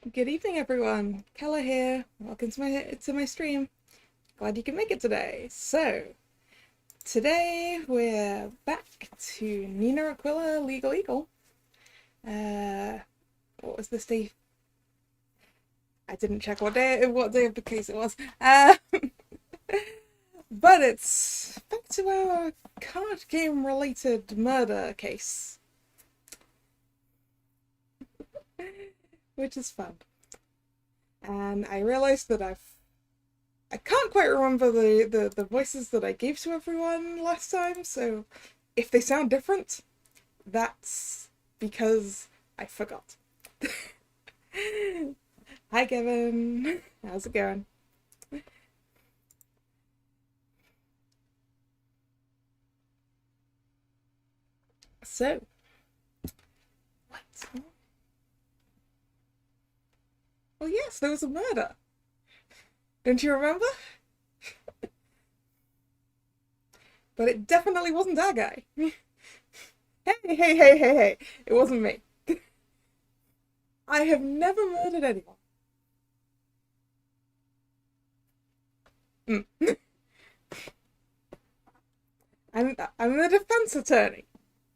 Good evening, everyone. Kalla here. Welcome to my stream. Glad you can make it today. So, today we're back to Nina Aquila Legal Eagle. What was this day? I didn't check what day of the case it was. But it's back to our card game related murder case, which is fun. And I realized that I can't quite remember the voices that I gave to everyone last time, so if they sound different, that's because I forgot. Hi Kevin, how's it going? So, what? Oh yes, there was a murder. Don't you remember? But it definitely wasn't that guy. Hey. It wasn't me. I have never murdered anyone. I'm a defense attorney.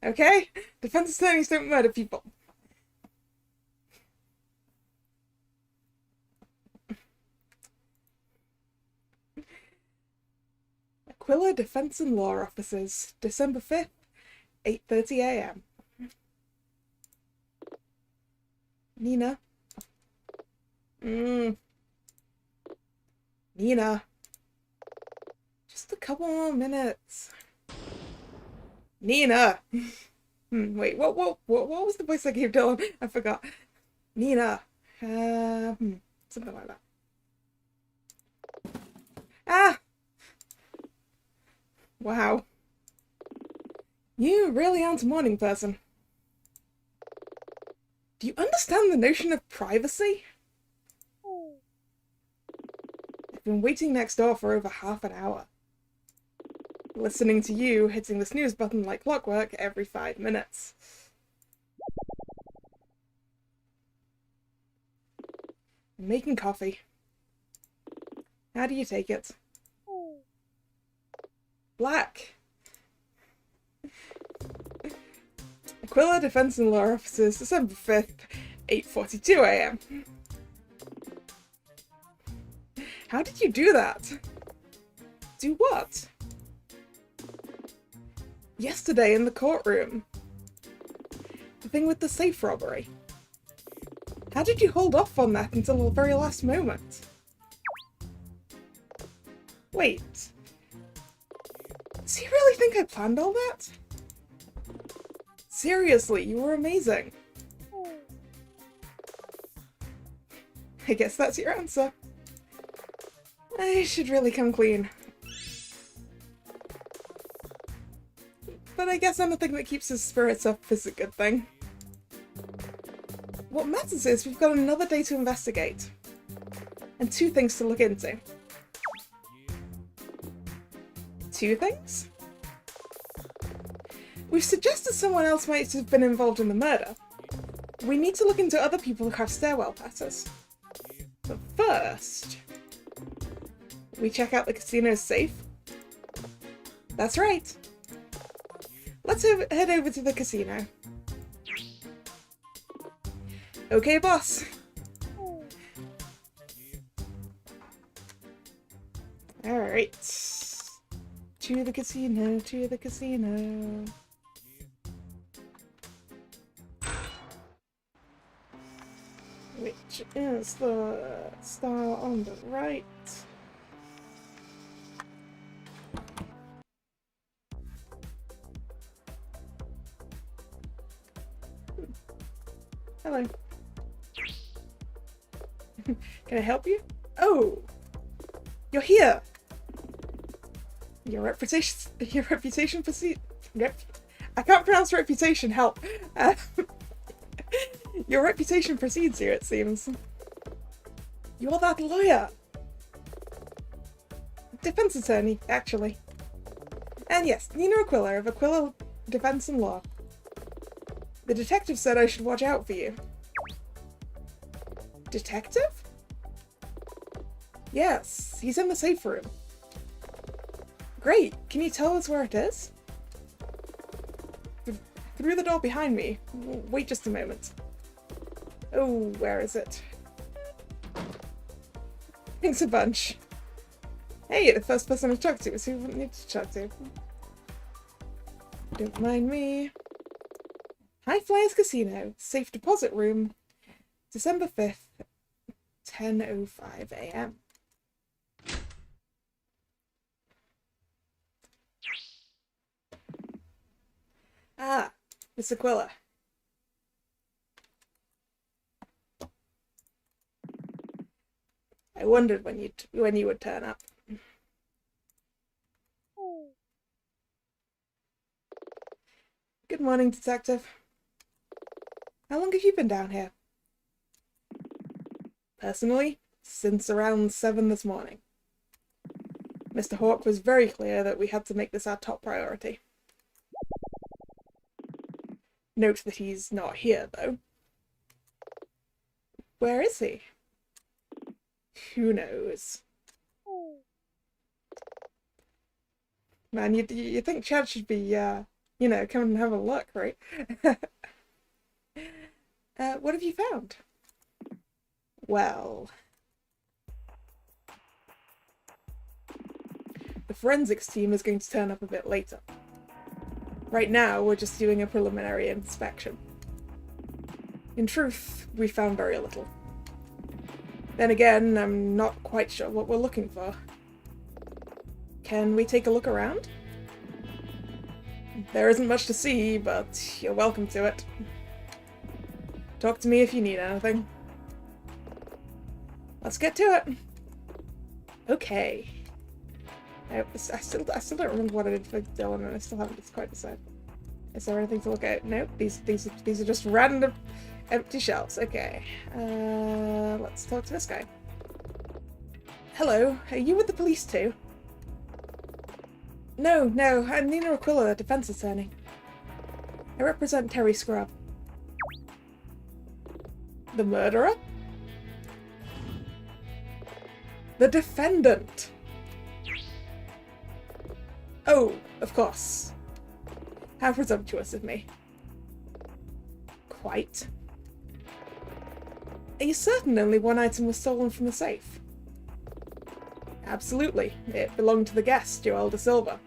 Okay? Defense attorneys don't murder people. Aquila Defense and Law Officers, December 5th, 8:30 a.m. Nina. Nina. Just a couple more minutes. Nina! Wait, what was the voice I gave Dylan? I forgot. Nina. Something like that. Ah! Wow. You really aren't a morning person. Do you understand the notion of privacy? I've been waiting next door for over half an hour. Listening to you hitting the snooze button like clockwork every 5 minutes. I'm making coffee. How do you take it? Black. Aquila Defense and Law Officers, December 5th, 8:42 a.m. How did you do that? Do what? Yesterday in the courtroom. The thing with the safe robbery. How did you hold off on that until the very last moment? Wait. Does he really think I planned all that? Seriously, you were amazing. I guess that's your answer. I should really come clean. But I guess anything that keeps his spirits up is a good thing. What matters is we've got another day to investigate. And 2 things to look into. 2 things? We've suggested someone else might have been involved in the murder. We need to look into other people who have stairwell passes. But first, we check out the casino's safe. That's right. Let's head over to the casino. Okay, boss. Alright. To the casino, to the casino. Which is the star on the right. Hello. Can I help you? Oh! You're here! Your reputation precedes... I can't pronounce reputation, help! Your reputation precedes you, it seems. You're that lawyer! Defense attorney, actually. And yes, Nina Aquila of Aquila Defense and Law. The detective said I should watch out for you. Detective? Yes, he's in the safe room. Great, can you tell us where it is? Through the door behind me. Wait just a moment. Oh, where is it? Thanks a bunch. Hey, the first person to talk to is who you wouldn't need to talk to. Don't mind me. High Flyers Casino, safe deposit room, December 5th, 10:05 a.m. Ah, Miss Aquila. I wondered when you would turn up. Good morning, Detective. How long have you been down here? Personally, since around 7 this morning. Mr. Hawke was very clear that we had to make this our top priority. Note that he's not here, though. Where is he? Who knows? Man, you think Chad should be, you know, come and have a look, right? What have you found? Well... the forensics team is going to turn up a bit later. Right now, we're just doing a preliminary inspection. In truth, we found very little. Then again, I'm not quite sure what we're looking for. Can we take a look around? There isn't much to see, but you're welcome to it. Talk to me if you need anything. Let's get to it. Okay. I still don't remember what I did for Dylan, and I still haven't quite decided. Is there anything to look at? Nope. These are just random empty shelves. Okay. Let's talk to this guy. Hello. Are you with the police too? No. I'm Nina Aquila, a defense attorney. I represent Terry Scrub. The murderer? The defendant! Oh, of course. How presumptuous of me. Quite. Are you certain only one item was stolen from the safe? Absolutely. It belonged to the guest, Joel De Silva.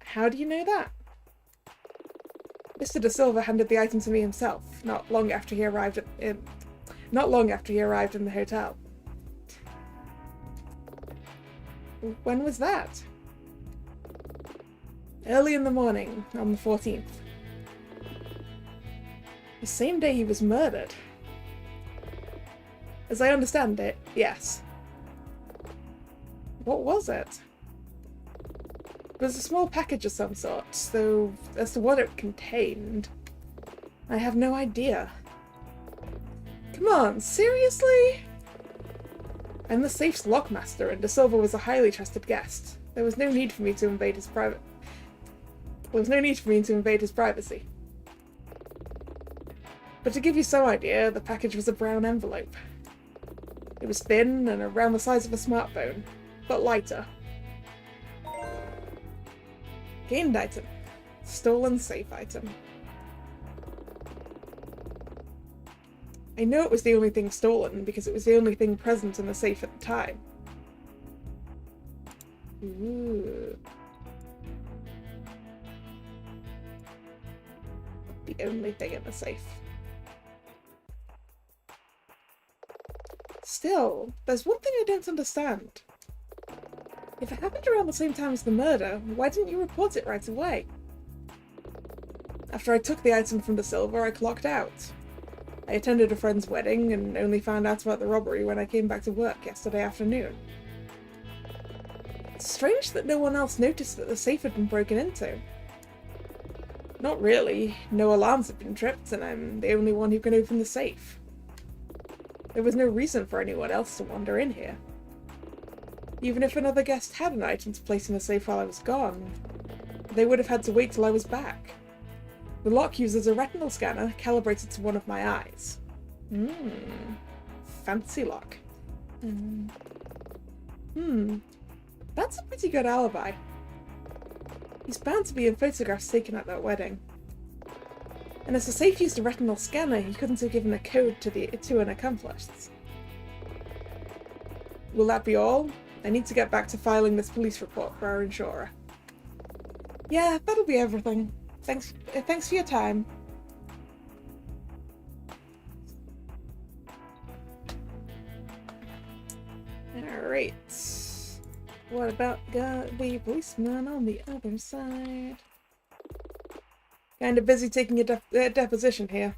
How do you know that? Mr. De Silva handed the item to me himself, not long after he arrived in the hotel. When was that? Early in the morning, on the 14th. The same day he was murdered. As I understand it, yes. What was it? It was a small package of some sort, though as to what it contained, I have no idea. Come on, seriously? I'm the safe's lockmaster, and De Silva was a highly trusted guest. There was no need for me to invade his privacy. But to give you some idea, the package was a brown envelope. It was thin and around the size of a smartphone, but lighter. Gained item. Stolen safe item. I know it was the only thing stolen because it was the only thing present in the safe at the time. Ooh. The only thing in the safe. Still, there's one thing I don't understand. If it happened around the same time as the murder, why didn't you report it right away? After I took the item from De Silva, I clocked out. I attended a friend's wedding and only found out about the robbery when I came back to work yesterday afternoon. It's strange that no one else noticed that the safe had been broken into. Not really. No alarms have been tripped, and I'm the only one who can open the safe. There was no reason for anyone else to wander in here. Even if another guest had an item to place in the safe while I was gone, they would have had to wait till I was back. The lock uses a retinal scanner calibrated to one of my eyes. Fancy lock. That's a pretty good alibi. He's bound to be in photographs taken at that wedding. And as the safe used a retinal scanner, he couldn't have given a code to an accomplice. Will that be all? I need to get back to filing this police report for our insurer. Yeah, that'll be everything. Thanks for your time. Alright. What about the policeman on the other side? Kinda busy taking a deposition here.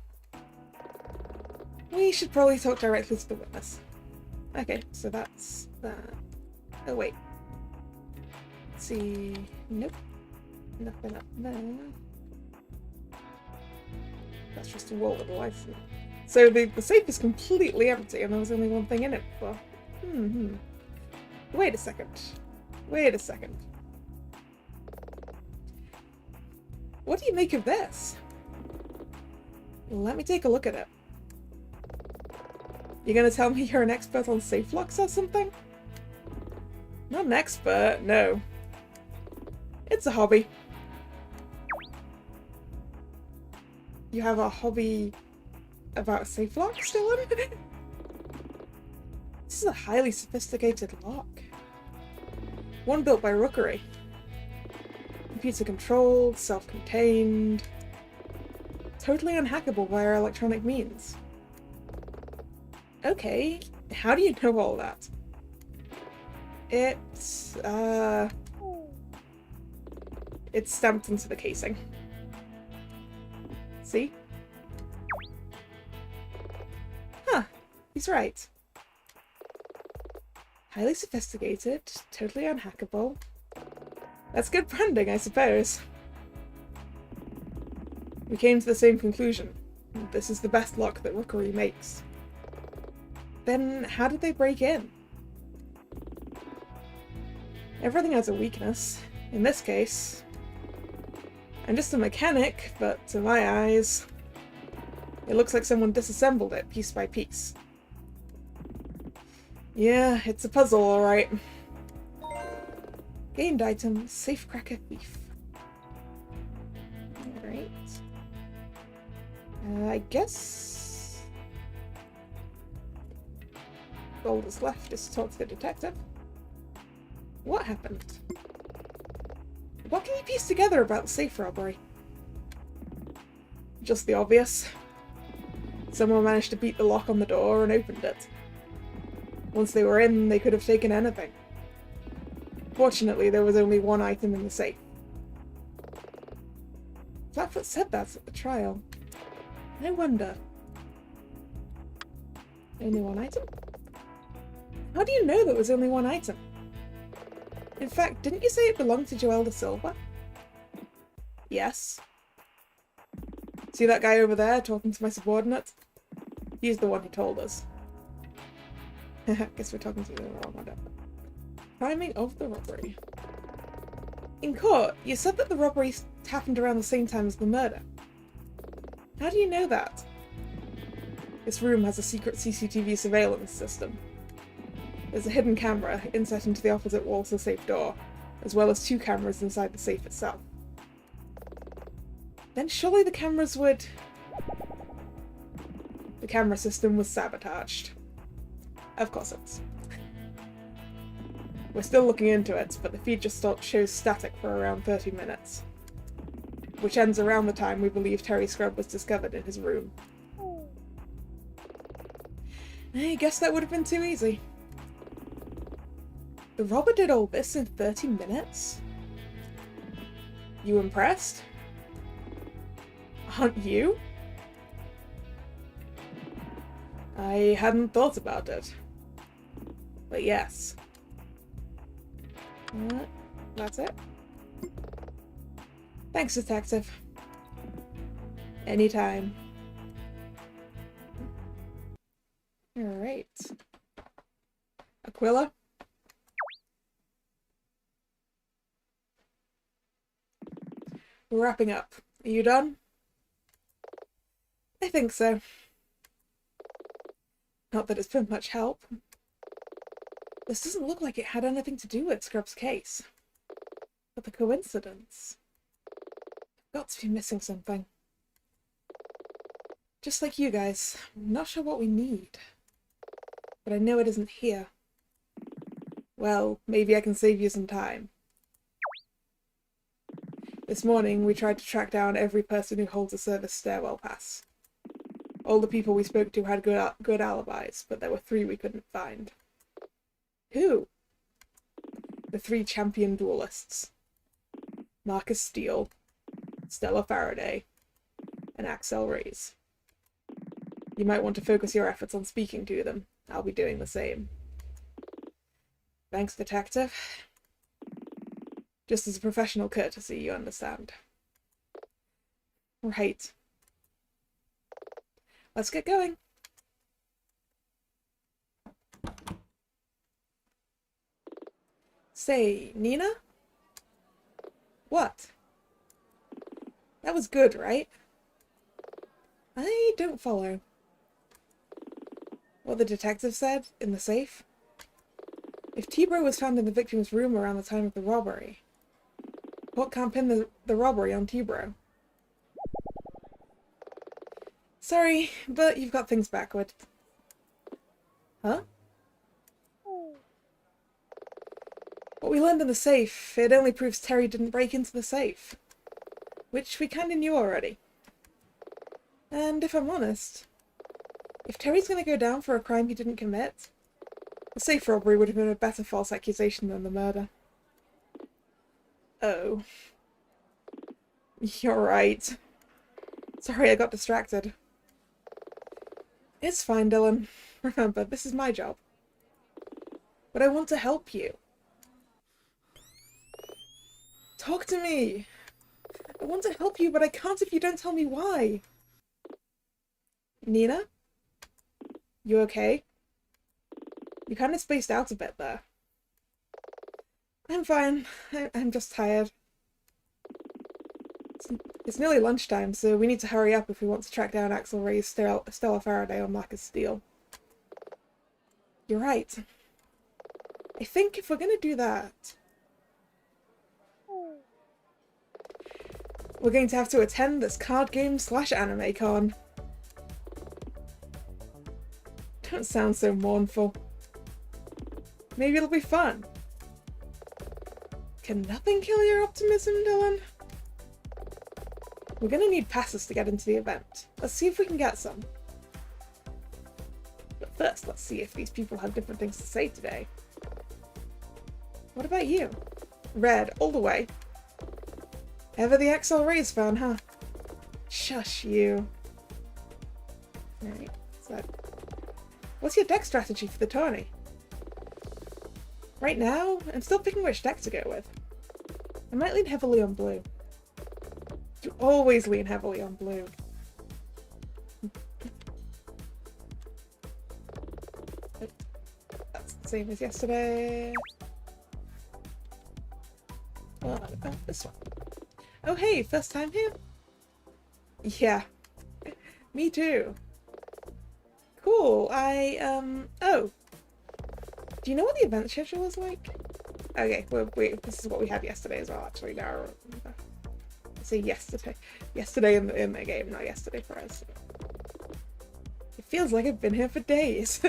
We should probably talk directly to the witness. Okay, so that's that. Oh wait. Let's see. Nope. Nothing up there. That's just a wall with a license. So the safe is completely empty and there was only one thing in it before. Wait a second. Wait a second. What do you make of this? Let me take a look at it. You're gonna tell me you're an expert on safe locks or something? Not an expert, no. It's a hobby. You have a hobby about safe locks, Dylan? This is a highly sophisticated lock. One built by Rookery. Computer controlled, self-contained. Totally unhackable via electronic means. Okay, how do you know all that? It's stamped into the casing. See? Huh, he's right. Highly sophisticated, totally unhackable. That's good branding, I suppose. We came to the same conclusion. This is the best lock that Rookery makes. Then how did they break in? Everything has a weakness. In this case, I'm just a mechanic, but to my eyes, it looks like someone disassembled it piece by piece. Yeah, it's a puzzle, alright. Gained item, safecracker thief. Alright. I guess all that's left is to talk to the detective. What happened? What can you piece together about the safe robbery? Just the obvious. Someone managed to beat the lock on the door and opened it. Once they were in, they could have taken anything. Fortunately, there was only one item in the safe. Flatfoot said that at the trial. I wonder. Only one item? How do you know there was only one item? In fact, didn't you say it belonged to Joel Da Silva? Yes. See that guy over there talking to my subordinate? He's the one who told us. Guess we're talking to the wrong one. Timing of the robbery. In court, you said that the robbery happened around the same time as the murder. How do you know that? This room has a secret CCTV surveillance system. There's a hidden camera inset into the opposite wall to the safe door, as well as 2 cameras inside the safe itself. Then surely the cameras would... The camera system was sabotaged. Of course it was. We're still looking into it, but the feed just shows static for around 30 minutes. Which ends around the time we believe Terry Scrub was discovered in his room. I guess that would have been too easy. The robber did all this in 30 minutes? You impressed? Aren't you? I hadn't thought about it. But yes. That's it. Thanks, Detective. Anytime. Alright. Aquila? We're wrapping up. Are you done? I think so. Not that it's been much help. This doesn't look like it had anything to do with Scrub's case. But the coincidence... I've got to be missing something. Just like you guys, I'm not sure what we need. But I know it isn't here. Well, maybe I can save you some time. This morning, we tried to track down every person who holds a service stairwell pass. All the people we spoke to had good alibis, but there were 3 we couldn't find. Who? The 3 champion duelists. Marcus Steele, Stella Faraday, and Axel Reyes. You might want to focus your efforts on speaking to them. I'll be doing the same. Thanks, Detective. Just as a professional courtesy, you understand. Right. Let's get going. Say, Nina? What? That was good, right? I don't follow. What the detective said in the safe? If T-Bro was found in the victim's room around the time of the robbery, what can't pin the robbery on T-Bro? Sorry, but you've got things backward. Huh? What we learned in the safe, it only proves Terry didn't break into the safe. Which we kinda knew already. And if I'm honest, if Terry's gonna go down for a crime he didn't commit, the safe robbery would have been a better false accusation than the murder. Oh. You're right. Sorry, I got distracted. It's fine, Dylan. Remember, this is my job. But I want to help you. Talk to me! I want to help you, but I can't if you don't tell me why. Nina? You okay? You kind of spaced out a bit there. I'm fine. I'm just tired. It's nearly lunchtime, so we need to hurry up if we want to track down Axel Reyes, Stella Faraday, or Marcus Steele. You're right. I think if we're gonna do that, we're going to have to attend this card game / anime con. Don't sound so mournful. Maybe it'll be fun. Can nothing kill your optimism, Dylan? We're gonna need passes to get into the event. Let's see if we can get some. But first, let's see if these people have different things to say today. What about you? Red, all the way. Ever the Axel Reyes fan, huh? Shush you. Alright, so... What's your deck strategy for the tourney? Right now, I'm still picking which deck to go with. I might lean heavily on blue. You always lean heavily on blue. That's the same as yesterday. Oh, this one. Oh hey, first time here? Yeah. Me too. Cool, oh. Do you know what the event schedule is like? Okay, well, wait, this is what we had yesterday as well, actually, now I remember. I say yesterday. Yesterday in the game, not yesterday for us. It feels like I've been here for days.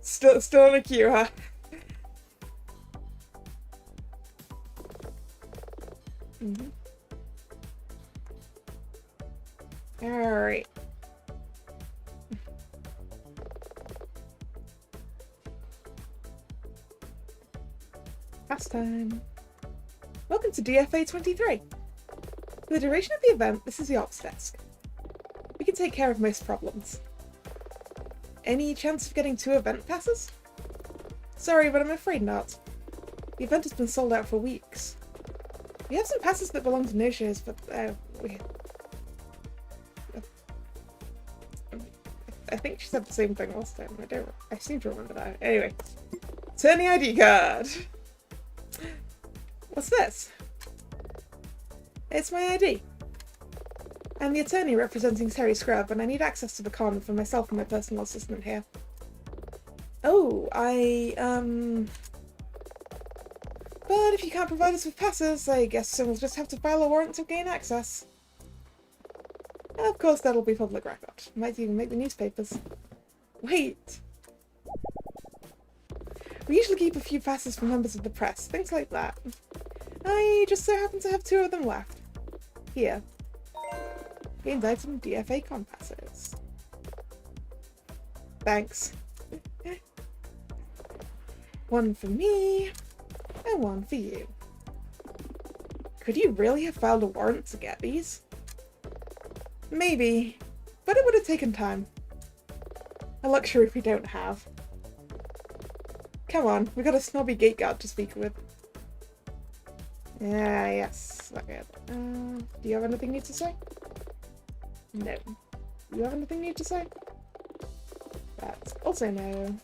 Still in a queue, huh? Alright. Last time. Welcome to DFA 23. For the duration of the event, this is the ops desk. We can take care of most problems. Any chance of getting 2 event passes? Sorry, but I'm afraid not. The event has been sold out for weeks. We have some passes that belong to no-shows, but I think she said the same thing last time. I seem to remember that. Anyway. Turn the ID card! What's this? It's my ID. I'm the attorney representing Terry Scrub, and I need access to the con for myself and my personal assistant here. Oh, But if you can't provide us with passes, I guess we'll just have to file a warrant to gain access. Of course, that'll be public record. Might even make the newspapers. Wait! We usually keep a few passes for members of the press, things like that. I just so happen to have 2 of them left. Here. Gained item DFA con passes. Thanks. 1 for me, and 1 for you. Could you really have filed a warrant to get these? Maybe, but it would have taken time. A luxury we don't have. Come on, we got a snobby gate guard to speak with. Yes, okay. Do you have anything new to say? No. Do you have anything new to say? That's also no.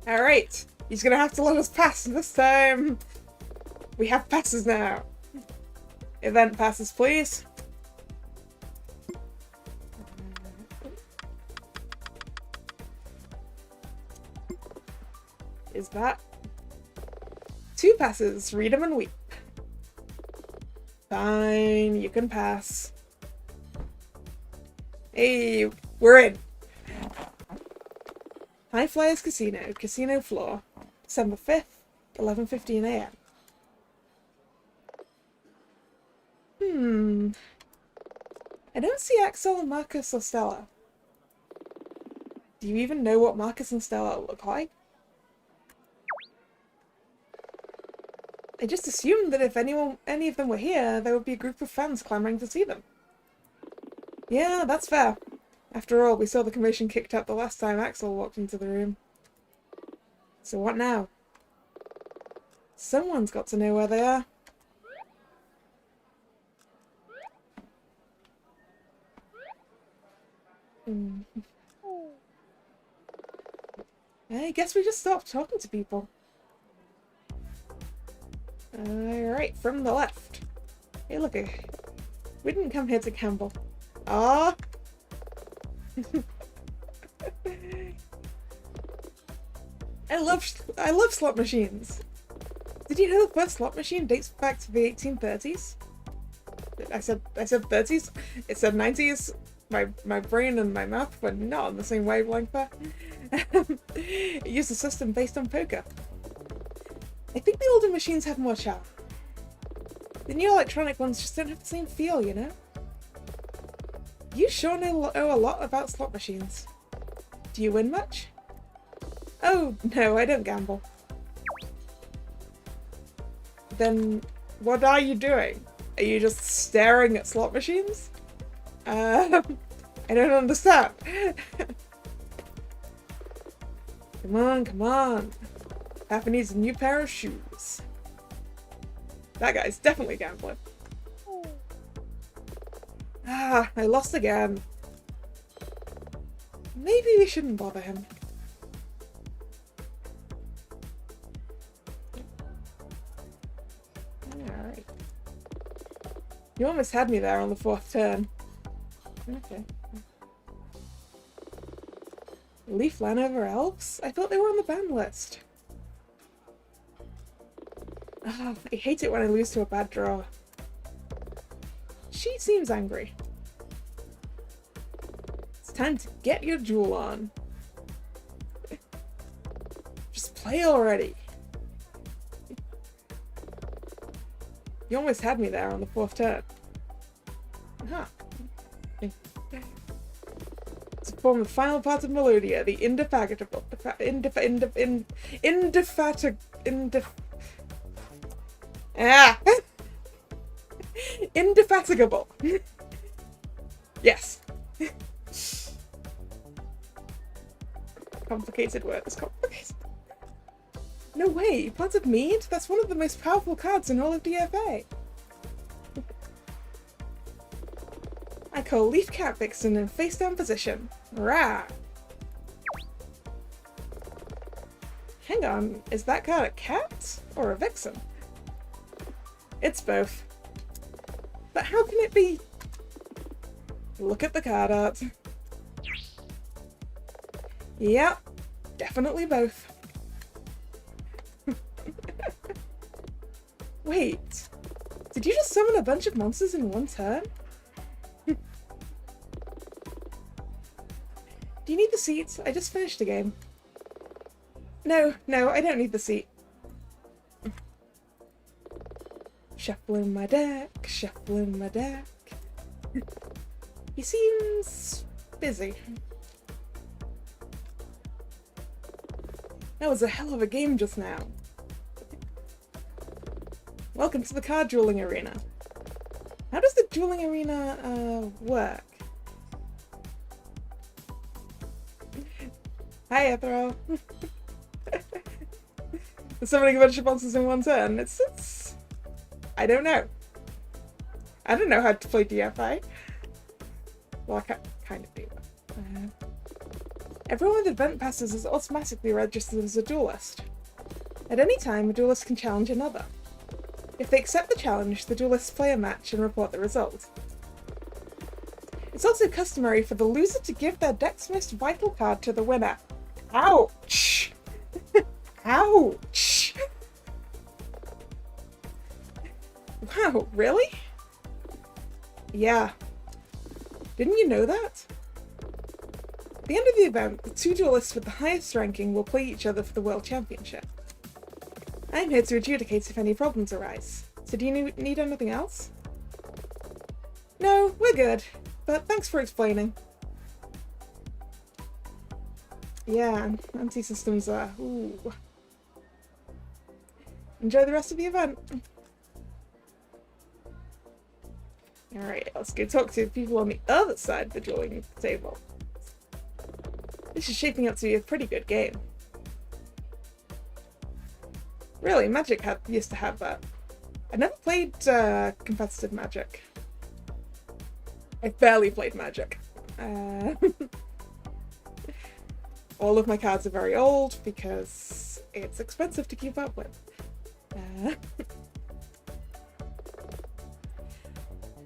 Alright, he's gonna have to let us pass this time. We have passes now. Event passes, please. Is that? 2 passes, read 'em and weep. Fine, you can pass. Hey, we're in. High Flyers Casino, casino floor, December 5th, 11:15 AM. I don't see Axel, Marcus, or Stella. Do you even know what Marcus and Stella look like? I just assumed that if any of them were here, there would be a group of fans clamoring to see them. Yeah, that's fair. After all, we saw the commotion kicked up the last time Axel walked into the room. So what now? Someone's got to know where they are. I guess we just stopped talking to people. Alright, from the left. Hey, look, we didn't come here to gamble. Ah! I love slot machines. Did you know the first slot machine dates back to the 1830s? I said 30s? It said 90s. My brain and my mouth were not on the same wavelength there. It used a system based on poker. I think the older machines have more charm. The new electronic ones just don't have the same feel, you know? You sure know a lot about slot machines. Do you win much? Oh, no, I don't gamble. Then what are you doing? Are you just staring at slot machines? I don't understand. Come on, come on. Papa needs a new pair of shoes. That guy's definitely gambling. Ah, I lost again. Maybe we shouldn't bother him. Alright. You almost had me there on the 4th turn. Okay. Leaf Lanover Elves? I thought they were on the ban list. Ah, I hate it when I lose to a bad draw. She seems angry. It's time to get your jewel on. Just play already. You almost had me there on the 4th turn. Aha. To form the final part of Melodia, the indefatigable. Indefatigable. Yes. Complicated words. Complicated. No way. Part of Mead? That's one of the most powerful cards in all of DFA. I call Leaf Cat Vixen in face down position. Rah! Hang on, is that card a cat or a vixen? It's both. But how can it be? Look at the card art. Yep, definitely both. Wait, did you just summon a bunch of monsters in one turn? Do you need the seat? I just finished the game. No, I don't need the seat. Shuffling my deck, shuffling my deck. He seems busy. That was a hell of a game just now. Welcome to the card dueling arena. How does the dueling arena work? Hi, Ethro. Summoning a bunch of monsters in one turn. It's I don't know. I don't know how to play DFI. Well, I kind of do that. Everyone with event passes is automatically registered as a duelist. At any time, a duelist can challenge another. If they accept the challenge, the duelists play a match and report the result. It's also customary for the loser to give their deck's most vital card to the winner. Ouch! Ouch! Wow, really? Yeah. Didn't you know that? At the end of the event, the two duelists with the highest ranking will play each other for the World Championship. I'm here to adjudicate if any problems arise. So do you need anything else? No, we're good. But thanks for explaining. Yeah, anti-systems are... Ooh. Enjoy the rest of the event. Alright, let's go talk to people on the other side of the dueling table. This is shaping up to be a pretty good game. Really, Magic used to have that. I never played competitive Magic. I barely played Magic. All of my cards are very old because it's expensive to keep up with.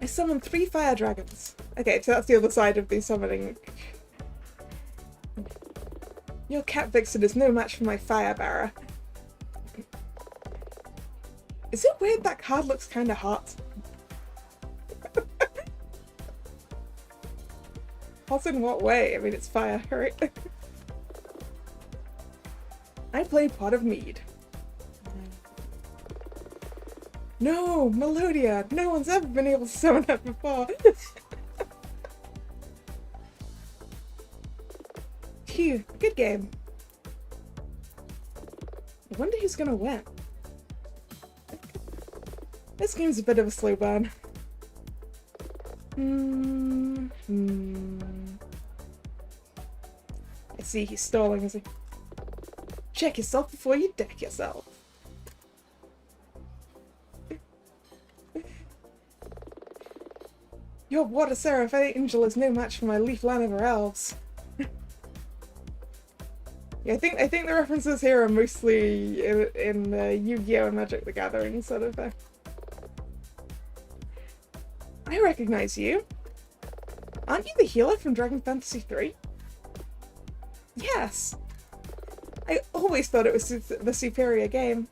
I summoned 3 fire dragons. Okay, so that's the other side of the summoning. Your cat vixen is no match for my fire bearer. Is it weird that card looks kind of hot? Hot in what way? I mean, it's fire, right? I play Pot of Mead. No, Melodia! No one's ever been able to summon that before! Phew, good game. I wonder who's gonna win. This game's a bit of a slow burn. I see he's stalling, is he? Check yourself before you deck yourself. Your Water Seraph Angel is no match for my Leaf Laniver Elves. Yeah, I think the references here are mostly in Yu-Gi-Oh! And Magic the Gathering sort of thing. I recognize you. Aren't you the healer from Dragon Fantasy III? Yes! I always thought it was the superior game.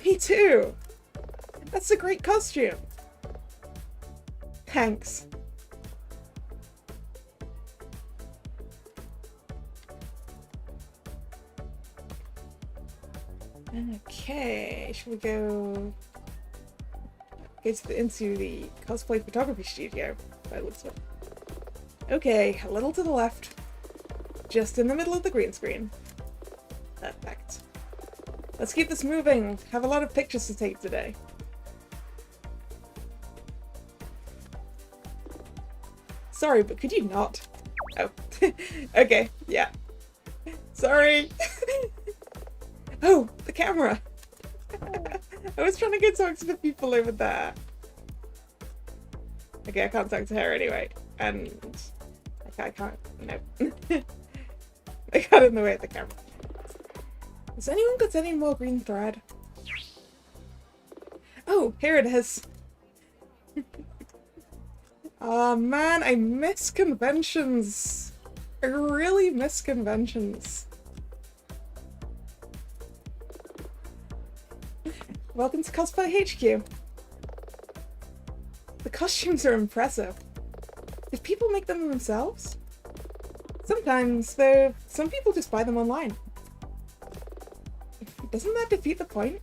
Me too! That's a great costume! Thanks. Okay, should we go into the cosplay photography studio by the looks of it? Okay, a little to the left. Just in the middle of the green screen. Perfect. Let's keep this moving. Have a lot of pictures to take today. Sorry, but could you not? Oh. Okay, yeah. Sorry. Oh, the camera. I was trying to go talk to the people over there. Okay, I can't talk to her anyway. And I can't, no. I got in the way of the camera. Has anyone got any more green thread? Oh, here it is. Oh man, I miss conventions. I really miss conventions. Welcome to Cosplay HQ. The costumes are impressive. Did people make them themselves? Sometimes, though, some people just buy them online. Doesn't that defeat the point?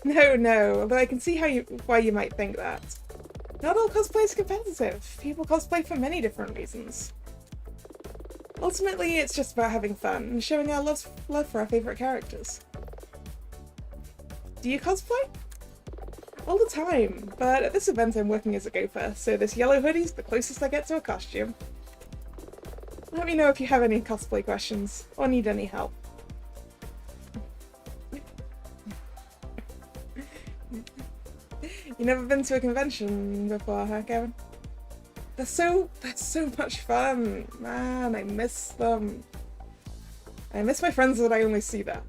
No, although I can see why you might think that. Not all cosplay is competitive. People cosplay for many different reasons. Ultimately, it's just about having fun and showing our love for our favourite characters. Do you cosplay? All the time, but at this event I'm working as a gopher, so this yellow hoodie's the closest I get to a costume. Let me know if you have any cosplay questions, or need any help. You never been to a convention before, huh, Kevin? They're so much fun! Man, I miss them. I miss my friends that I only see there.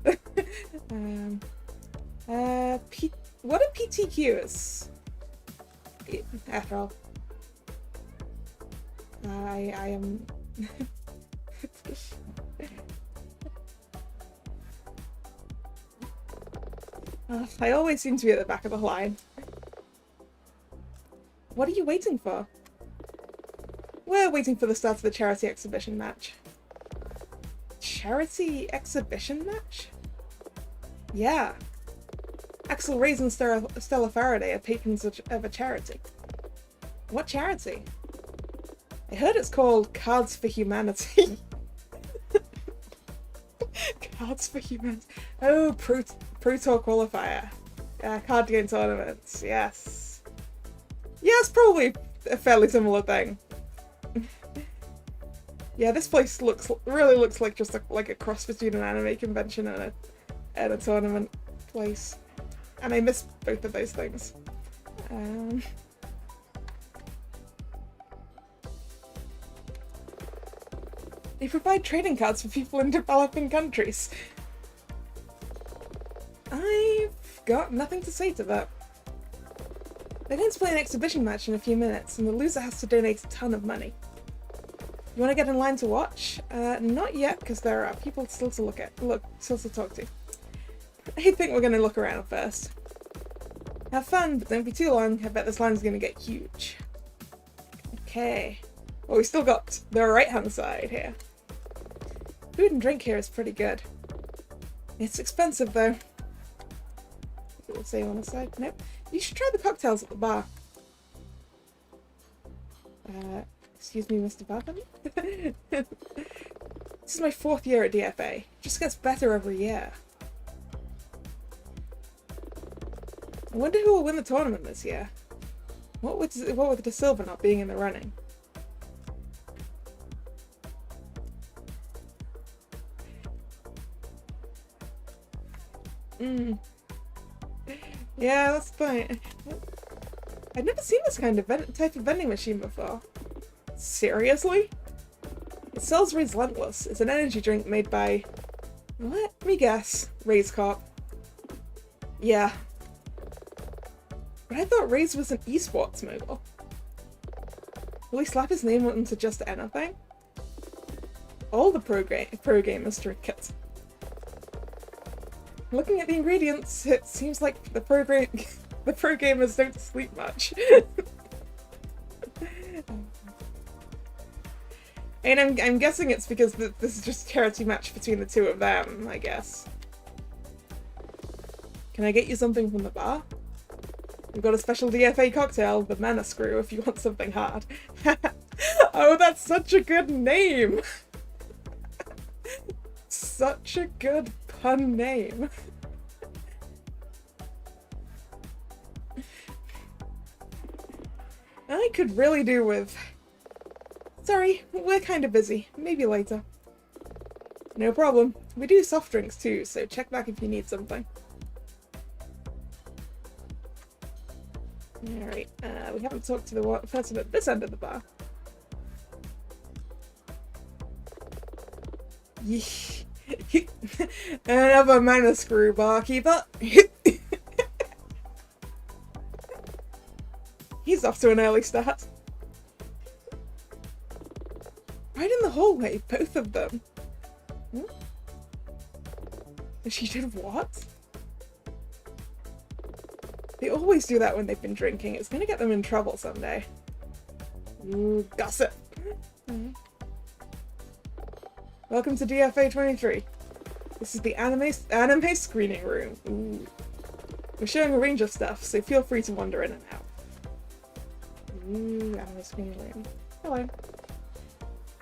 What a PTQ is? After all. I am... I always seem to be at the back of the line. What are you waiting for? We're waiting for the start of the charity exhibition match. Charity exhibition match? Yeah. Axel Reyes and Stella Faraday are patrons of a charity. What charity? I heard it's called Cards for Humanity. Cards for Humanity. Oh, Pro Tour qualifier. Card game tournaments, yes. Yeah, it's probably a fairly similar thing. Yeah, this place really looks like just like a cross between an anime convention and a tournament place. And I miss both of those things. They provide trading cards for people in developing countries. I've got nothing to say to that. They're going to play an exhibition match in a few minutes, and the loser has to donate a ton of money. You want to get in line to watch? Not yet, because there are people still to still to talk to. I think we're going to look around first. Have fun, but don't be too long. I bet this line's going to get huge. Okay. Well, we still got the right-hand side here. Food and drink here is pretty good. It's expensive, though. What would say on the side? Nope. You should try the cocktails at the bar. Excuse me, Mr. Bartender? This is my 4th year at DFA. It just gets better every year. I wonder who will win the tournament this year. What with De Silva not being in the running? Yeah, that's fine. I've never seen this kind of type of vending machine before. Seriously? It sells Relentless. It's an energy drink made by... Let me guess. Ray's Corp. Yeah. But I thought Ray's was an esports mogul. Will he slap his name onto just anything? All the pro gamers drink it. Looking at the ingredients, it seems like the pro gamers don't sleep much. And I'm guessing it's because this is just a charity match between the two of them, I guess. Can I get you something from the bar? We've got a special DFA cocktail, the Mana Screw, if you want something hard. Oh, that's such a good name! Such a good pun name. I could really do with... Sorry, we're kind of busy. Maybe later. No problem. We do soft drinks too, so check back if you need something. Alright, we haven't talked to the person at this end of the bar. Another Mana Screw barkeeper. He's off to an early start. the hallway, both of them. Hmm? And she did what? They always do that when they've been drinking. It's gonna get them in trouble someday. Ooh, gossip. Welcome to DFA 23. This is the anime screening room. Ooh. We're showing a range of stuff, so feel free to wander in and out. Ooh, anime screening room. Hello.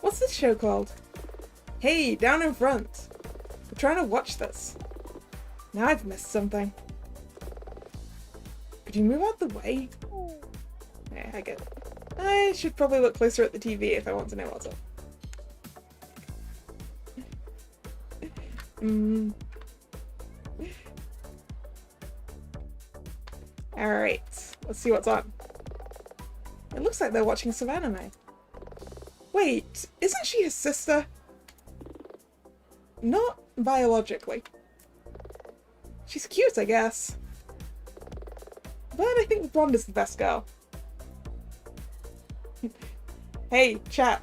What's this show called? Hey, down in front. We're trying to watch this. Now I've missed something. Could you move out the way? Yeah, I get it. I should probably look closer at the TV if I want to know what's up. Alright, let's see what's on. It looks like they're watching some anime. Wait, isn't she his sister? Not biologically. She's cute, I guess. But I think the blonde is the best girl. Hey, chat.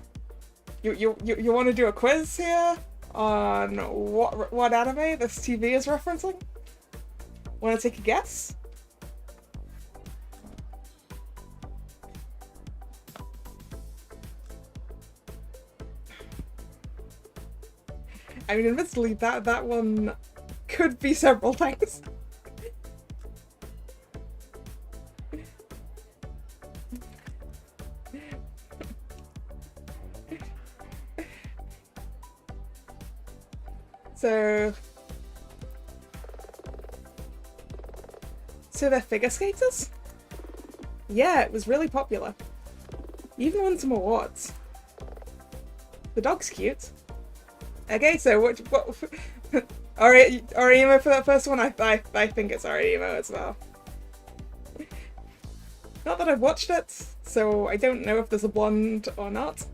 You want to do a quiz here on what anime this TV is referencing? Want to take a guess? I mean, admittedly, that one could be several things. So they're figure skaters? Yeah, it was really popular. Even won some awards. The dog's cute. Okay, so what Orimo for that first one? I think it's Orimo as well. Not that I've watched it, so I don't know if there's a blonde or not.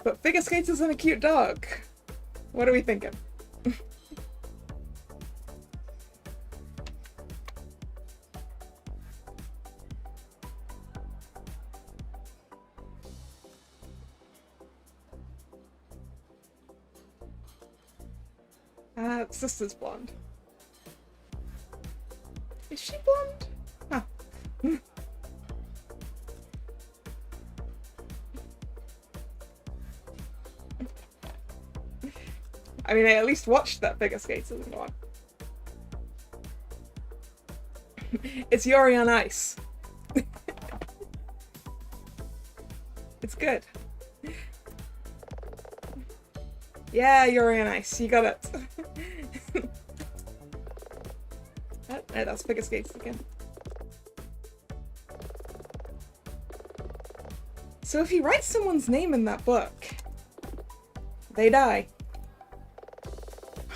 But figure skaters and a cute dog. What are we thinking? Sister's blonde. Is she blonde? Huh. I mean, I at least watched that figure skaters one. It's Yuri on Ice. It's good. Yeah, Yuri on Ice. You got it. Oh, no, that's figure skates again. So if he writes someone's name in that book, they die.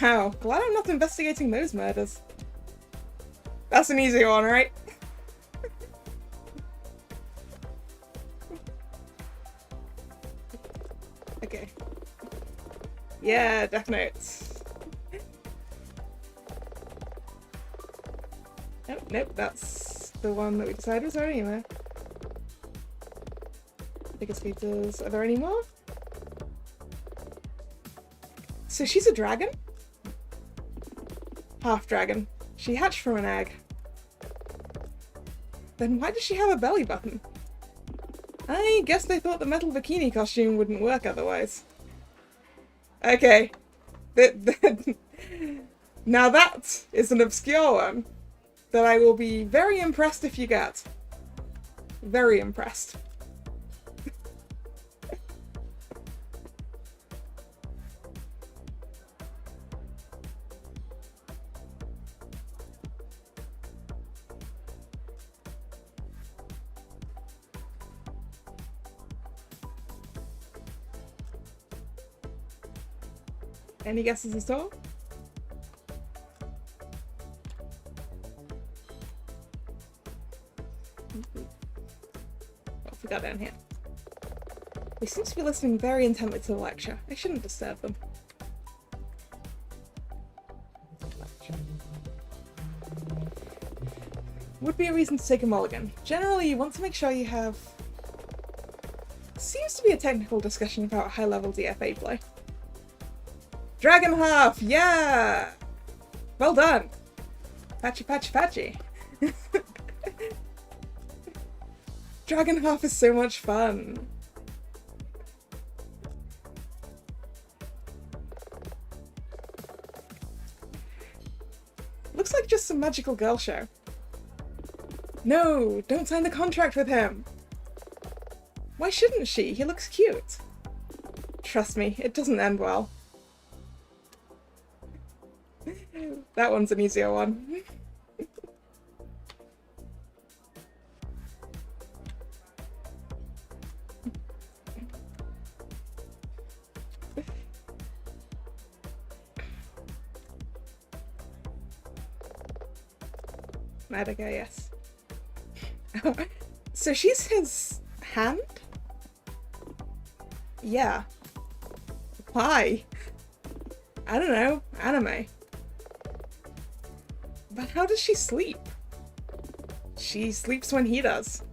Wow, glad I'm not investigating those murders. That's an easy one, right? Okay. Yeah, Death Note. Nope, that's the one that we decided was already there. Figure skaters. Are there any more? So she's a dragon? Half dragon. She hatched from an egg. Then why does she have a belly button? I guess they thought the metal bikini costume wouldn't work otherwise. Okay. Now that is an obscure one that I will be very impressed if you get. Very impressed. Any guesses at all? What have we got down here? They seem to be listening very intently to the lecture. I shouldn't disturb them. Would be a reason to take a mulligan. Generally, you want to make sure you have Seems to be a technical discussion about high-level DFA play. Dragon Half, yeah! Well done! Patchy, patchy, patchy. Dragon Half is so much fun. Looks like just some magical girl show. No, don't sign the contract with him. Why shouldn't she? He looks cute. Trust me, it doesn't end well. That one's an easier one. Medica, yes. So she's his hand? Yeah. Why? I don't know. Anime. But how does she sleep? She sleeps when he does.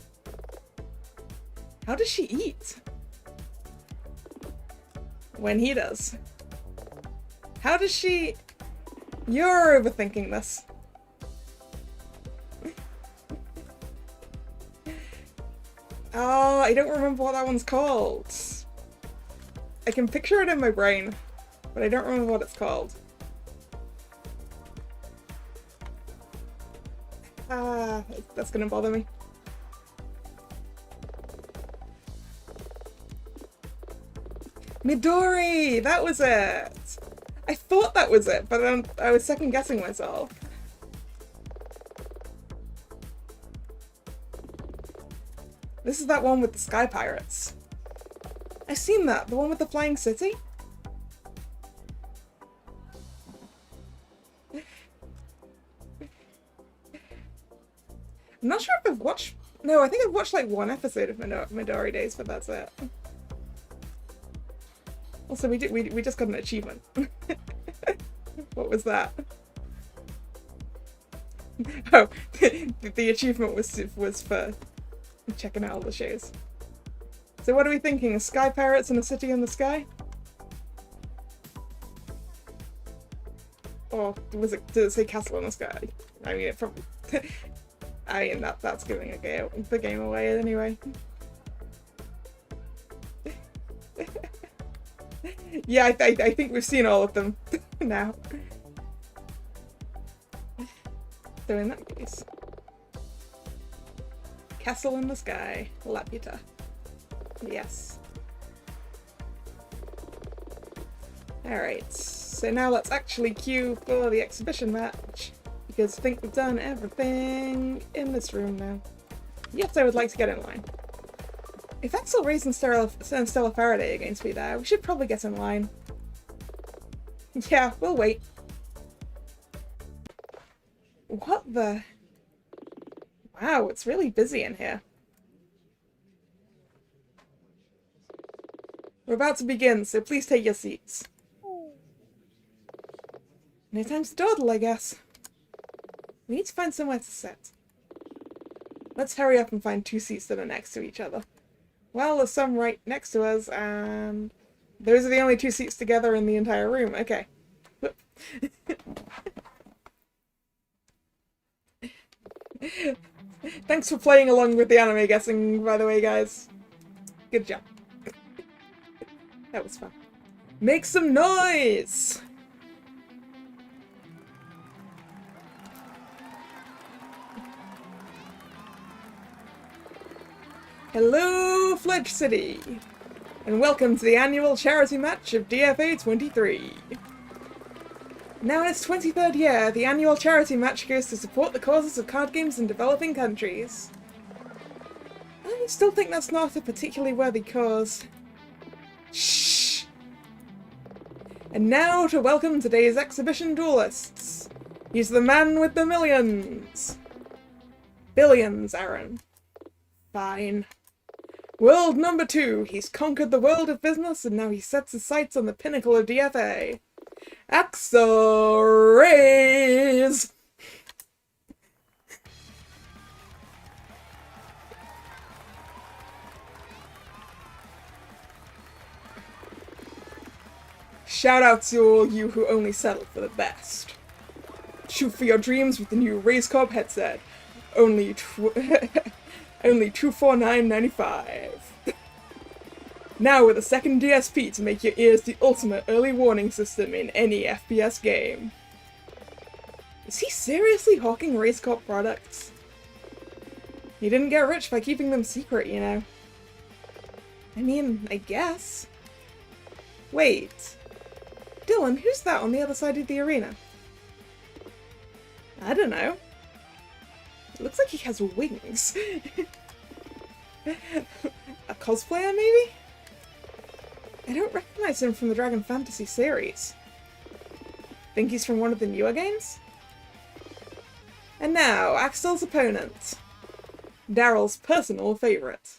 How does she eat? When he does. How does she... You're overthinking this. Oh, I don't remember what that one's called. I can picture it in my brain, but I don't remember what it's called. That's gonna bother me. Midori! That was it! I thought that was it, but I was second guessing myself. This is that one with the sky pirates. I've seen that, the one with the flying city? I'm not sure if I've watched... No, I think I've watched like one episode of Midori Days, but that's it. Also, we just got an achievement. What was that? Oh, the achievement was for checking out all the shows. So what are we thinking? Sky pirates and a city in the sky? Or did it say castle in the sky? I mean, it probably... I mean, that's giving the game away anyway. Yeah, I think we've seen all of them now. So in that case... Castle in the sky, Laputa. Yes. Alright, so now let's actually queue for the exhibition match, because I think we've done everything in this room now. Yes, I would like to get in line. If Axel Reyes and Stella Faraday are going to be there, we should probably get in line. Yeah, we'll wait. What the... Wow, it's really busy in here. We're about to begin, so please take your seats. No time to dawdle, I guess. We need to find somewhere to sit. Let's hurry up and find 2 seats that are next to each other. Well, there's some right next to us, and those are the only 2 seats together in the entire room. Okay. Thanks for playing along with the anime guessing, by the way, guys. Good job. That was fun. Make some noise! Hello, Fledge City! And welcome to the annual charity match of DFA 23. Now in its 23rd year, the annual charity match goes to support the causes of card games in developing countries. I still think that's not a particularly worthy cause. Shh! And now to welcome today's exhibition duelists. He's the man with the millions. Billions, Aaron. Fine. World number 2. He's conquered the world of business and now he sets his sights on the pinnacle of DFA. Axel Reyes! Shout out to all you who only settle for the best. Shoot for your dreams with the new Race Corp headset. Only only $249.95. Now with a second DSP to make your ears the ultimate early warning system in any FPS game. Is he seriously hawking Race Corp products? He didn't get rich by keeping them secret, you know. I mean, I guess. Wait. Dylan, who's that on the other side of the arena? I don't know. It looks like he has wings. A cosplayer, maybe? I don't recognize him from the Dragon Fantasy series. Think he's from one of the newer games? And now, Axel's opponent. Daryl's personal favourite.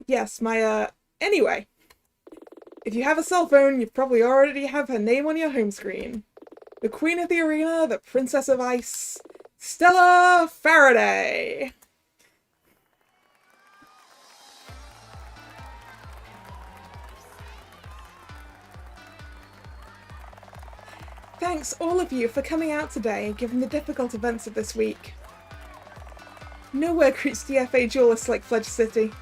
Yes, anyway. If you have a cell phone, you probably already have her name on your home screen. The Queen of the Arena, the Princess of Ice, Stella Faraday! Thanks all of you for coming out today, given the difficult events of this week. Nowhere greets DFA duelists like Fledge City.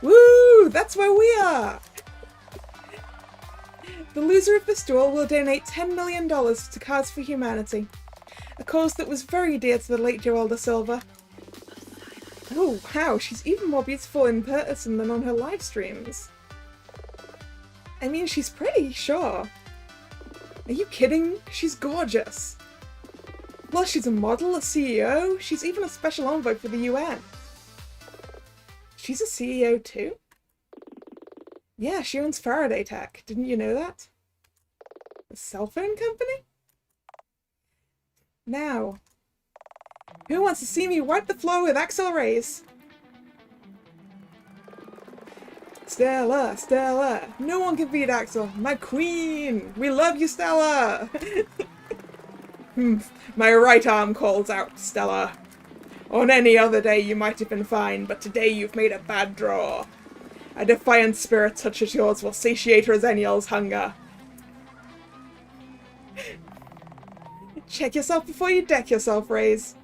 Woo! That's where we are! The loser of this duel will donate $10 million to Cards for Humanity, a cause that was very dear to the late Joelle da Silva. Oh wow, she's even more beautiful in person than on her live streams. I mean, she's pretty, sure. Are you kidding? She's gorgeous. Plus, she's a model, a CEO, she's even a special envoy for the UN. She's a CEO too? Yeah, she owns Faraday Tech. Didn't you know that? A cell phone company? Now, who wants to see me wipe the floor with Axel Rays? Stella, Stella, no one can beat Axel. My queen! We love you, Stella! My right arm calls out, Stella. On any other day you might have been fine, but today you've made a bad draw. A defiant spirit such as yours will satiate Roseniel's hunger. Check yourself before you deck yourself, Rays.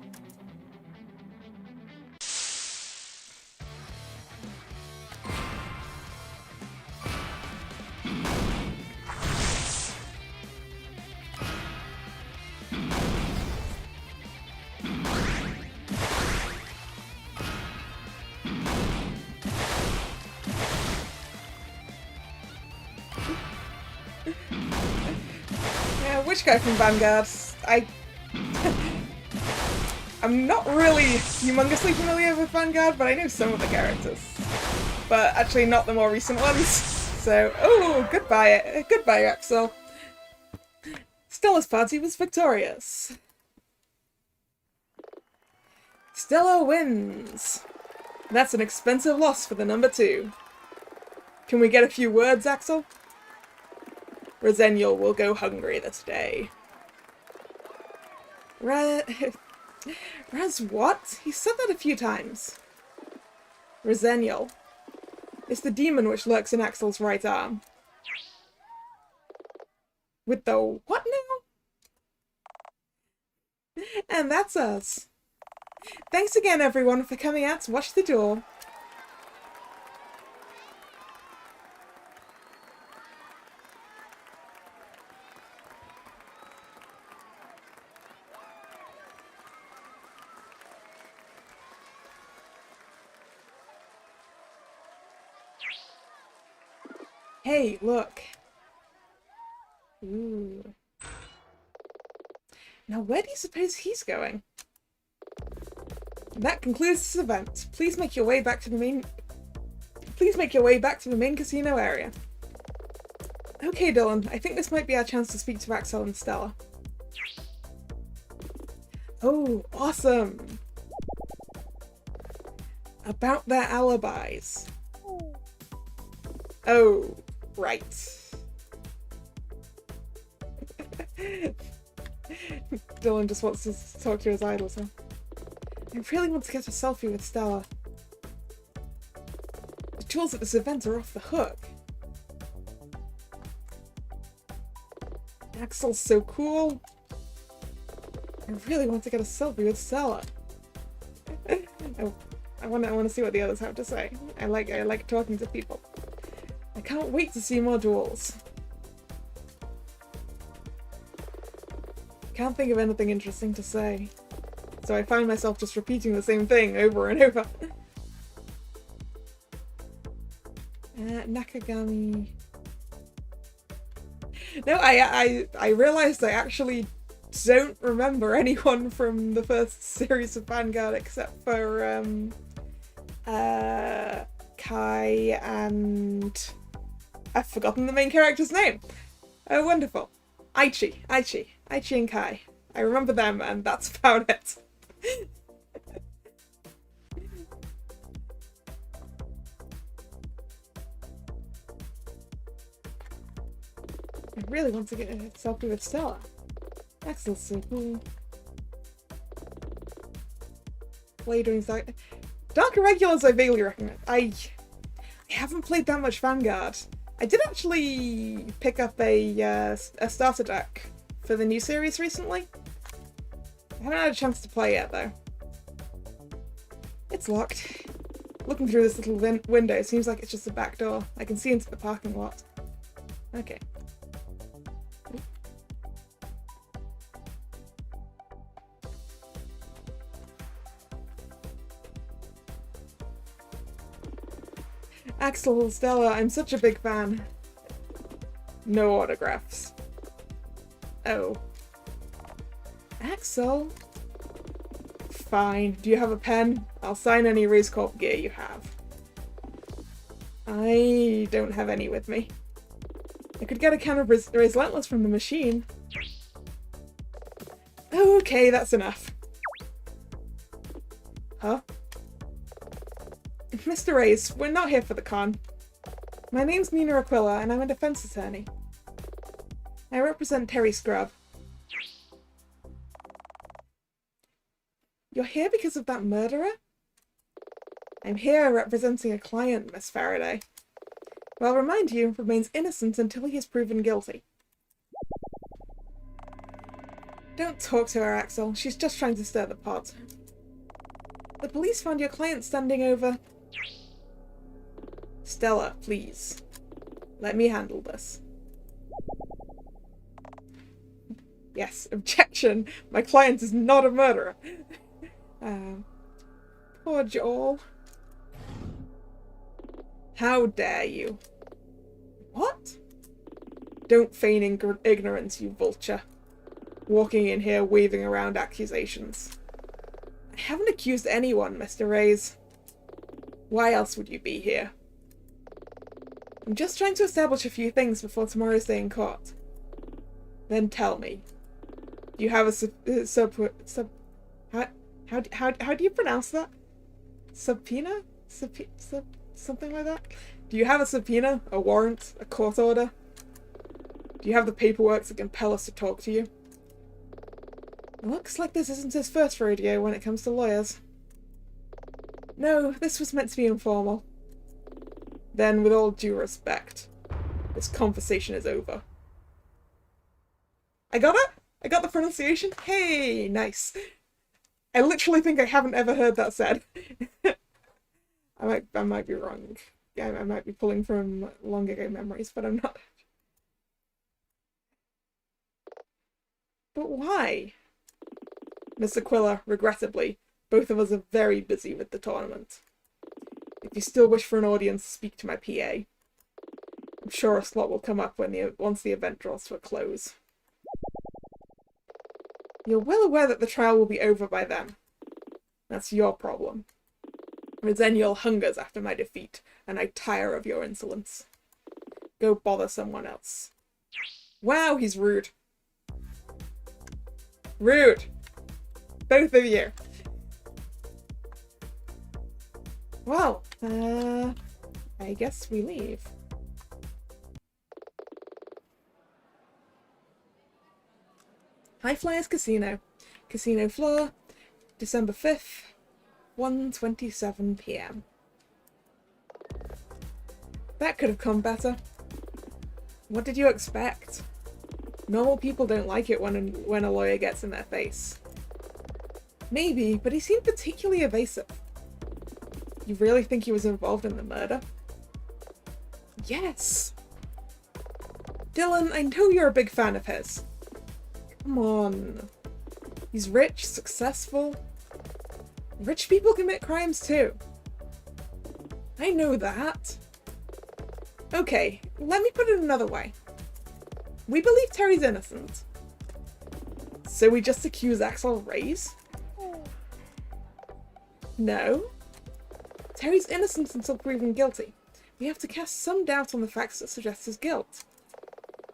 Which guy from Vanguard? I'm not really humongously familiar with Vanguard, but I know some of the characters. But actually not the more recent ones. So, oh, goodbye Axel. Stella's party was victorious. Stella wins. That's an expensive loss for the number 2. Can we get a few words, Axel? Roseniel will go hungry this day. Raz what? He said that a few times. Roseniel. It's the demon which lurks in Axel's right arm. With the what now? And that's us. Thanks again everyone for coming out to watch the duel. Hey, look. Ooh. Now where do you suppose he's going? That concludes this event. Please make your way back to the main casino area. Okay, Dylan, I think this might be our chance to speak to Axel and Stella. Oh, awesome! About their alibis. Oh, right. Dylan just wants to talk to his idols, huh? I really want to get a selfie with Stella. The tools at this event are off the hook. Axel's so cool. I really want to get a selfie with Stella. I want to see what the others have to say. I like talking to people. I can't wait to see more duels. Can't think of anything interesting to say, so I find myself just repeating the same thing over and over. Nakagami. No, I realised I actually don't remember anyone from the first series of Vanguard except for Kai and I've forgotten the main character's name. Oh, wonderful. Aichi and Kai. I remember them, and that's about it. I really want to get a selfie with Stella. Axel's so cool. What are you doing? Dark Irregulars I vaguely recommend. I haven't played that much Vanguard. I did actually pick up a starter deck for the new series recently. I haven't had a chance to play yet though. It's locked. Looking through this little window, it seems like it's just a back door. I can see into the parking lot. Okay. Axel, Stella, I'm such a big fan. No autographs. Oh. Axel? Fine. Do you have a pen? I'll sign any Race Corp gear you have. I don't have any with me. I could get a can of Relentless from the machine. Okay, that's enough. Huh? Mr. Reyes, we're not here for the con. My name's Nina Aquila, and I'm a defense attorney. I represent Terry Scrub. You're here because of that murderer? I'm here representing a client, Miss Faraday. Well, I'll remind you, remains innocent until he is proven guilty. Don't talk to her, Axel. She's just trying to stir the pot. The police found your client standing over... Stella, please. Let me handle this. Yes, objection. My client is not a murderer. Poor Joel. How dare you? What? Don't feign ignorance, you vulture. Walking in here waving around accusations. I haven't accused anyone, Mr. Reyes. Why else would you be here? I'm just trying to establish a few things before tomorrow's day in court. Then tell me. Do you have a how do you pronounce that? Subpoena? Something like that? Do you have a subpoena? A warrant? A court order? Do you have the paperwork to compel us to talk to you? Looks like this isn't his first rodeo when it comes to lawyers. No, this was meant to be informal. Then, with all due respect, this conversation is over. I got it? I got the pronunciation? Hey, nice. I literally think I haven't ever heard that said. I might be wrong. Yeah, I might be pulling from long ago memories, but I'm not. But why? Miss Aquila, regrettably, both of us are very busy with the tournament. If you still wish for an audience, speak to my PA. I'm sure a slot will come up once the event draws to a close. You're well aware that the trial will be over by then. That's your problem. Zennial hungers after my defeat, and I tire of your insolence. Go bother someone else. Wow, he's rude. Rude! Both of you. Well, I guess we leave. High Flyers Casino. Casino floor, December 5th, 1:27 PM. That could have come better. What did you expect? Normal people don't like it when a lawyer gets in their face. Maybe, but he seemed particularly evasive. You really think he was involved in the murder? Yes! Dylan, I know you're a big fan of his. Come on. He's rich, successful. Rich people commit crimes too. I know that. Okay, let me put it another way. We believe Terry's innocent. So we just accuse Axel Reyes? No. Terry's innocent until proven guilty. We have to cast some doubt on the facts that suggest his guilt.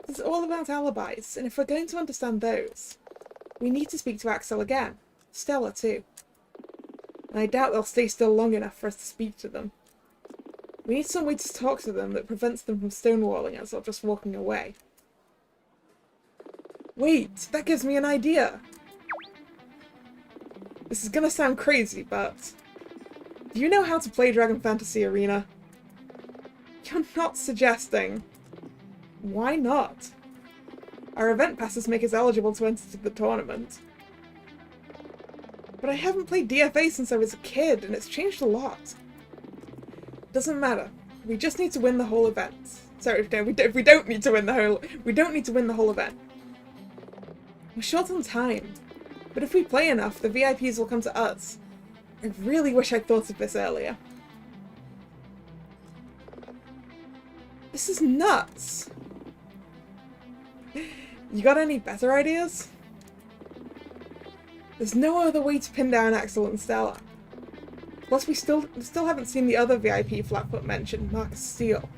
It's all about alibis, and if we're going to understand those, we need to speak to Axel again. Stella too. And I doubt they'll stay still long enough for us to speak to them. We need some way to talk to them that prevents them from stonewalling us or just walking away. Wait, that gives me an idea! This is gonna sound crazy, but... do you know how to play Dragon Fantasy Arena? You're not suggesting. Why not? Our event passes make us eligible to enter the tournament. But I haven't played DFA since I was a kid, and it's changed a lot. Doesn't matter. We just need to win the whole event. Sorry, no, we don't need to win the whole... we don't need to win the whole event. We're short on time. But if we play enough, the VIPs will come to us. I really wish I'd thought of this earlier. This is nuts! You got any better ideas? There's no other way to pin down Axel and Stella. Plus we still haven't seen the other VIP Flatfoot mentioned, Marcus Steele.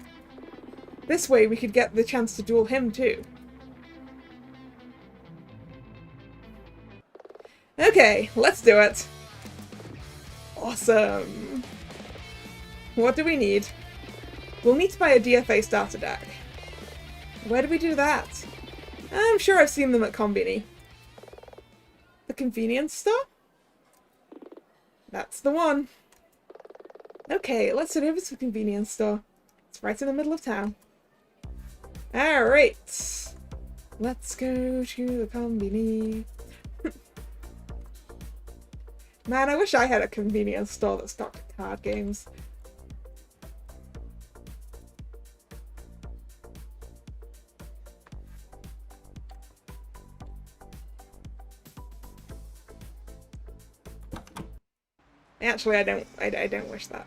This way we could get the chance to duel him too. Okay, let's do it! Awesome! What do we need? We'll need to buy a DFA starter deck. Where do we do that? I'm sure I've seen them at Konbini. The convenience store? That's the one. Okay, let's head over to the convenience store. It's right in the middle of town. Alright. Let's go to the Konbini. Man, I wish I had a convenience store that stocked card games. Actually, I don't wish that.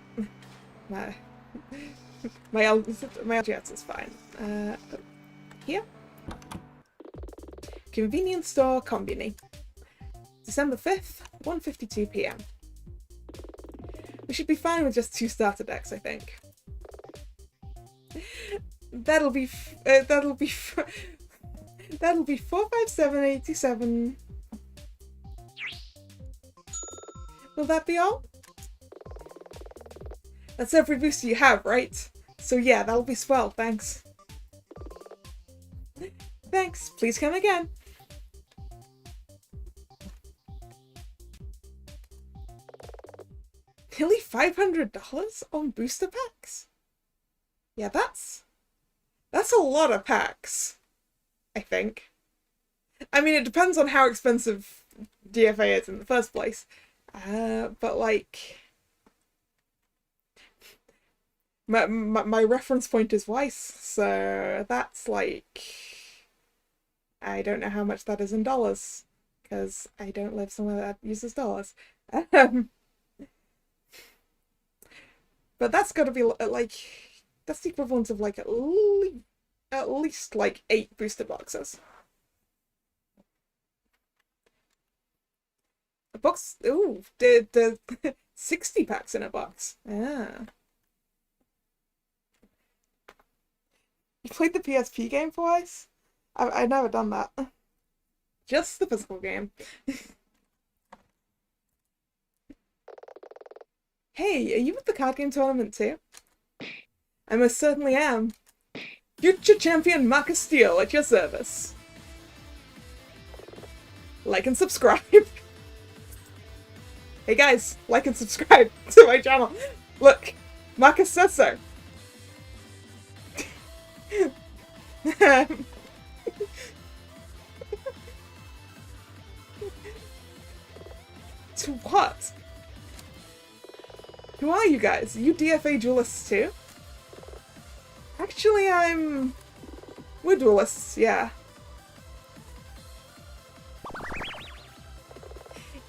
my LGS is fine. Here. Convenience store Konbini. December 5th, 1:52 PM. We should be fine with just 2 starter decks, I think. That'll be 45787. Will that be all? That's every booster you have, right? So yeah, that'll be swell, thanks. Thanks, please come again. Nearly $500 on booster packs? Yeah, that's a lot of packs, I think. I mean, it depends on how expensive DFA is in the first place. But like... My reference point is Weiss, so that's like... I don't know how much that is in dollars, because I don't live somewhere that uses dollars. But that's gotta be like... that's the equivalent of like at least like 8 booster boxes. A box? Ooh, the 60 packs in a box. Yeah. You played the PSP game for Ice? I've never done that. Just the physical game. Hey, are you at the card game tournament too? I most certainly am. Future champion Marcus Steele at your service. Like and subscribe. Hey guys, like and subscribe to my channel. Look, Marcus says so. To what? Who are you guys? Are you DFA duelists too? Actually, we're duelists, yeah.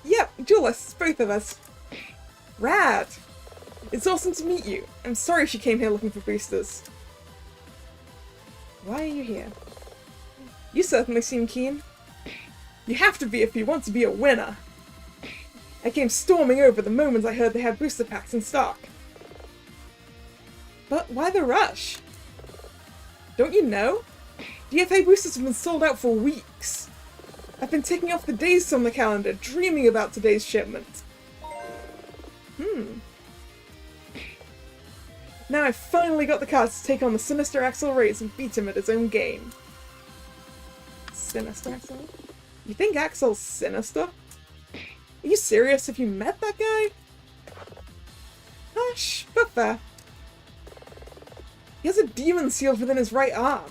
Yep, duelists, both of us. Rad! It's awesome to meet you. I'm sorry she came here looking for boosters. Why are you here? You certainly seem keen. You have to be if you want to be a winner. I came storming over the moment I heard they had booster packs in stock. But why the rush? Don't you know? DFA boosters have been sold out for weeks. I've been ticking off the days on the calendar, dreaming about today's shipment. Now I've finally got the cards to take on the sinister Axel Reyes and beat him at his own game. Sinister Axel? You think Axel's sinister? Are you serious? Have you met that guy? Hush, but fair. He has a demon sealed within his right arm.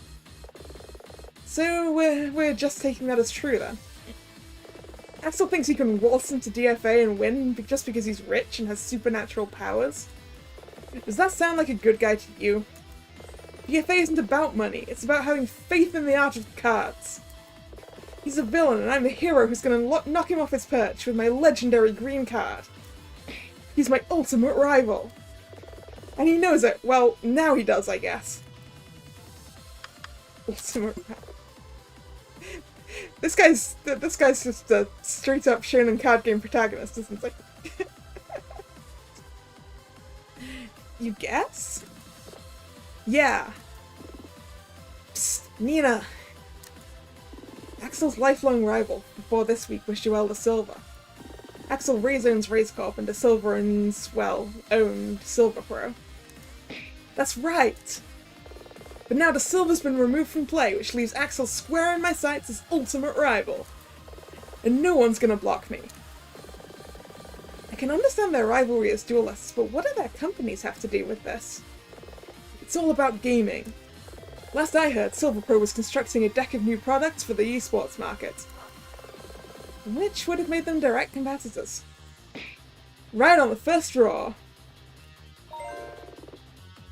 So we're just taking that as true then. Axel thinks he can waltz into DFA and win just because he's rich and has supernatural powers. Does that sound like a good guy to you? DFA isn't about money, it's about having faith in the art of the cards. He's a villain and I'm the hero who's gonna knock him off his perch with my legendary green card. He's my ultimate rival. And he knows it. Well, now he does, I guess. Ultimate rival. This guy's just a straight up shonen card game protagonist, isn't he? You guess? Yeah. Psst, Nina. Axel's lifelong rival before this week was Joel Da Silva. Axel Reyes owns Reyes Corp and Da Silva owns, well, owned Silver Pro. That's right! But now Da Silva's been removed from play, which leaves Axel square in my sights as ultimate rival. And no one's gonna block me. I can understand their rivalry as duelists, but what do their companies have to do with this? It's all about gaming. Last I heard, Silver Pro was constructing a deck of new products for the esports market, which would have made them direct competitors. Right on the first draw!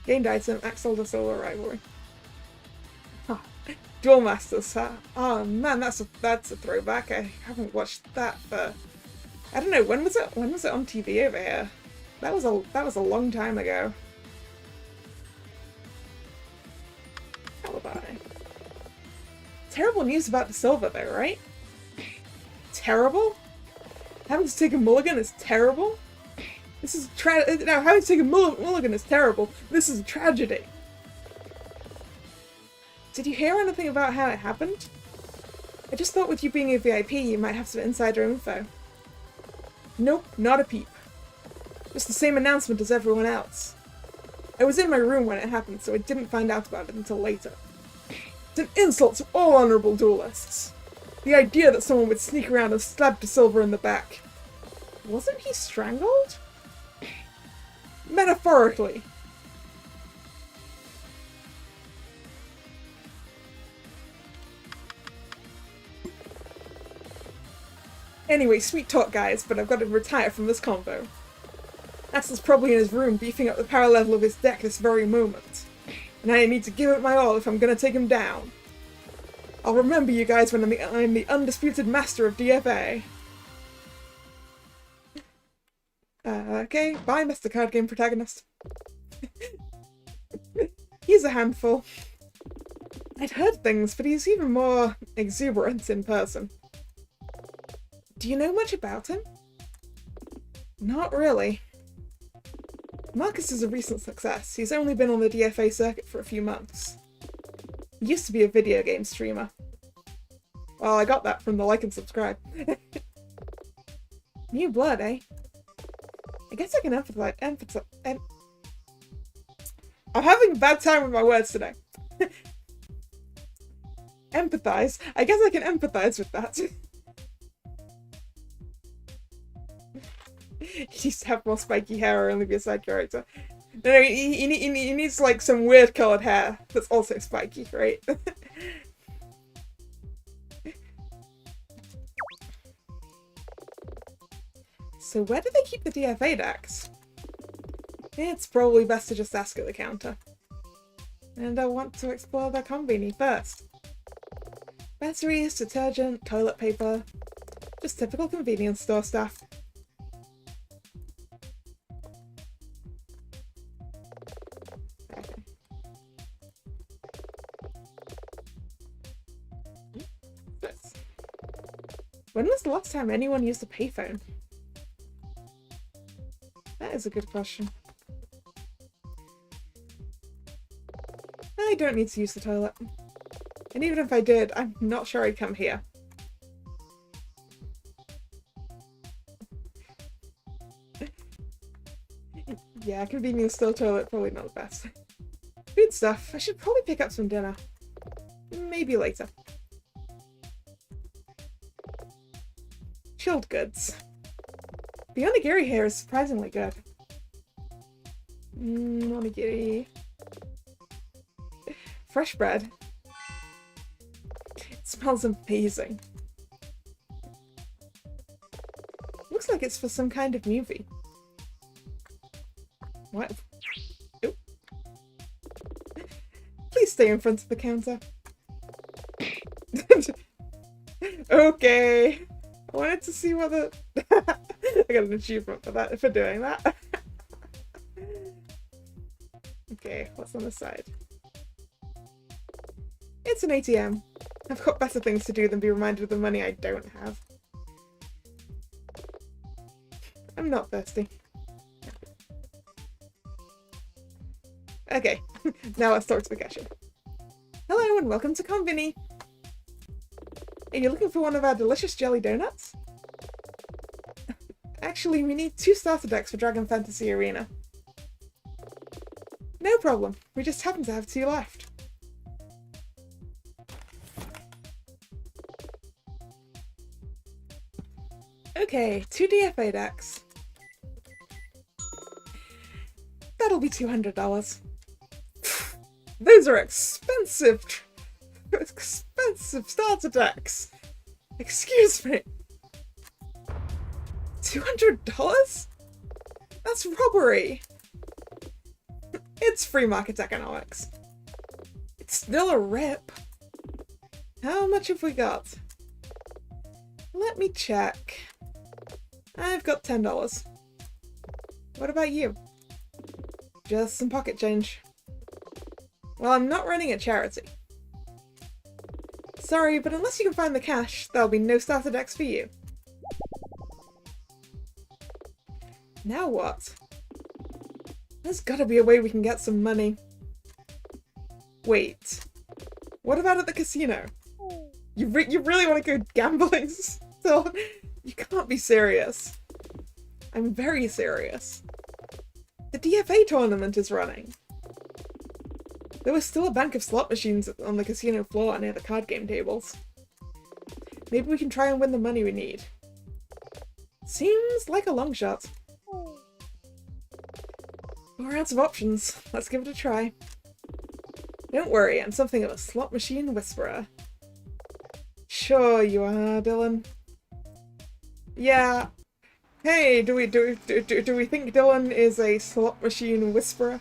Gained item, Axel Da Silva rivalry. Duel Masters, huh? Oh man, that's a throwback. I haven't watched that for... I don't know, when was it on TV over here? That was a long time ago. Alibi. Terrible news about Da Silva though, right? Terrible? Having to take a mulligan is terrible? This is now having to take a mulligan is terrible. This is a tragedy. Did you hear anything about how it happened? I just thought with you being a VIP, you might have some insider info. Nope, not a peep. Just the same announcement as everyone else. I was in my room when it happened, so I didn't find out about it until later. It's an insult to all honorable duelists. The idea that someone would sneak around and stab Da Silva in the back. Wasn't he strangled? Metaphorically. Anyway, sweet talk guys, but I've got to retire from this convo. Axel's probably in his room beefing up the power level of his deck this very moment. And I need to give it my all if I'm gonna take him down. I'll remember you guys when I'm the undisputed master of DFA. Okay, bye Mr. Card Game Protagonist. He's a handful. I'd heard things, but he's even more exuberant in person. Do you know much about him? Not really. Marcus is a recent success. He's only been on the DFA circuit for a few months. He used to be a video game streamer. Well, I got that from the like and subscribe. New blood, eh? I guess I can empathize. I'm having a bad time with my words today. Empathize. I guess I can empathize with that. He needs to have more spiky hair or only be a side character. No, he needs like some weird coloured hair that's also spiky, right? So where do they keep the DFA decks? It's probably best to just ask at the counter. And I want to explore the combini first. Batteries, detergent, toilet paper. Just typical convenience store stuff. Okay. This. When was the last time anyone used a payphone? That is a good question. I don't need to use the toilet. And even if I did, I'm not sure I'd come here. Yeah, convenience store toilet, probably not the best. Food stuff. I should probably pick up some dinner. Maybe later. Chilled goods. The onigiri here is surprisingly good. Onigiri. Fresh bread. It smells amazing. Looks like it's for some kind of movie. What? Oop. Please stay in front of the counter. Okay. I wanted to see whether I got an achievement for that, for doing that. Okay, what's on the side? It's an ATM. I've got better things to do than be reminded of the money I don't have. I'm not thirsty. Okay, now let's talk to the cashier. Hello and welcome to Convini. Are you looking for one of our delicious jelly donuts? Actually, we need 2 starter decks for Dragon Fantasy Arena. No problem, we just happen to have 2 left. Okay, 2 DFA decks. That'll be $200. Those are expensive starter decks. Excuse me. $200? That's robbery. It's free market economics. It's still a rip. How much have we got? Let me check. I've got $10. What about you? Just some pocket change. Well, I'm not running a charity. Sorry, but unless you can find the cash, there'll be no starter decks for you. Now what? There's gotta be a way we can get some money. Wait. What about at the casino? You really want to go gambling still? You can't be serious. I'm very serious. The DFA tournament is running. There was still a bank of slot machines on the casino floor near the card game tables. Maybe we can try and win the money we need. Seems like a long shot. 4 rounds of options. Let's give it a try. Don't worry, I'm something of a slot machine whisperer. Sure you are, Dylan. Yeah. Hey, do we think Dylan is a slot machine whisperer?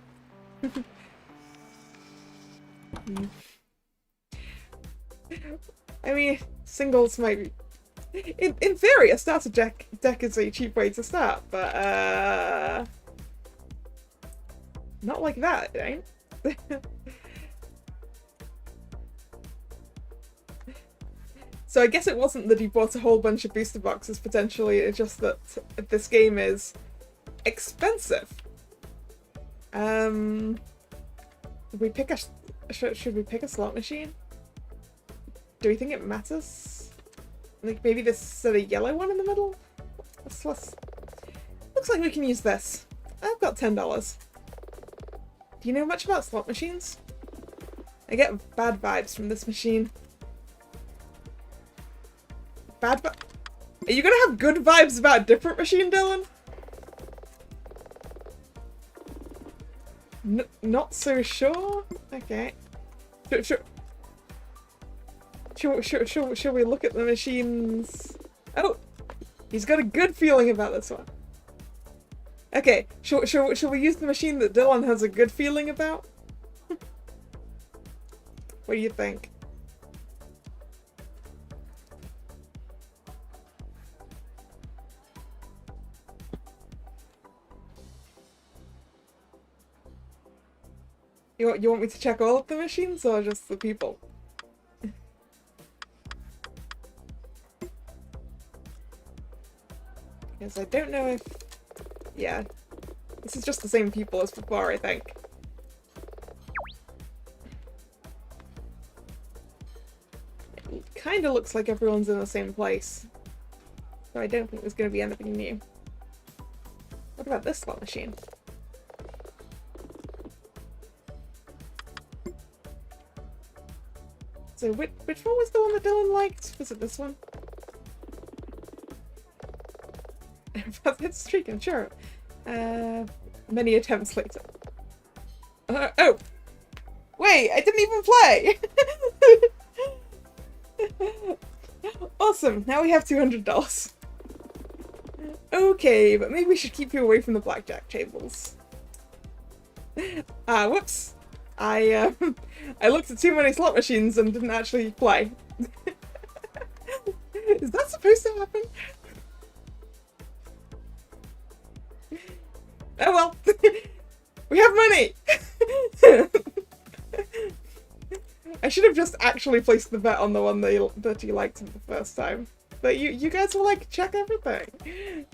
I mean, singles might be... In theory, a starter deck is a cheap way to start, but, not like that, it ain't. So I guess it wasn't that he bought a whole bunch of booster boxes, potentially, it's just that this game is expensive. Should we pick a slot machine? Do we think it matters? Like maybe this sort of yellow one in the middle? Looks like we can use this. I've got $10. Do you know much about slot machines? I get bad vibes from this machine. Are you gonna have good vibes about a different machine, Dylan? Not so sure? Okay. Shall we look at the machines? Oh! He's got a good feeling about this one. Okay, shall we use the machine that Dylan has a good feeling about? What do you think? You want me to check all of the machines or just the people? Because I don't know if... Yeah. This is just the same people as before, I think. It kinda looks like everyone's in the same place. So I don't think there's gonna be anything new. What about this slot machine? So which one was the one that Dylan liked? Was it this one? It's streaking, sure. Many attempts later. Oh! Wait, I didn't even play! Awesome, now we have $200. Okay, but maybe we should keep you away from the blackjack tables. Whoops. I looked at too many slot machines and didn't actually play. Is that supposed to happen? Oh well. We have money! I should have just actually placed the bet on the one that you liked the first time. But you guys will like check everything.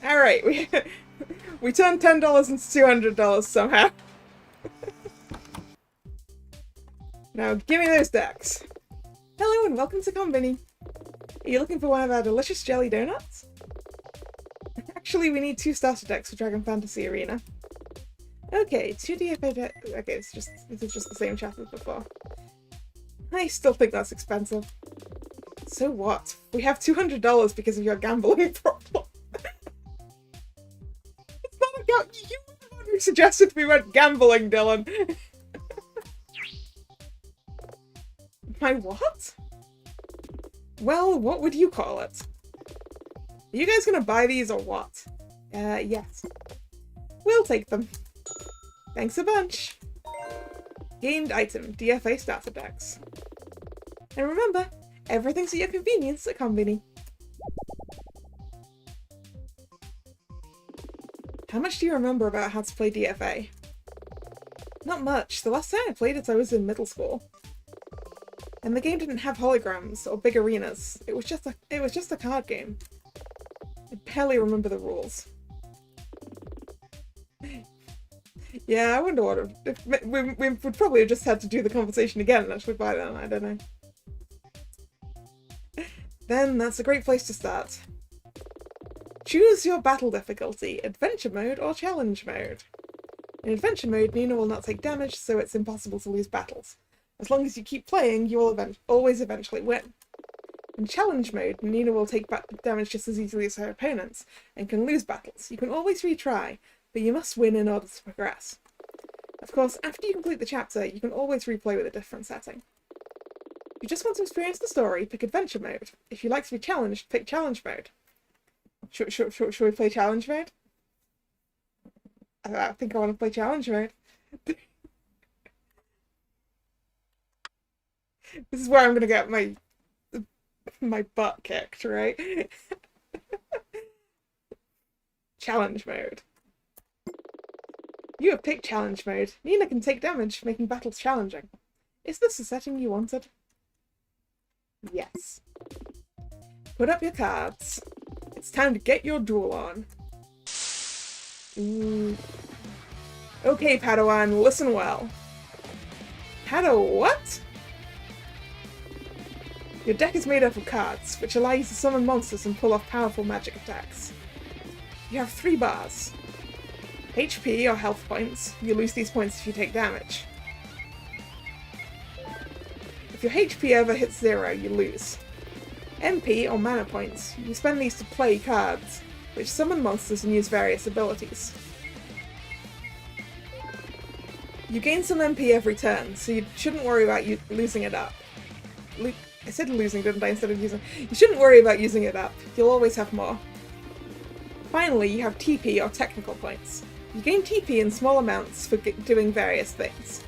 Alright, we turned $10 into $200 somehow. Now give me those decks. Hello and welcome to Convini. Are you looking for one of our delicious jelly donuts? Actually, we need 2 starter decks for Dragon Fantasy Arena. Okay, 2 DFA decks. Okay, this is just the same chat as before. I still think that's expensive. So what? We have $200 because of your gambling problem. It's not a you were the one who suggested we went gambling, Dylan. My what? Well, what would you call it? Are you guys gonna buy these or what? Yes. We'll take them. Thanks a bunch. Gained item, DFA starter decks. And remember, everything's at your convenience at Convini. How much do you remember about how to play DFA? Not much. The last time I played it I was in middle school. And the game didn't have holograms or big arenas. It was just a card game. I barely remember the rules. Yeah, I wonder what we would probably have just had to do the conversation again actually by then, I don't know. Then that's a great place to start. Choose your battle difficulty, adventure mode or challenge mode. In adventure mode, Nina will not take damage, so it's impossible to lose battles. As long as you keep playing, you will always eventually win. In challenge mode, Nina will take damage just as easily as her opponents, and can lose battles. You can always retry, but you must win in order to progress. Of course, after you complete the chapter, you can always replay with a different setting. If you just want to experience the story, pick adventure mode. If you like to be challenged, pick challenge mode. Should we play challenge mode? I think I want to play challenge mode. This is where I'm gonna get my butt kicked, right? Challenge mode. You have picked challenge mode. Nina can take damage, making battles challenging. Is this the setting you wanted? Yes. Put up your cards. It's time to get your duel on. Ooh. Okay, Padawan, listen well. What? Your deck is made up of cards, which allow you to summon monsters and pull off powerful magic attacks. You have 3 bars. HP or health points. You lose these points if you take damage. If your HP ever hits 0, you lose. MP or mana points. You spend these to play cards, which summon monsters and use various abilities. You gain some MP every turn, so you shouldn't worry about you losing it up. I said losing, didn't I, instead of using? You shouldn't worry about using it up. You'll always have more. Finally, you have TP, or technical points. You gain TP in small amounts for doing various things.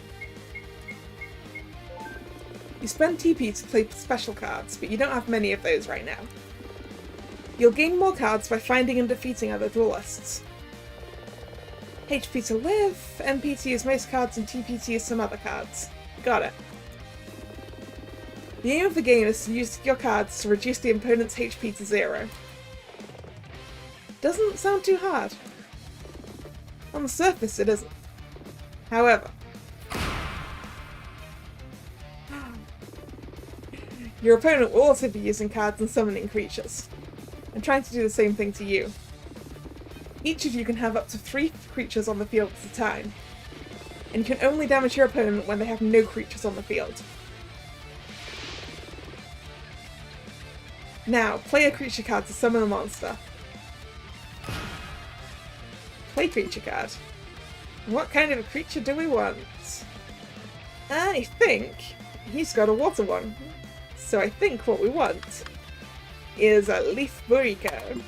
You spend TP to play special cards, but you don't have many of those right now. You'll gain more cards by finding and defeating other duelists. HP to live, MP to use most cards, and TP to use some other cards. Got it. The aim of the game is to use your cards to reduce the opponent's HP to 0. Doesn't sound too hard. On the surface it isn't. However, your opponent will also be using cards and summoning creatures, and trying to do the same thing to you. Each of you can have up to 3 creatures on the field at a time, and you can only damage your opponent when they have no creatures on the field. Now, play a creature card to summon a monster. Play creature card. What kind of a creature do we want? I think he's got a water one. So I think what we want is a leaf burrito.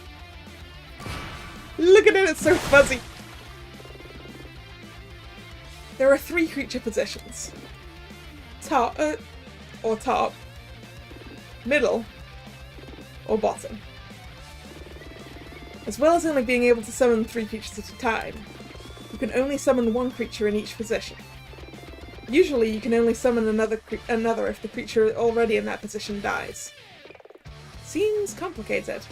Look at it, it's so fuzzy! There are 3 creature positions. Top, middle, or bottom. As well as only being able to summon 3 creatures at a time, you can only summon 1 creature in each position. Usually you can only summon another if the creature already in that position dies. Seems complicated.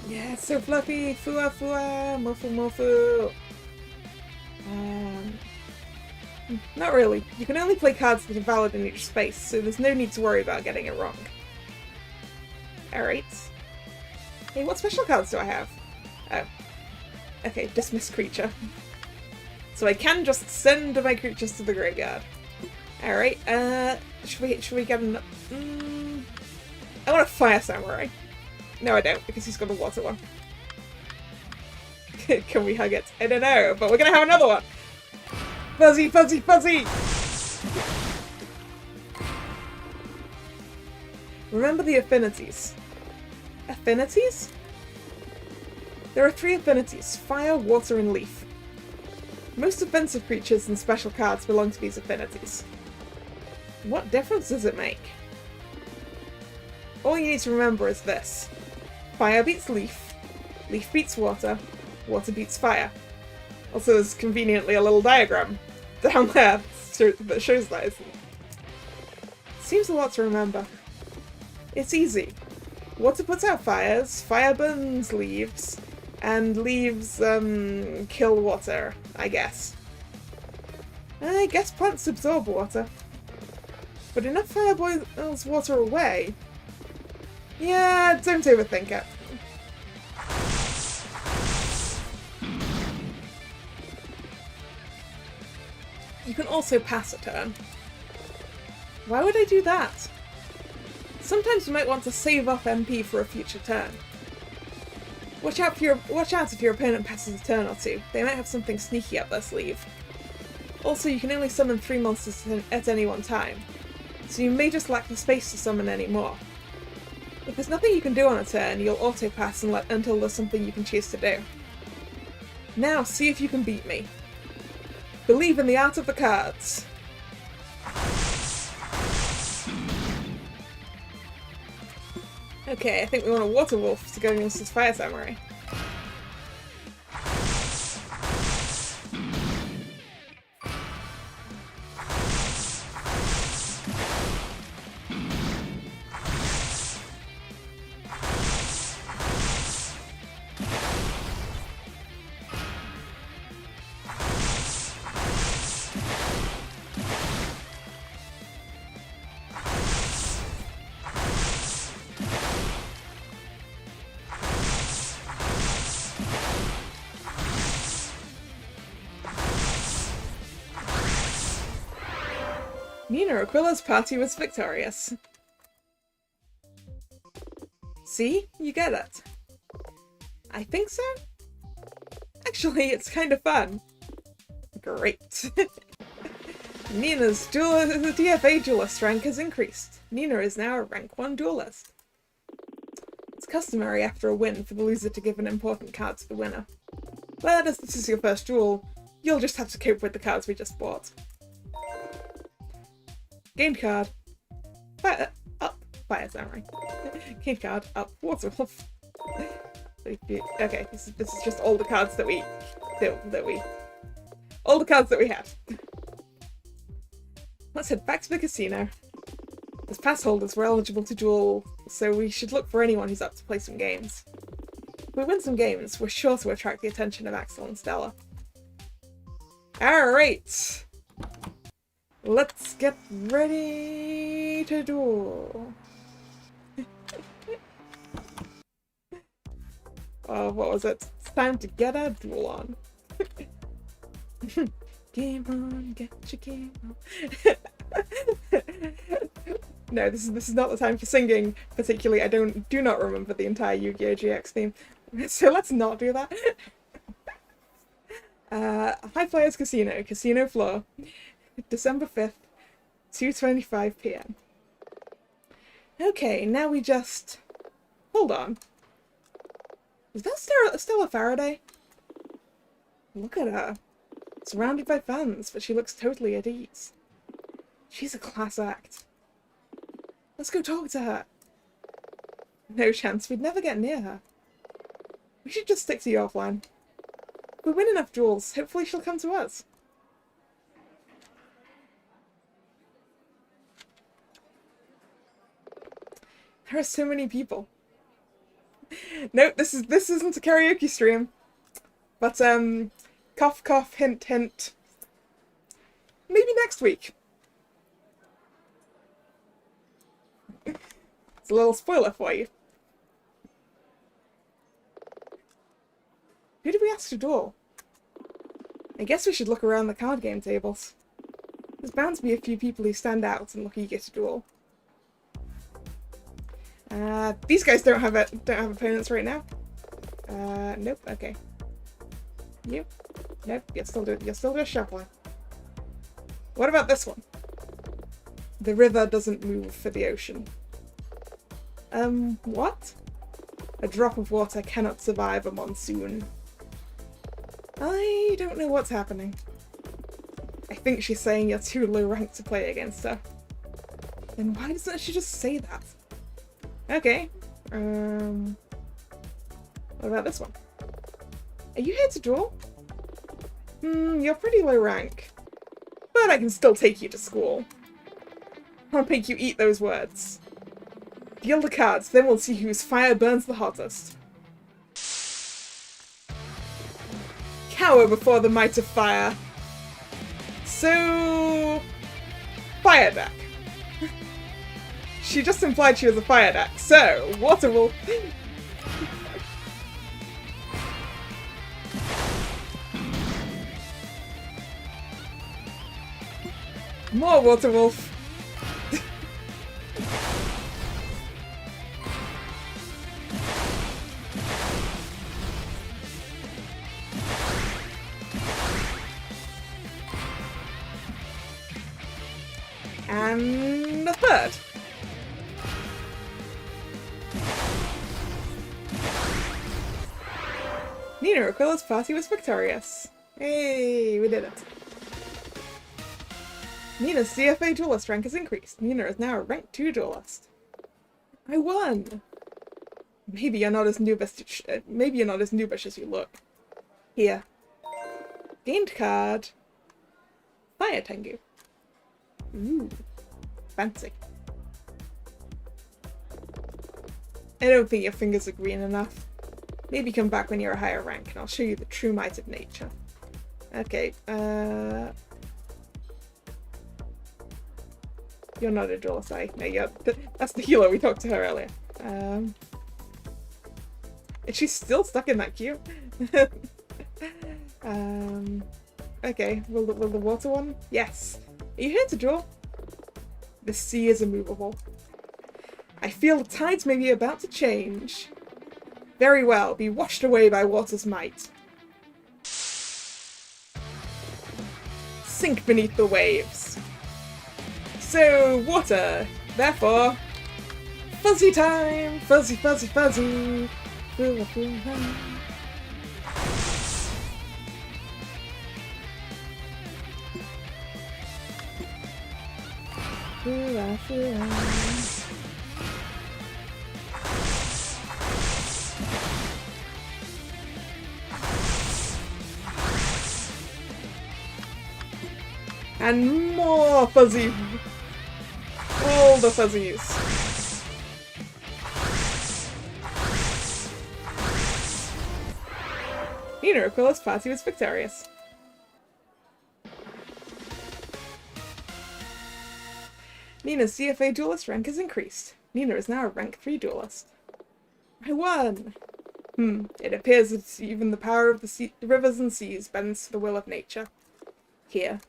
Yeah, it's so fluffy! Fua fua! Mofu mofu! Not really. You can only play cards that are valid in each space, so there's no need to worry about getting it wrong. Alright. Hey, what special cards do I have? Oh. Okay, dismiss creature. So I can just send my creatures to the graveyard. Alright, should we get an... I want a fire samurai. No, I don't, because he's got a water one. Can we hug it? I don't know, but we're gonna have another one! Fuzzy, fuzzy, fuzzy! Remember the affinities. Affinities? There are 3 affinities: fire, water, and leaf. Most offensive creatures and special cards belong to these affinities. What difference does it make? All you need to remember is this. Fire beats leaf, leaf beats water, water beats fire. Also, there's conveniently a little diagram down there that shows that. Seems a lot to remember. It's easy. Water puts out fires, fire burns leaves, and leaves, kill water, I guess. I guess plants absorb water. But enough fire boils water away. Yeah, don't overthink it. You can also pass a turn. Why would I do that? Sometimes you might want to save up MP for a future turn. Watch out if your opponent passes a turn or 2. They might have something sneaky up their sleeve. Also, you can only summon 3 monsters at any one time, so you may just lack the space to summon any more. If there's nothing you can do on a turn, you'll auto-pass until there's something you can choose to do. Now, see if you can beat me. Believe in the art of the cards. Okay, I think we want a Water Wolf to go against this Fire Samurai. Aquila's party was victorious. See? You get it. I think so? Actually, it's kind of fun. Great. Nina's DFA duelist rank has increased. Nina is now a rank 1 duelist. It's customary after a win for the loser to give an important card to the winner. But as this is your first duel, you'll just have to cope with the cards we just bought. Gained card. Fire up. Fire Samurai. Gained card up. Water Wolf. Okay, this is just all the cards that we all the cards that we have. Let's head back to the casino. As pass holders, we're eligible to duel, so we should look for anyone who's up to play some games. If we win some games, we're sure to attract the attention of Axel and Stella. Alright! Let's get ready to duel. Oh, what was it? It's time to get a duel on. Game on, get your game on. No, this is not the time for singing. Particularly, I do not remember the entire Yu-Gi-Oh! GX theme, so let's not do that. High Flyers Casino, Casino Floor, December 5th, 2:25 PM. Okay, now we just... Hold on. Is that Stella Faraday? Look at her. Surrounded by fans, but she looks totally at ease. She's a class act. Let's go talk to her. No chance, we'd never get near her. We should just stick to you offline. If we win enough duels, hopefully she'll come to us. There are so many people. Nope, this isn't a karaoke stream. But cough cough, hint hint. Maybe next week. It's a little spoiler for you. Who did we ask to duel? I guess we should look around the card game tables. There's bound to be a few people who stand out and look eager to duel. These guys don't have opponents right now. Nope. Okay. You? Nope. You're still just shuffling. What about this one? The river doesn't move for the ocean. What? A drop of water cannot survive a monsoon. I don't know what's happening. I think she's saying you're too low ranked to play against her. Then why doesn't she just say that? Okay. What about this one? Are you here to duel? You're pretty low rank. But I can still take you to school. I'll make you eat those words. Deal the cards, then we'll see whose fire burns the hottest. Cower before the might of fire. So... Fire deck. She just implied she was a fire deck, so Water Wolf. More Water Wolf. And the third. Nina Aquila's party was victorious. Hey, we did it. Nina's CFA duelist rank has increased. Nina is now a rank 2 duelist. I won! Maybe you're not as noobish as you look. Here. Gained card. Fire Tengu. Ooh. Fancy. I don't think your fingers are green enough. Maybe come back when you're a higher rank and I'll show you the true might of nature. Okay, you're not a duelist, no, that's the healer, we talked to her earlier. Is she still stuck in that queue? Okay, will the water one? Yes. Are you here to duel? The sea is immovable. I feel the tides may be about to change. Very well, be washed away by water's might. Sink beneath the waves. So, water, Therefore, fuzzy time! Fuzzy, fuzzy, fuzzy! And more fuzzy! All the fuzzies! Nina Aquila's party was victorious. Nina's CFA duelist rank has increased. Nina is now a rank 3 duelist. I won! It appears that even the power of the rivers and seas bends to the will of nature. Here.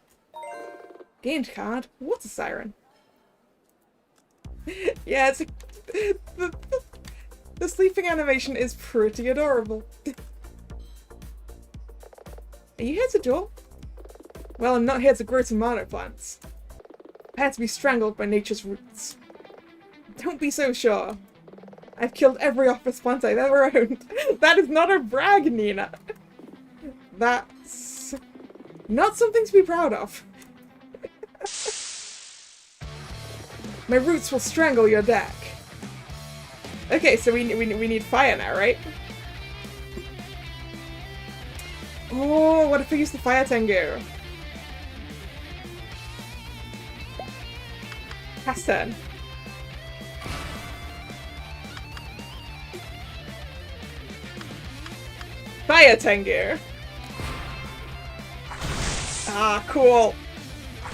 Gained card, Water Siren. Yeah, it's the sleeping animation is pretty adorable. Are you here to duel? Well, I'm not here to grow tomato plants. I'm here to be strangled by nature's roots. Don't be so sure. I've killed every office plant I've ever owned. That is not a brag, Nina. That's not something to be proud of. My roots will strangle your deck. Okay, so we need fire now, right? Oh, what if we use the fire Tengu? Pass turn. Fire Tengu. Ah, cool.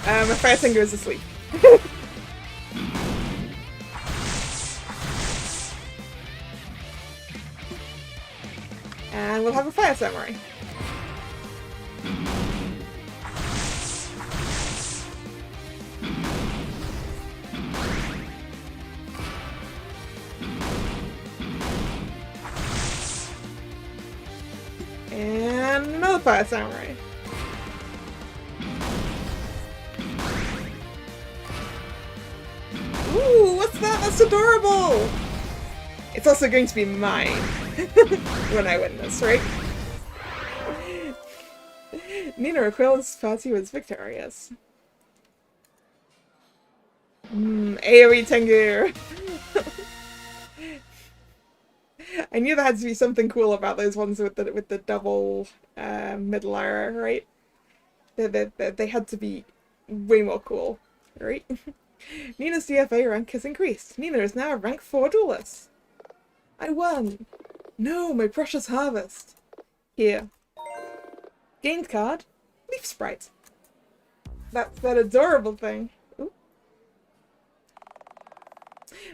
My fire Tengu is asleep. And we'll have a fire samurai. And another fire samurai. Ooh, what's that? That's adorable! It's also going to be mine when I win this, right? Nina Aquila's party was victorious. AoE Tengu! I knew there had to be something cool about those ones with the double middle arrow, right? They had to be way more cool, right? Nina's DFA rank has increased. Nina is now a rank 4 duelist. I won! No, my precious harvest! Here. Gained card, Leaf Sprite. That's that adorable thing. Ooh.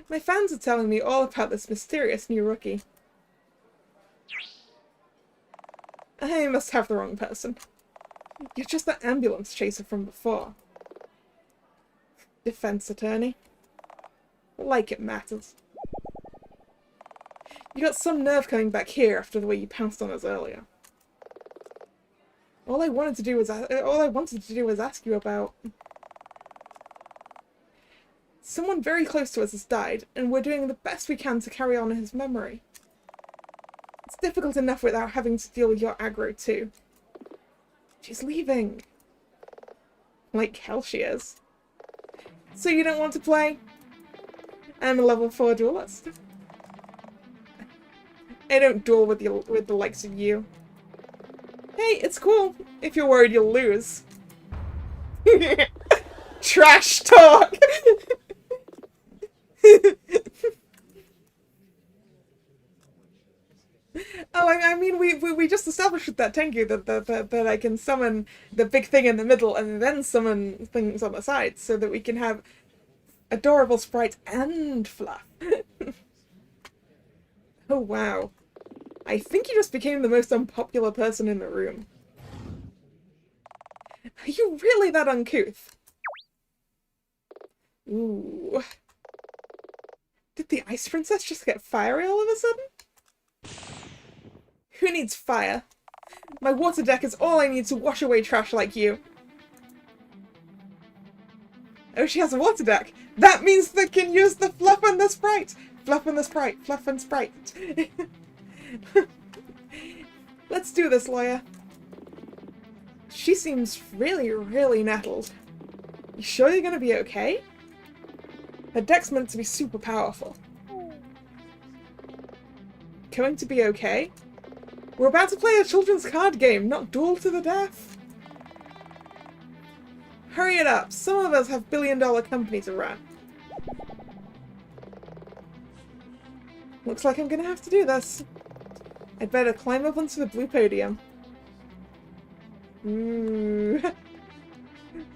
My fans are telling me all about this mysterious new rookie. I must have the wrong person. You're just that ambulance chaser from before. Defense attorney. Like it matters. You got some nerve coming back here after the way you pounced on us earlier. All I wanted to do was ask you about. Someone very close to us has died, and we're doing the best we can to carry on his memory. It's difficult enough without having to deal with your aggro too. She's leaving. Like hell she is. So you don't want to play? I'm a level 4 duelist. I don't duel with the likes of you. Hey, it's cool if you're worried you'll lose. Trash talk! Oh, I mean, we just established with that Tengu that I can summon the big thing in the middle and then summon things on the sides so that we can have adorable sprites and fluff. Oh, wow. I think you just became the most unpopular person in the room. Are you really that uncouth? Ooh. Did the Ice Princess just get fiery all of a sudden? Who needs fire? My water deck is all I need to wash away trash like you. Oh, she has a water deck. That means they can use the fluff and the sprite. Fluff and the sprite. Fluff and sprite. Let's do this, lawyer. She seems really, really nettled. You sure you're gonna be okay? Her deck's meant to be super powerful. Going to be okay? We're about to play a children's card game, not duel to the death. Hurry it up. Some of us have billion-dollar companies to run. Looks like I'm gonna have to do this. I'd better climb up onto the blue podium. Ooh.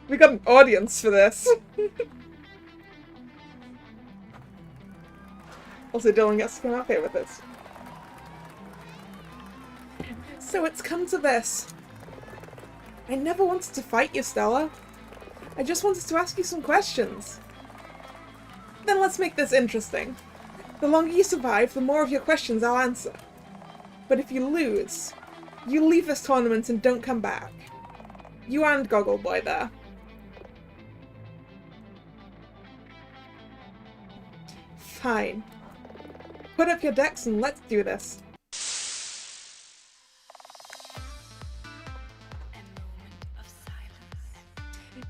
We got an audience for this. Also, Dylan gets to come up here with us. So it's come to this. I never wanted to fight you, Stella. I just wanted to ask you some questions. Then let's make this interesting. The longer you survive, the more of your questions I'll answer. But if you lose, you leave this tournament and don't come back. You and Goggle Boy there. Fine. Put up your decks and let's do this.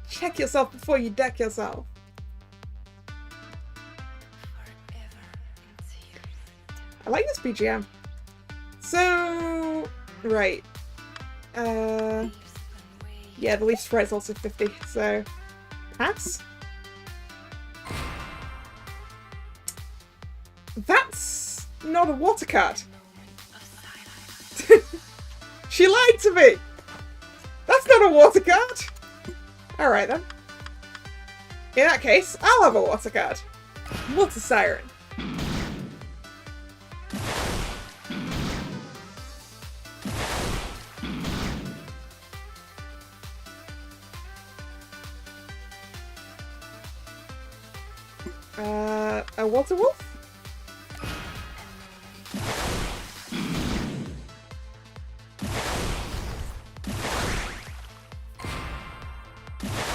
Check yourself before you deck yourself. I like this BGM. So, right. Yeah, the leaf sprite's also 50, so pass. That's not a water card. She lied to me! That's not a water card! Alright then. In that case, I'll have a water card. Water Siren. A water wolf?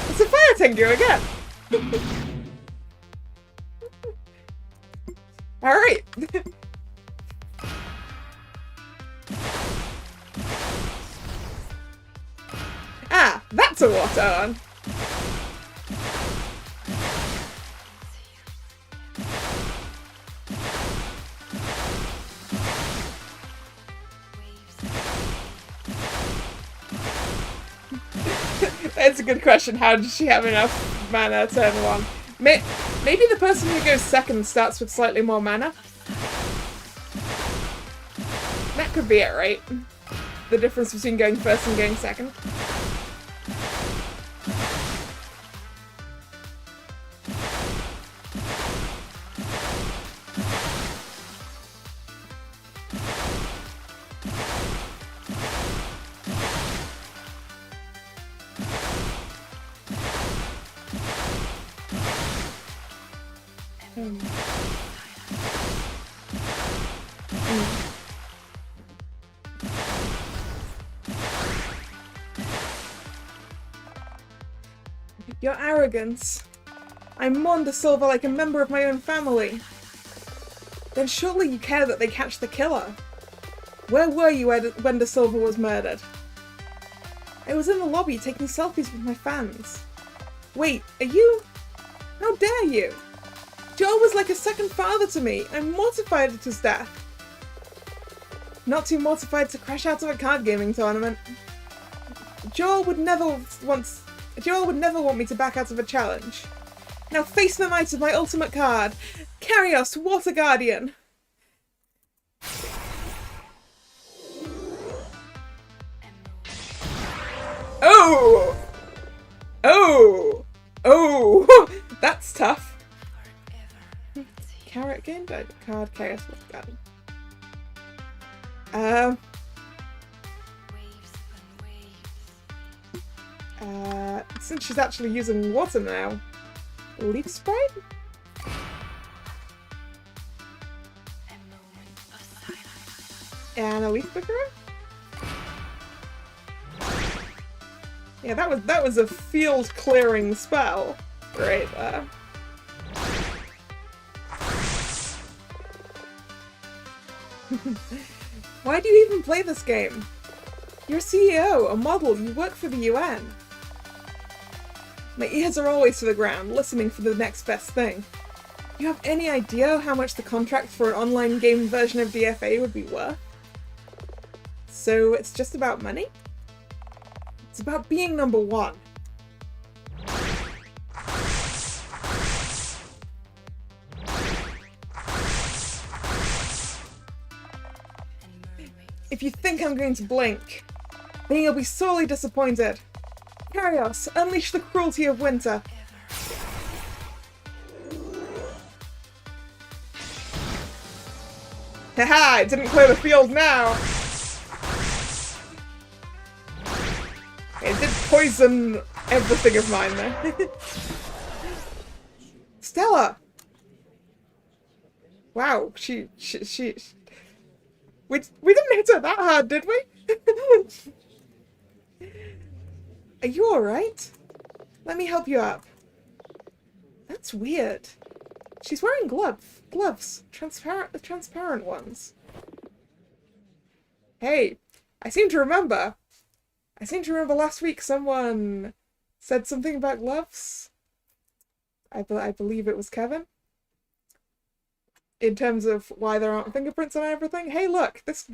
It's a fire tengu again! Alright! Ah, that's a water one! That's a good question. How does she have enough mana turn one? Maybe the person who goes second starts with slightly more mana? That could be it, right? The difference between going first and going second. Your arrogance. I mourn the silver like a member of my own family. Then surely you care that they catch the killer. Where were you when the silver was murdered? I was in the lobby taking selfies with my fans. Wait, are you? How dare you? Joel was like a second father to me. I'm mortified at his death. Not too mortified to crash out of a card gaming tournament. Joel would never want me to back out of a challenge. Now face the might of my ultimate card, Karios, Water Guardian. Oh! Oh! Oh! That's tough. Carrot game, card, Chaos, Water Guardian. Since she's actually using water now, Leaf Sprite? And a Leaf Flicker? Yeah, that was a field clearing spell. right there. Why do you even play this game? You're a CEO, a model, you work for the UN. My ears are always to the ground, listening for the next best thing. Do you have any idea how much the contract for an online game version of DFA would be worth? So it's just about money? It's about being number one. If you think I'm going to blink, then you'll be sorely disappointed. Chaos, unleash the cruelty of winter. Haha, it didn't clear the field now. It did poison everything of mine there. Stella! Wow, she we didn't hit her that hard, did we? Are you alright? Let me help you up. That's weird. She's wearing gloves. Transparent ones. Hey, I seem to remember last week someone said something about gloves. I believe it was Kevin. In terms of why there aren't fingerprints on everything. Hey, look, this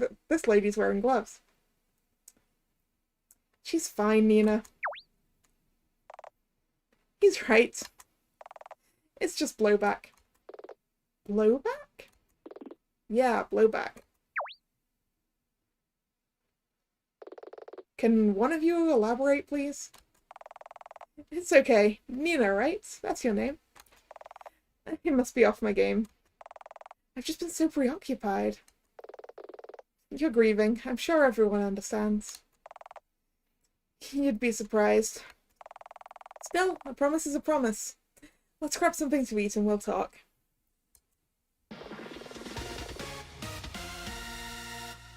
lady's wearing gloves. She's fine, Nina. He's right. It's just blowback. Blowback? Yeah, blowback. Can one of you elaborate, please? It's okay. Nina, right? That's your name. I must be off my game. I've just been so preoccupied. You're grieving. I'm sure everyone understands. You'd be surprised. Still, a promise is a promise. Let's grab something to eat and we'll talk.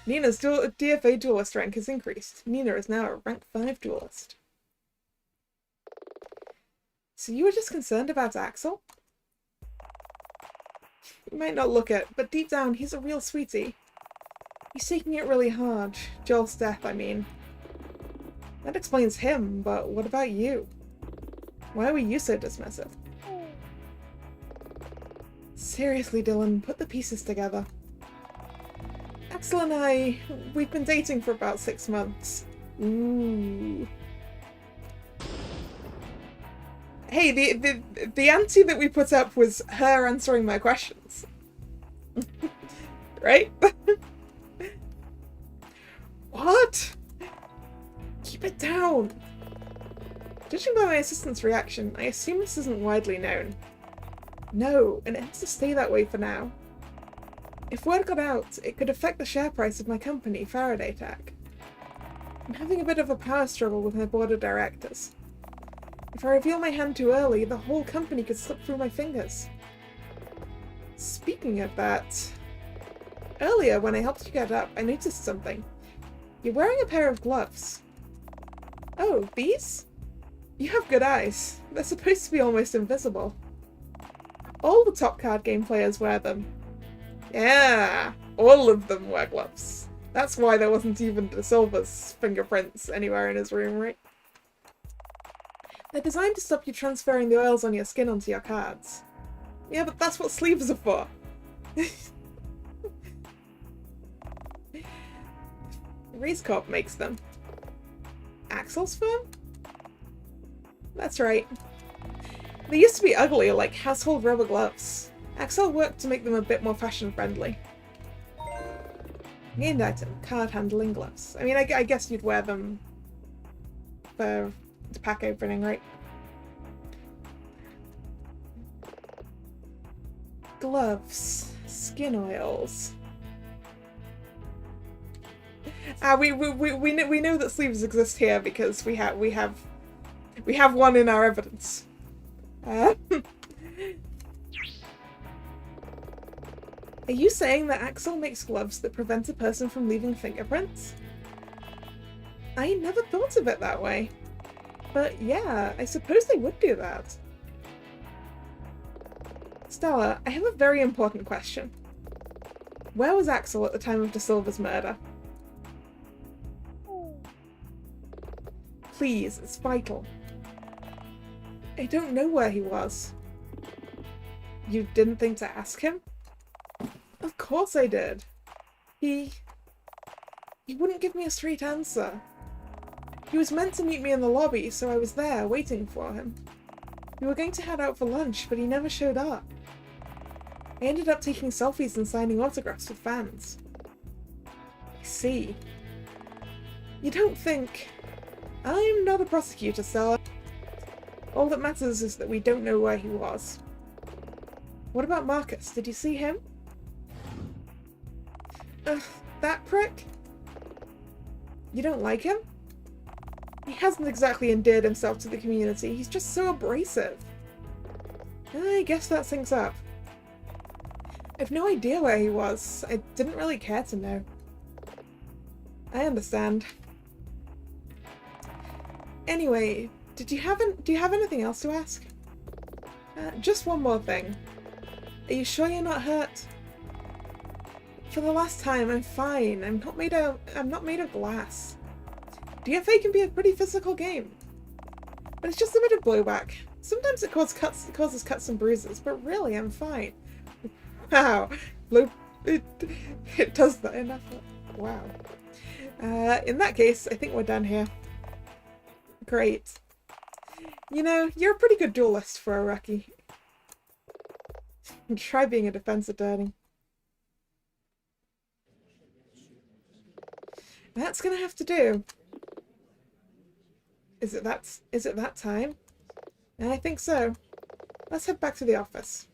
Nina's DFA duelist rank has increased. Nina is now a rank 5 duelist. So you were just concerned about Axel? You might not look it, but deep down he's a real sweetie. He's taking it really hard. Joel's death, I mean. That explains him, but what about you? Why were you so dismissive? Seriously, Dylan, put the pieces together. Axel and we've been dating for about 6 months. Ooh. Hey, the ante that we put up was her answering my questions. Right? What? Keep it down. Judging by my assistant's reaction, I assume this isn't widely known. No, and it has to stay that way for now. If word got out, it could affect the share price of my company, Faraday Tech. I'm having a bit of a power struggle with my board of directors. If I reveal my hand too early, the whole company could slip through my fingers. Speaking of that, earlier when I helped you get up, I noticed something. You're wearing a pair of gloves. Oh, these? You have good eyes. They're supposed to be almost invisible. All the top card game players wear them. Yeah, all of them wear gloves. That's why there wasn't even De Silva's fingerprints anywhere in his room, right? They're designed to stop you transferring the oils on your skin onto your cards. Yeah, but that's what sleeves are for. Race Corp makes them. Axel's firm? That's right. They used to be ugly, like household rubber gloves. Axel worked to make them a bit more fashion-friendly. Named item, card-handling gloves. I mean, I guess you'd wear them for the pack opening, right? Gloves. Skin oils. We know that sleeves exist here because we have one in our evidence. Are you saying that Axel makes gloves that prevent a person from leaving fingerprints? I never thought of it that way. But yeah, I suppose they would do that. Stella, I have a very important question. Where was Axel at the time of De Silva's murder? Please, it's vital. I don't know where he was. You didn't think to ask him? Of course I did. He wouldn't give me a straight answer. He was meant to meet me in the lobby, so I was there, waiting for him. We were going to head out for lunch, but he never showed up. I ended up taking selfies and signing autographs with fans. I see. You don't think... I'm not a prosecutor, Stella. All that matters is that we don't know where he was. What about Marcus? Did you see him? Ugh, that prick? You don't like him? He hasn't exactly endeared himself to the community. He's just so abrasive. I guess that syncs up. I've no idea where he was. I didn't really care to know. I understand. Anyway, do you have anything else to ask? Just one more thing. Are you sure you're not hurt? For the last time, I'm fine. I'm not made of glass. DFA can be a pretty physical game, but it's just a bit of blowback. Sometimes it causes cuts and bruises, but really, I'm fine. Wow, it does that enough. Wow. In that case, I think we're done here. Great. You know, you're a pretty good duelist for a rookie. Try being a defense attorney. That's gonna have to do. Is it that time? I think so. Let's head back to the office.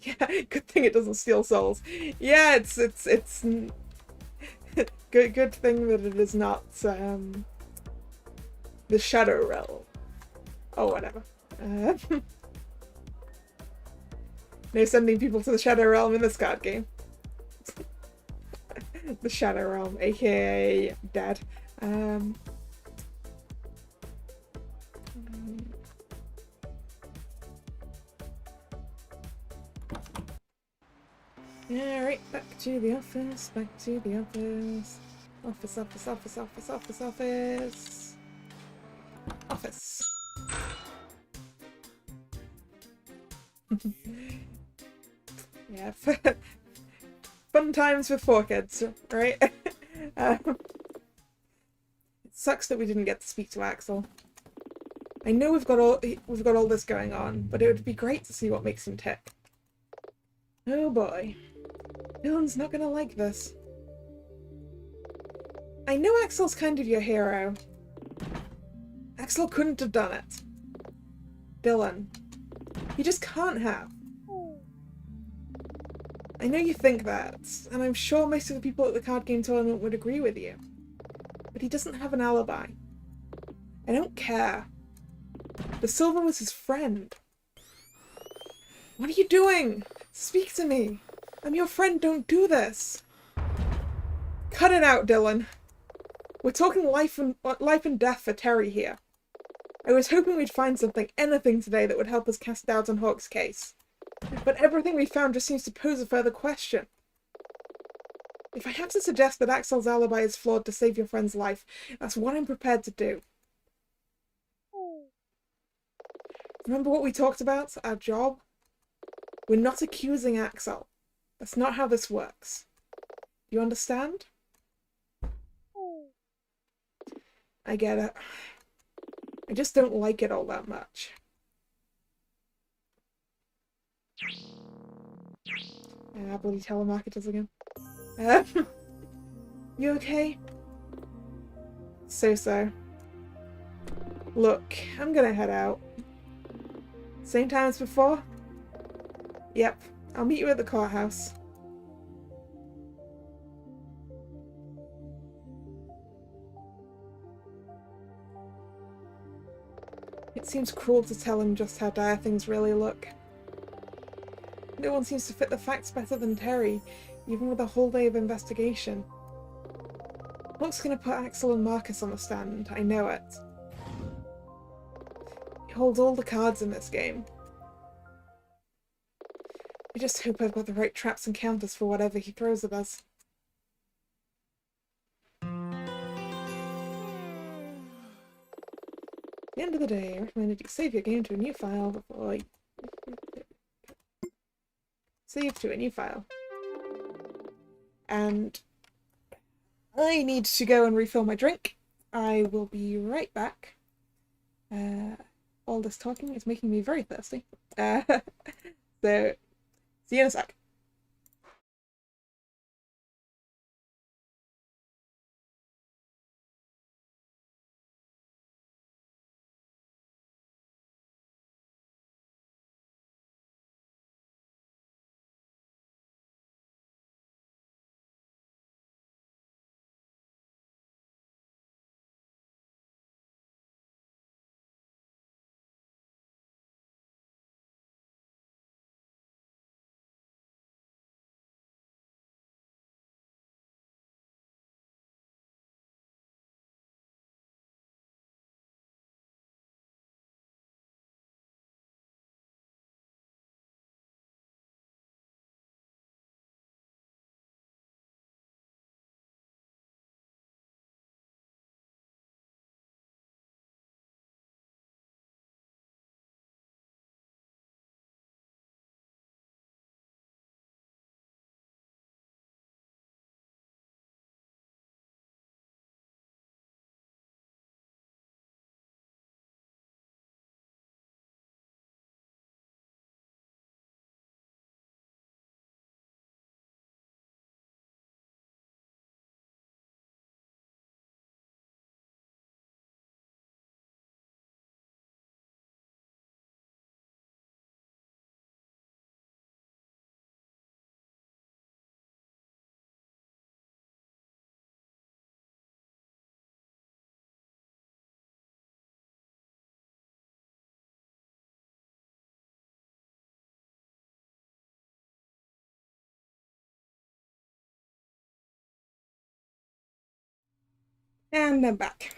Yeah, good thing it doesn't steal souls. Yeah, it's good thing that it is not the Shadow Realm. Oh, whatever. No sending people to the Shadow Realm in this card game. The Shadow Realm, aka dead. Alright, back to the office, back to the office. Office, office, office, office, office, office. Office. Yeah, fun times with 4 kids, right? It sucks that we didn't get to speak to Axel. I know we've got all this going on, but it would be great to see what makes him tick. Oh boy. Dylan's not gonna like this. I know Axel's kind of your hero. Axel couldn't have done it. Dylan. He just can't have. I know you think that, and I'm sure most of the people at the card game tournament would agree with you. But he doesn't have an alibi. I don't care. De Silva was his friend. What are you doing? Speak to me. I'm your friend, don't do this. Cut it out, Dylan. We're talking life and death for Terry here. I was hoping we'd find something, anything today that would help us cast doubt on Hawk's case. But everything we found just seems to pose a further question. If I have to suggest that Axel's alibi is flawed to save your friend's life, that's what I'm prepared to do. Remember what we talked about? Our job? We're not accusing Axel. That's not how this works. You understand? I get it. I just don't like it all that much. Bloody telemarketers again. You okay? So. Look, I'm gonna head out. Same time as before? Yep, I'll meet you at the courthouse. It seems cruel to tell him just how dire things really look. No one seems to fit the facts better than Terry, even with a whole day of investigation. Hawk's gonna put Axel and Marcus on the stand, I know it. He holds all the cards in this game. I just hope I've got the right traps and counters for whatever he throws at us. At the end of the day, I recommended you save your game to a new file before you... Save to a new file. And I need to go and refill my drink. I will be right back. All this talking is making me very thirsty. So, see you in a sec. And I'm back.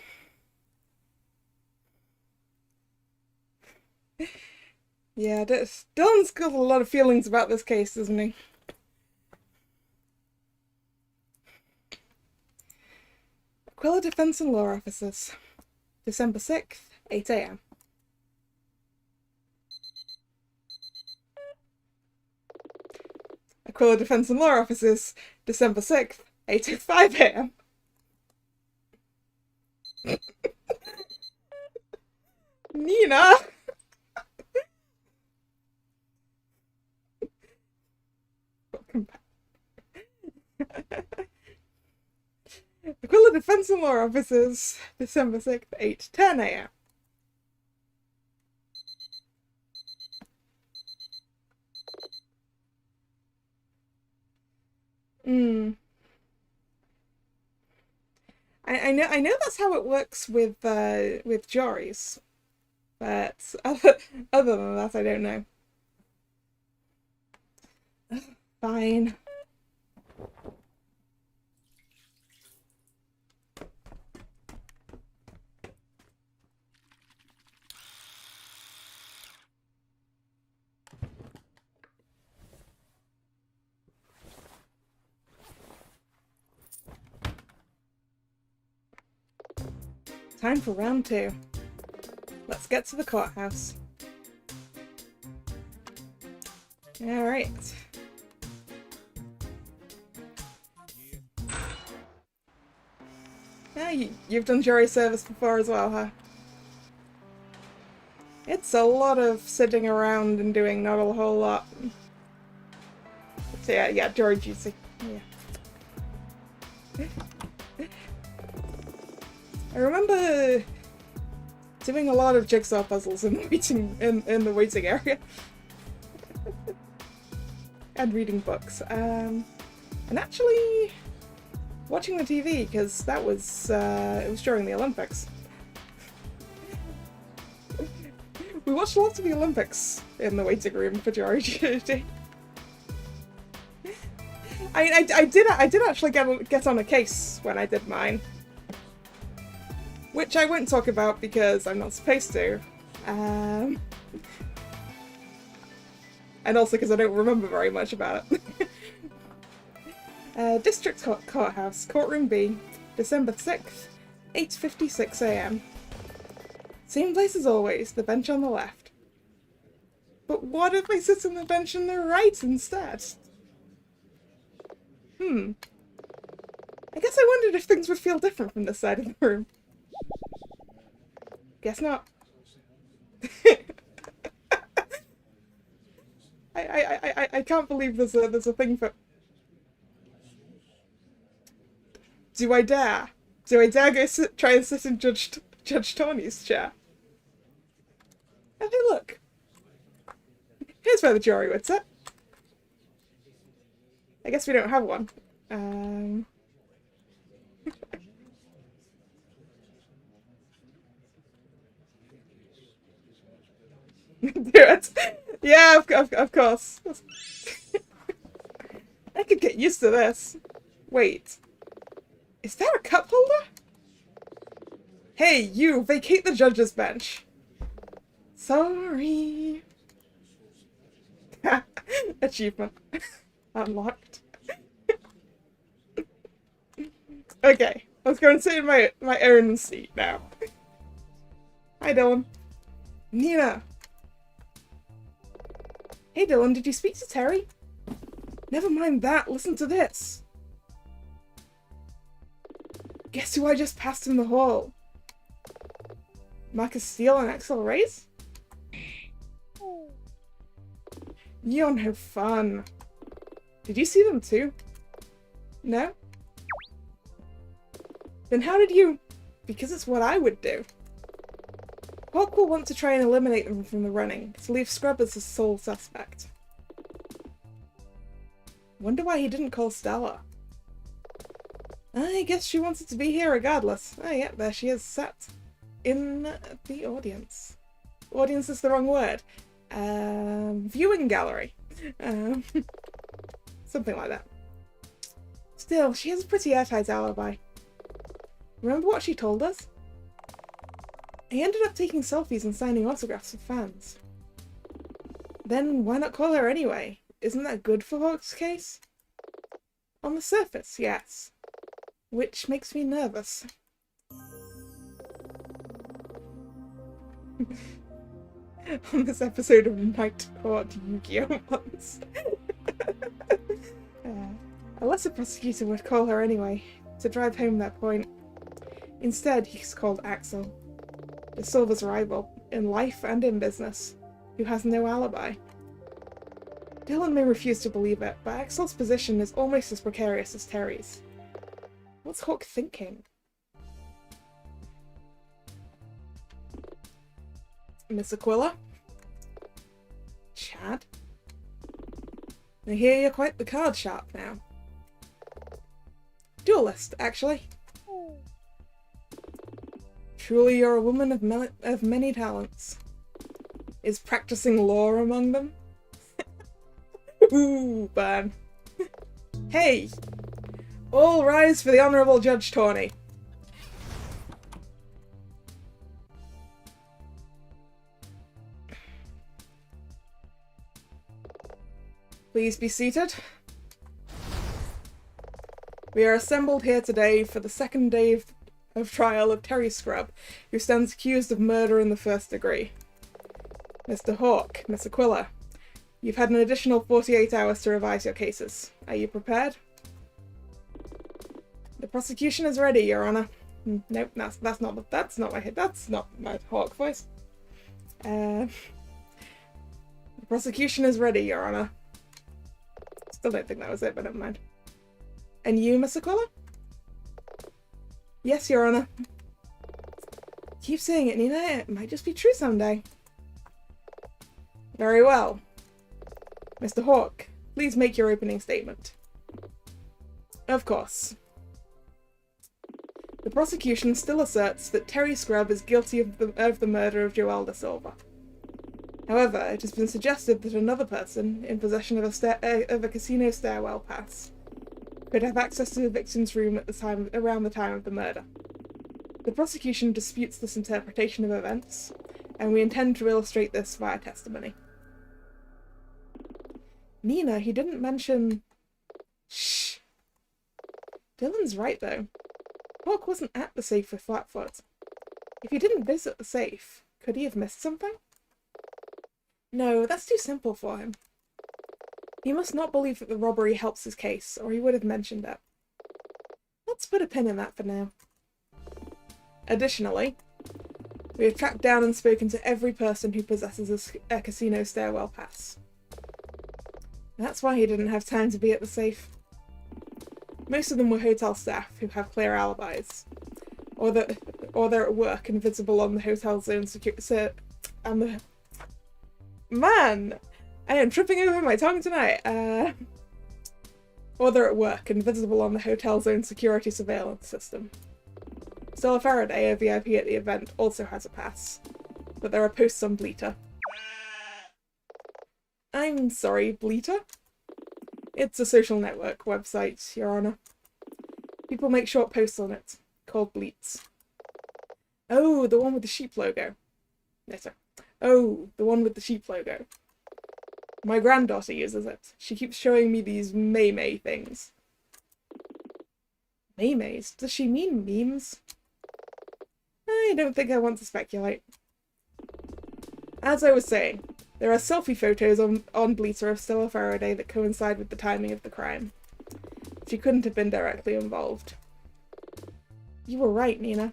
Yeah, Dylan's got a lot of feelings about this case, doesn't he? Aquila Defense and Law Officers, December 6th, 8 AM. Aquila Defense and Law Officers, December 6th, 8:05 AM. Nina! Welcome back. Aquila Defense and Law Officers, December 6th, 8:10 AM. I know that's how it works with juries, but other than that, I don't know. Fine. Time for round 2. Let's get to the courthouse. Alright. Yeah, you've done jury service before as well, huh? It's a lot of sitting around and doing not a whole lot. So yeah, jury duty. Yeah. I remember doing a lot of jigsaw puzzles in the waiting area. And reading books. And actually watching the TV, because that was it was during the Olympics. We watched lots of the Olympics in the waiting room for jury duty. I did actually get on a case when I did mine. Which I won't talk about because I'm not supposed to. And also because I don't remember very much about it. District Courthouse, Courtroom B, December 6th, 8:56 AM. Same place as always, the bench on the left. But what if I sit on the bench on the right instead? I guess I wondered if things would feel different from this side of the room. Guess not. I can't believe there's a thing for... Do I dare? Do I dare go try and sit in Judge Tawny's chair? Oh, hey, look. Here's where the jury would sit. I guess we don't have one. Do it. Yeah, of course. I could get used to this. Wait. Is there a cup holder? Hey, you! Vacate the judge's bench. Sorry. Achievement. Unlocked. Okay, let's go and sit in my own seat now. Hi, Dylan. Nina. Hey, Dylan, did you speak to Terry? Never mind that, listen to this. Guess who I just passed in the hall? Marcus Steele and Axel Reyes? You're no fun. Did you see them too? No? Then how did you... Because it's what I would do. Hawk will want to try and eliminate them from the running, to leave Scrub as the sole suspect. Wonder why he didn't call Stella. I guess she wanted to be here regardless. Oh yeah, there she is, sat in the audience. Audience is the wrong word. Viewing gallery. Something like that. Still, she has a pretty airtight alibi. Remember what she told us? I ended up taking selfies and signing autographs with fans. Then why not call her anyway? Isn't that good for Hawk's case? On the surface, yes. Which makes me nervous. On this episode of Night Court Yu-Gi-Oh! Months. A lesser prosecutor would call her anyway, to drive home that point. Instead, he's called Axel. De Silva's rival, in life and in business, who has no alibi. Dylan may refuse to believe it, but Axel's position is almost as precarious as Terry's. What's Hawk thinking? Miss Aquila? Chad? I hear you're quite the card sharp now. Duelist, actually. Truly you're a woman of many talents. Is practicing law among them? Ooh, burn. Hey! All rise for the Honourable Judge Tawny. Please be seated. We are assembled here today for the second day of trial of Terry Scrub, who stands accused of murder in the first degree. Mr. Hawk, Miss Aquila, you've had an additional 48 hours to revise your cases. Are you prepared? The prosecution is ready, Your Honor. Nope, that's not my Hawk voice. The prosecution is ready, Your Honor. Still don't think that was it, but never mind. And you, Miss Aquila? Yes, Your Honor. Keep saying it, Nina. It might just be true someday. Very well. Mr. Hawk, please make your opening statement. Of course. The prosecution still asserts that Terry Scrub is guilty of the murder of Joelle de Silva. However, it has been suggested that another person, in possession of a casino stairwell pass, could have access to the victim's room at around the time of the murder. The prosecution disputes this interpretation of events, and we intend to illustrate this via testimony. Nina, he didn't mention... Shh. Dylan's right, though. Hawk wasn't at the safe with Flatfoot. If he didn't visit the safe, could he have missed something? No, that's too simple for him. He must not believe that the robbery helps his case, or he would have mentioned it. Let's put a pin in that for now. Additionally, we have tracked down and spoken to every person who possesses a casino stairwell pass. That's why he didn't have time to be at the safe. Most of them were hotel staff who have clear alibis, or they're at work and visible on the hotel zone Man! I am tripping over my tongue tonight. Or they're at work and visible on the hotel zone security surveillance system. Stella Faraday, a VIP at the event, also has a pass, but there are posts on Bleeter. I'm sorry, Bleeter? It's a social network website, Your Honor. People make short posts on it, called bleats. Oh, the one with the sheep logo. No, sir. Oh, the one with the sheep logo. My granddaughter uses it. She keeps showing me these May things. Maymays? Does she mean memes? I don't think I want to speculate. As I was saying, there are selfie photos on Bleeter of Stella Faraday that coincide with the timing of the crime. She couldn't have been directly involved. You were right, Nina.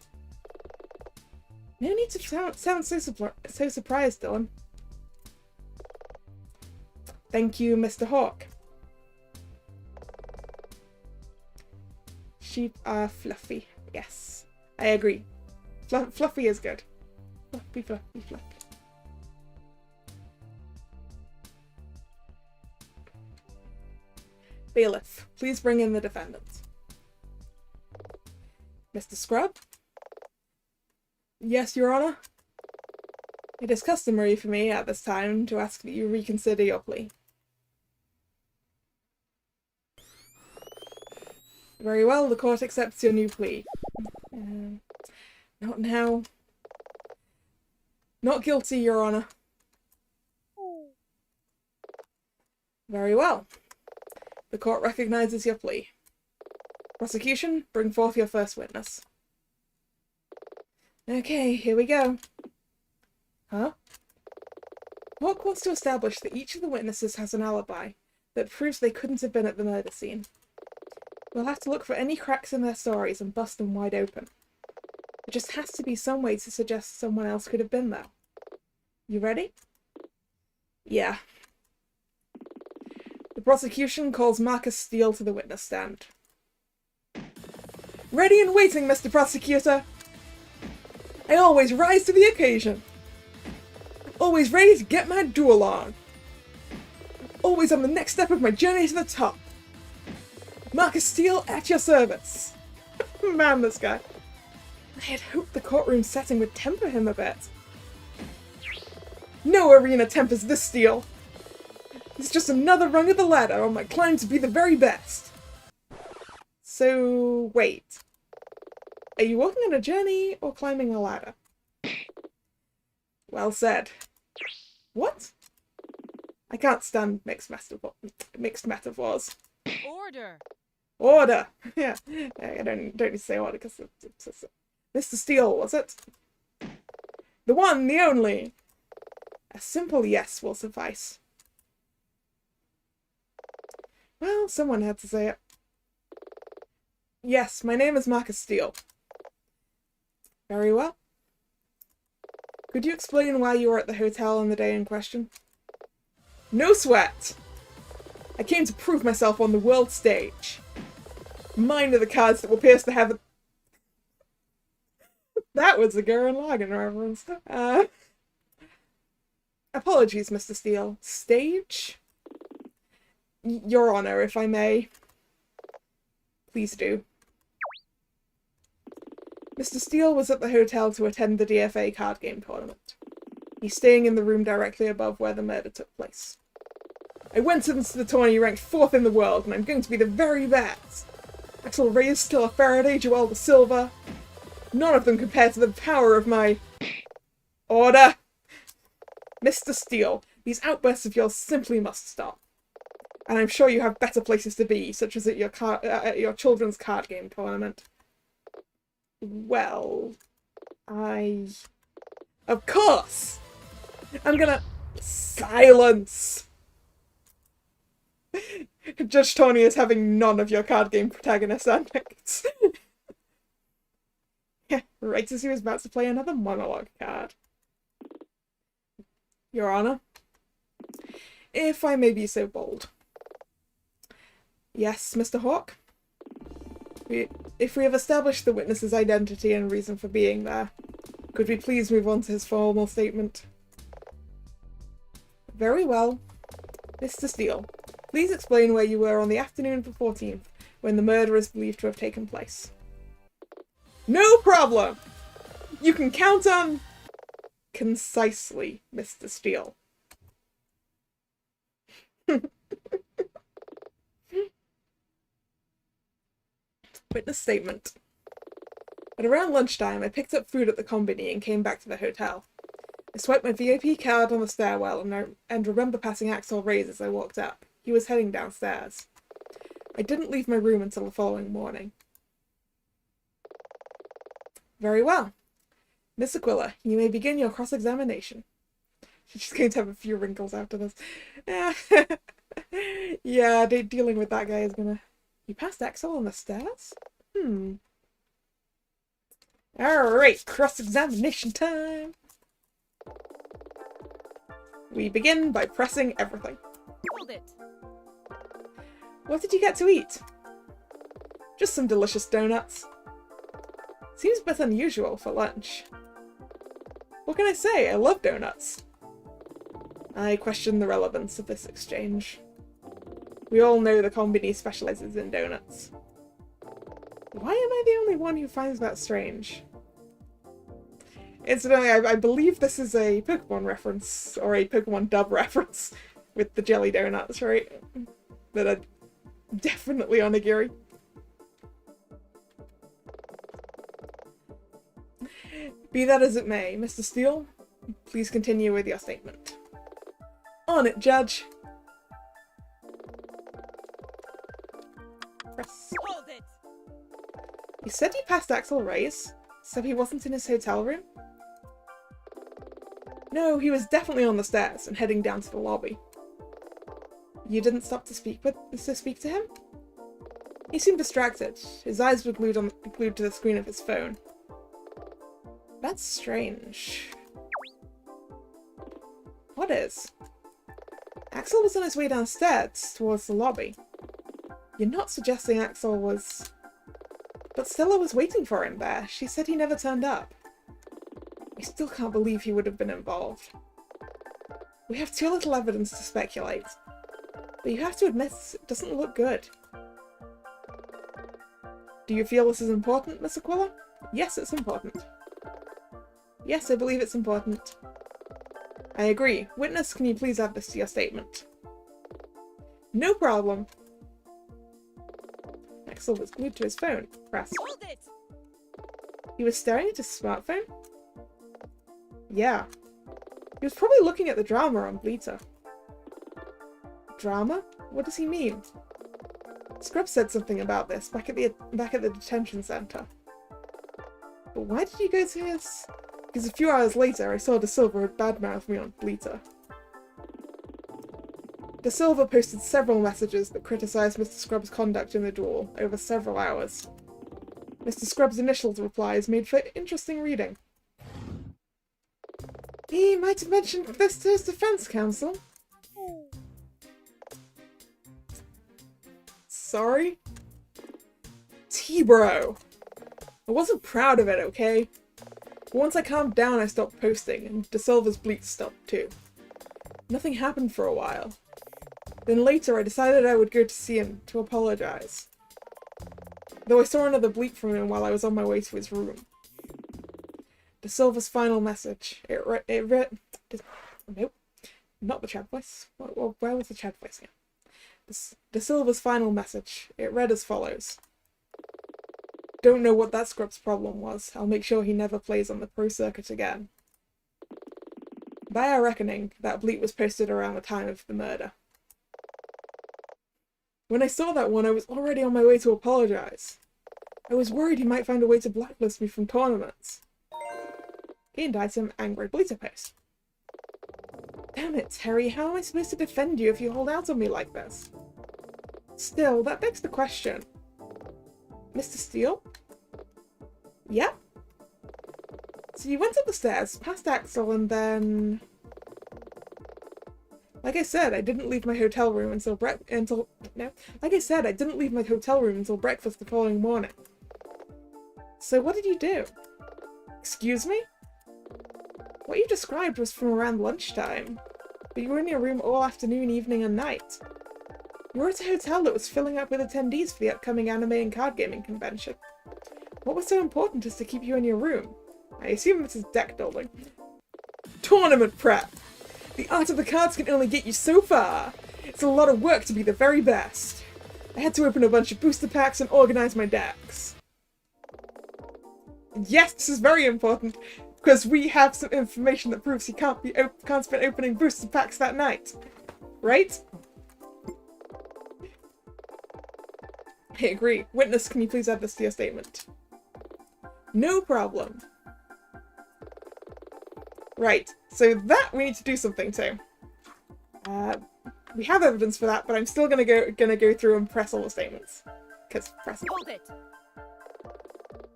No need to sound so surprised, Dylan. Thank you, Mr. Hawk. Sheep are fluffy. Yes, I agree. Fluffy is good. Fluffy, fluffy, fluffy. Bailiff, please bring in the defendant. Mr. Scrub? Yes, Your Honor? It is customary for me at this time to ask that you reconsider your plea. Very well, the court accepts your new plea. Not now. Not guilty, Your Honor. Very well. The court recognizes your plea. Prosecution, bring forth your first witness. Okay, here we go. Huh? Hawk wants to establish that each of the witnesses has an alibi that proves they couldn't have been at the murder scene. We'll have to look for any cracks in their stories and bust them wide open. There just has to be some way to suggest someone else could have been there. You ready? Yeah. The prosecution calls Marcus Steele to the witness stand. Ready and waiting, Mr. Prosecutor! I always rise to the occasion. Always ready to get my duel on. Always on the next step of my journey to the top. Marcus Steele at your service. Man, this guy. I had hoped the courtroom setting would temper him a bit. No arena tempers this Steele. It's just another rung of the ladder on my climb to be the very best. So, wait. Are you walking on a journey or climbing a ladder? Well said. What? I can't stand mixed metaphors. Order! Order! Yeah, I don't need to say order because it's Mr. Steele, was it? The one, the only. A simple yes will suffice. Well, someone had to say it. Yes, my name is Marcus Steele. Very well. Could you explain why you were at the hotel on the day in question? No sweat! I came to prove myself on the world stage. Mine are the cards that will pierce the heaven. That was a Gurren Lagann reference. Apologies, Mr. Steele. Stage? Your Honor, if I may. Please do. Mr. Steele was at the hotel to attend the DFA card game tournament. He's staying in the room directly above where the murder took place. I went into the tourney ranked 4th in the world, and I'm going to be the very best. Axel Reyes, Stella Faraday, Joel Da Silva. None of them compared to the power of my... Order! Mr. Steele, these outbursts of yours simply must stop. And I'm sure you have better places to be, such as at your children's card game tournament. Well, of course! I'm gonna... Silence! Judge Tawny is having none of your card game protagonist antics. Yeah, right as he was about to play another monologue card. Your Honor, if I may be so bold. Yes, Mr. Hawke? If we have established the witness's identity and reason for being there, could we please move on to his formal statement? Very well. Mr. Steele, please explain where you were on the afternoon of the 14th, when the murder is believed to have taken place. No problem! You can count on... Concisely, Mr. Steele. Witness statement. At around lunchtime, I picked up food at the combini and came back to the hotel. I swiped my VIP card on the stairwell and remember passing Axel Reyes as I walked up. He was heading downstairs. I didn't leave my room until the following morning. Very well. Miss Aquila, you may begin your cross-examination. She's going to have a few wrinkles after this. Yeah, dealing with that guy is gonna... You passed Axel on the stairs? Alright, cross-examination time! We begin by pressing everything. Hold it. What did you get to eat? Just some delicious donuts. Seems a bit unusual for lunch. What can I say? I love donuts. I question the relevance of this exchange. We all know the combini specializes in donuts. Why am I the only one who finds that strange? Incidentally, I believe this is a Pokemon reference, or a Pokemon dub reference, with the jelly donuts, right? That are definitely onigiri. Be that as it may, Mr. Steele, please continue with your statement. On it, Judge! Press. Hold it. You said you passed Axel Reyes, so he wasn't in his hotel room? No, he was definitely on the stairs and heading down to the lobby. You didn't stop to speak to him? He seemed distracted. His eyes were glued to the screen of his phone. That's strange. What is? Axel was on his way downstairs towards the lobby. You're not suggesting Axel was... But Stella was waiting for him there. She said he never turned up. I still can't believe he would have been involved. We have too little evidence to speculate. But you have to admit it doesn't look good. Do you feel this is important, Miss Aquila? Yes, it's important. Yes, I believe it's important. I agree. Witness, can you please add this to your statement? No problem. Axel was glued to his phone. Press. Hold it. He was staring at his smartphone? Yeah. He was probably looking at the drama on Bleater. Drama? What does he mean? Scrub said something about this back at the detention center. But why did you go to his... Because a few hours later I saw De Silva had badmouthed me on Bleater. De Silva posted several messages that criticised Mr. Scrub's conduct in the duel over several hours. Mr. Scrub's initial replies made for interesting reading. He might have mentioned this to his defense counsel. Sorry? T-bro! I wasn't proud of it, okay? But once I calmed down I stopped posting, and De Silva's bleats stopped too. Nothing happened for a while. Then later I decided I would go to see him to apologise. Though I saw another bleat from him while I was on my way to his room. De Silva's final message. It read... Nope. Not the chat voice. Well, where was the chat voice again? De Silva's final message. It read as follows. Don't know what that scrub's problem was. I'll make sure he never plays on the pro circuit again. By our reckoning, that bleat was posted around the time of the murder. When I saw that one, I was already on my way to apologize. I was worried he might find a way to blacklist me from tournaments. Gained item, angry bleater post. Damn it, Terry, how am I supposed to defend you if you hold out on me like this? Still, that begs the question. Mr. Steele? Yeah? So you went up the stairs, past Axel, and then... Like I said, I didn't leave my hotel room until breakfast the following morning. So what did you do? Excuse me? What you described was from around lunchtime, but you were in your room all afternoon, evening, and night. You were at a hotel that was filling up with attendees for the upcoming anime and card gaming convention. What was so important as to keep you in your room? I assume this is deck building. Tournament prep! The art of the cards can only get you so far. It's a lot of work to be the very best. I had to open a bunch of booster packs and organize my decks. Yes, this is very important, because we have some information that proves he can't spend opening booster packs that night. Right? I agree. Witness, can you please add this to your statement? No problem. Right, so that we need to do something to. We have evidence for that, but I'm still gonna go through and press all the statements. Cause press it. Hold it.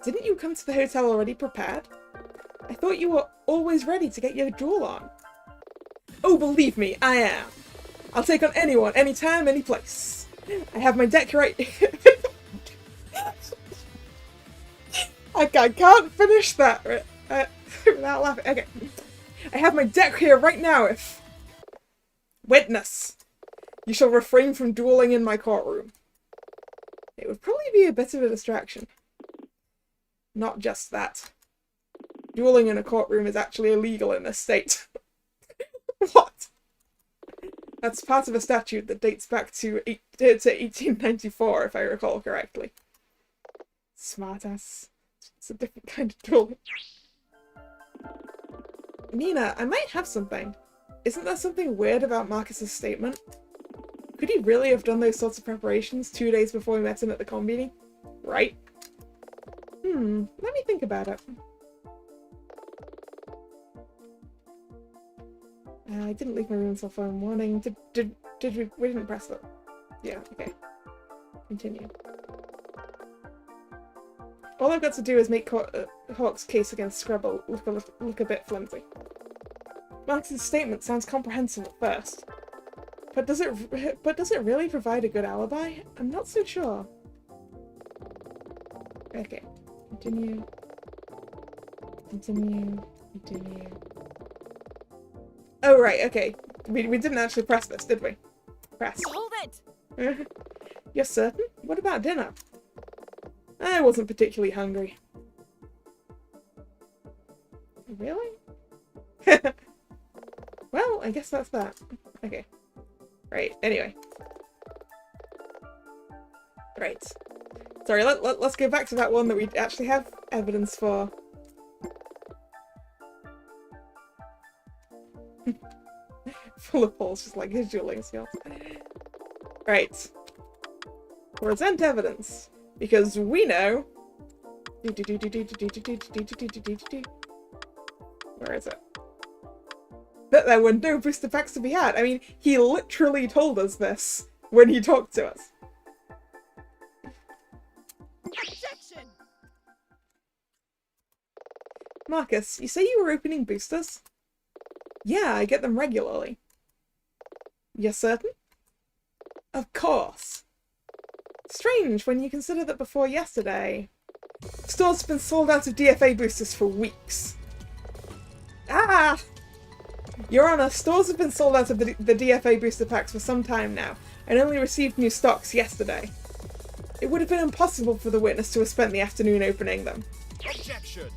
Didn't you come to the hotel already prepared? I thought you were always ready to get your duel on. Oh, believe me, I am. I'll take on anyone, anytime, any place. I have my deck right. I can't finish that without laughing. Okay. I have my deck here right now if... Witness! You shall refrain from dueling in my courtroom. It would probably be a bit of a distraction. Not just that. Dueling in a courtroom is actually illegal in this state. What? That's part of a statute that dates back to 1894, if I recall correctly. Smartass. It's a different kind of dueling. Nina, I might have something. Isn't there something weird about Marcus's statement? Could he really have done those sorts of preparations 2 days before we met him at the combini? Right? Let me think about it. I didn't leave my room until 4 in the morning. Did we didn't press that. Yeah, okay. Continue. All I've got to do is make Hawk's case against Scrabble look a bit flimsy. Marcus's statement sounds comprehensive at first. But does it really provide a good alibi? I'm not so sure. Okay. Continue. Continue. Continue. Oh right, okay. We didn't actually press this, did we? Press. Hold it! You're certain? What about dinner? I wasn't particularly hungry. Really? Well, I guess that's that. Okay. Right, anyway. Right. Sorry, let's go back to that one that we actually have evidence for. Full of holes, just like his dueling skills. Right. Present evidence. Because we know... Where is it? That there were no booster packs to be had. I mean, he literally told us this when he talked to us. Objection! Marcus, you say you were opening boosters? Yeah, I get them regularly. You're certain? Of course. Strange when you consider that before yesterday, stores have been sold out of DFA boosters for weeks. Ah! Your Honor, stores have been sold out of the DFA booster packs for some time now, and only received new stocks yesterday. It would have been impossible for the witness to have spent the afternoon opening them. Objection!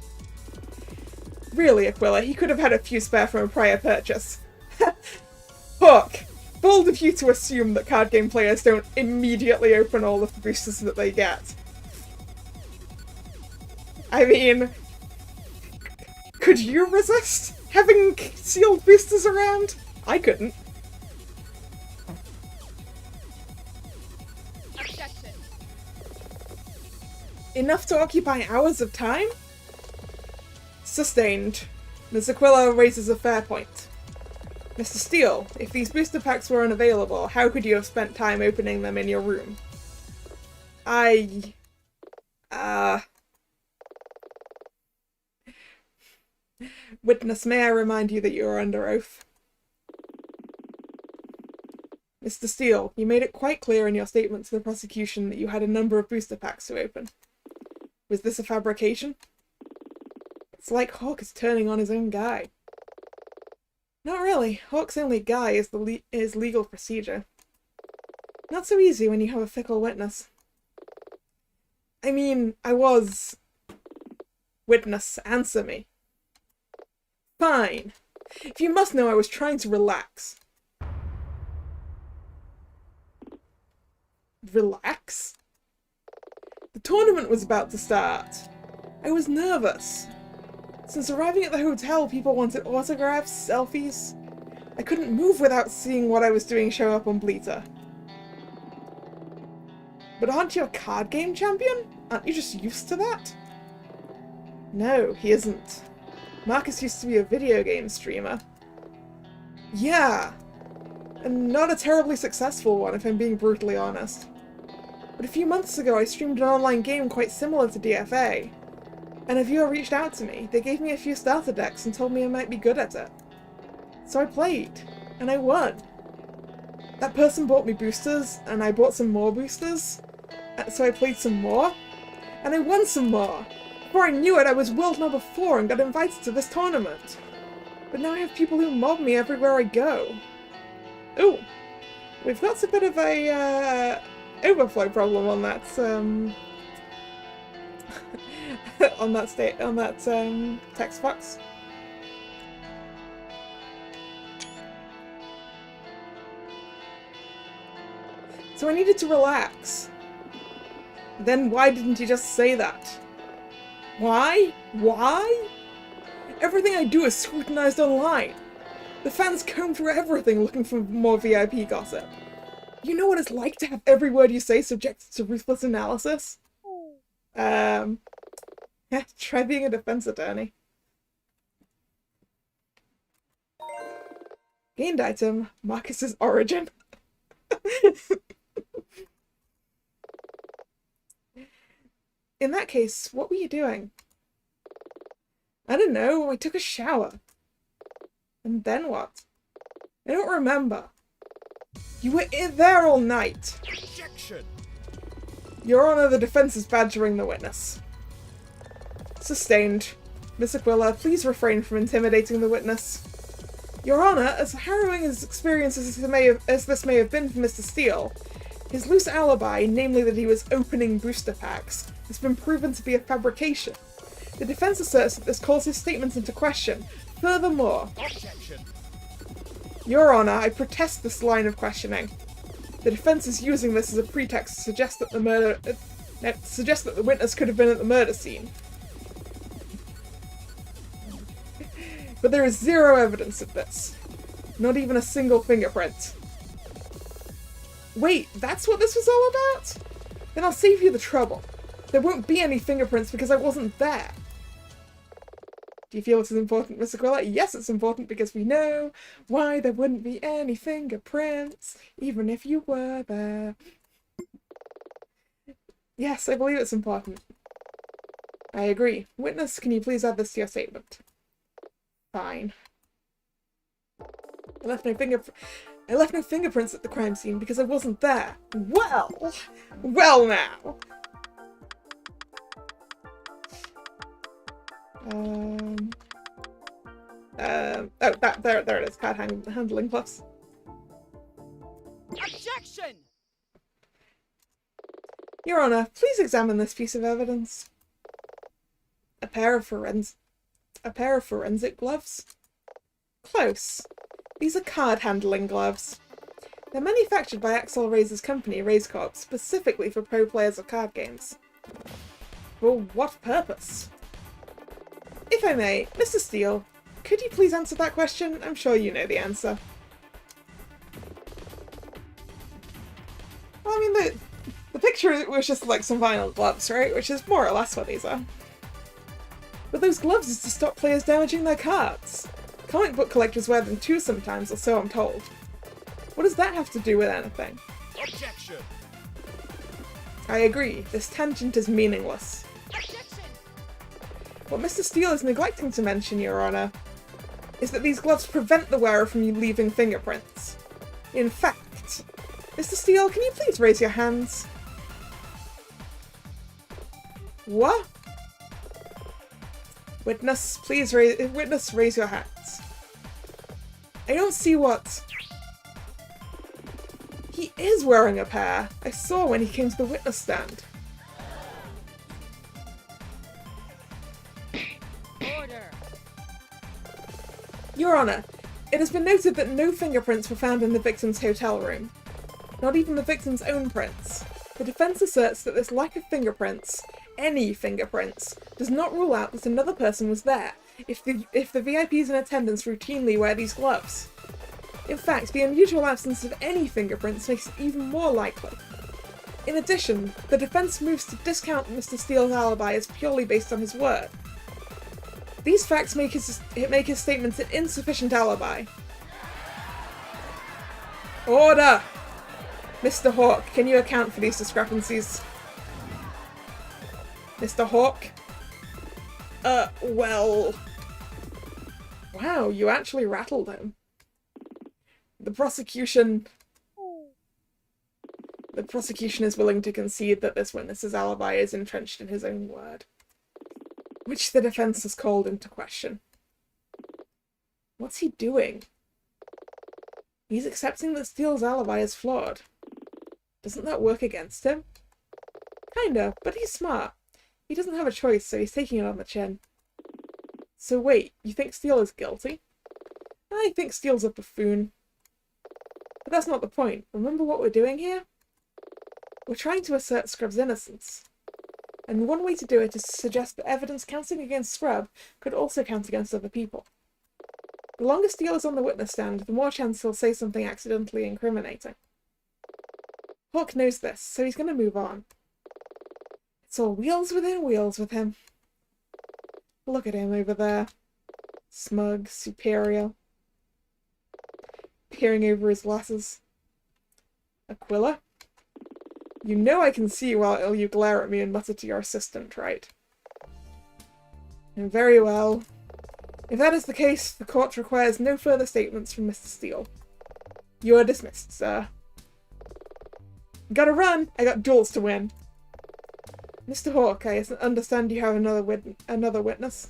Really, Aquila, he could have had a few spare from a prior purchase. Hook! Bold of you to assume that card game players don't immediately open all of the boosters that they get. I mean... Could you resist having sealed boosters around? I couldn't. Enough to occupy hours of time? Sustained. Ms. Aquila raises a fair point. Mr. Steele, if these booster packs were unavailable, how could you have spent time opening them in your room? Witness, may I remind you that you are under oath? Mr. Steele, you made it quite clear in your statement to the prosecution that you had a number of booster packs to open. Was this a fabrication? It's like Hawk is turning on his own guy. Not really. Hawk's only guy is legal procedure. Not so easy when you have a fickle witness. I mean, I was... Witness, answer me. Fine. If you must know, I was trying to relax. Relax? The tournament was about to start. I was nervous. Since arriving at the hotel, people wanted autographs, selfies. I couldn't move without seeing what I was doing show up on Bleeter. But aren't you a card game champion? Aren't you just used to that? No, he isn't. Marcus used to be a video game streamer. Yeah, and not a terribly successful one if I'm being brutally honest. But a few months ago I streamed an online game quite similar to DFA. And a viewer reached out to me. They gave me a few starter decks and told me I might be good at it. So I played, and I won. That person bought me boosters, and I bought some more boosters. So I played some more, and I won some more. Before I knew it, I was world number 4 and got invited to this tournament. But now I have people who mob me everywhere I go. Ooh, we've got a bit of a overflow problem on that on that text box. So I needed to relax. Then why didn't you just say that? Why? Why? Everything I do is scrutinized online. The fans comb through everything looking for more VIP gossip. You know what it's like to have every word you say subjected to ruthless analysis? Try being a defense attorney. Gained item, Marcus's origin. In that case, what were you doing? I don't know, I took a shower. And then what? I don't remember. You were there all night. Objection! Your Honor, the defense is badgering the witness. Sustained. Miss Aquila, please refrain from intimidating the witness. Your Honor, as harrowing as experiences as this may have been for Mr. Steele, his loose alibi, namely that he was opening booster packs, has been proven to be a fabrication. The defense asserts that this calls his statements into question. Furthermore, Objection! Your Honor, I protest this line of questioning. The defense is using this as a pretext to suggest that the witness could have been at the murder scene. But there is zero evidence of this. Not even a single fingerprint. Wait, that's what this was all about? Then I'll save you the trouble. There won't be any fingerprints because I wasn't there. Do you feel it is important, Miss Aquila? Yes, it's important because we know why there wouldn't be any fingerprints, even if you were there. Yes, I believe it's important. I agree. Witness, can you please add this to your statement? Fine. I left no fingerprints at the crime scene because I wasn't there. Well now. There it is. Card handling plus. Objection! Your Honor, please examine this piece of evidence. A pair of forensic gloves? Close. These are card handling gloves. They're manufactured by Axel Razor's company, Raze Corp, specifically for pro players of card games. For what purpose? If I may, Mr. Steele, could you please answer that question? I'm sure you know the answer. Well, I mean, the picture it was just like some vinyl gloves, right? Which is more or less what these are. But those gloves is to stop players damaging their cards. Comic book collectors wear them too sometimes, or so I'm told. What does that have to do with anything? Objection. I agree, this tangent is meaningless. Objection. What Mr. Steele is neglecting to mention, Your Honor, is that these gloves prevent the wearer from leaving fingerprints. In fact, Mr. Steele, can you please raise your hands? What? Witness, please raise your hands. I don't see what... He is wearing a pair. I saw when he came to the witness stand. Order. Your Honor, it has been noted that no fingerprints were found in the victim's hotel room. Not even the victim's own prints. The defense asserts that this lack of fingerprints, any fingerprints, does not rule out that another person was there if the VIPs in attendance routinely wear these gloves. In fact, the unusual absence of any fingerprints makes it even more likely. In addition, the defense moves to discount Mr. Steele's alibi as purely based on his word. These facts make his statements an insufficient alibi. Order! Mr. Hawke, can you account for these discrepancies? Mr. Hawke? Well... Wow, you actually rattled him. The prosecution is willing to concede that this witness's alibi is entrenched in his own word, which the defense has called into question. What's he doing? He's accepting that Steele's alibi is flawed. Doesn't that work against him? Kinda, but he's smart. He doesn't have a choice, so he's taking it on the chin. So wait, you think Steele is guilty? I think Steele's a buffoon. But that's not the point. Remember what we're doing here? We're trying to assert Scrub's innocence. And one way to do it is to suggest that evidence counting against Scrub could also count against other people. The longer Steele is on the witness stand, the more chance he'll say something accidentally incriminating. Hawke knows this, so he's going to move on. It's all wheels within wheels with him. Look at him over there. Smug, superior. Peering over his glasses. Aquila? You know I can see while you glare at me and mutter to your assistant, right? Very well. If that is the case, the court requires no further statements from Mr. Steele. You are dismissed, sir. Gotta run! I got duels to win. Mr. Hawke, I understand you have another witness.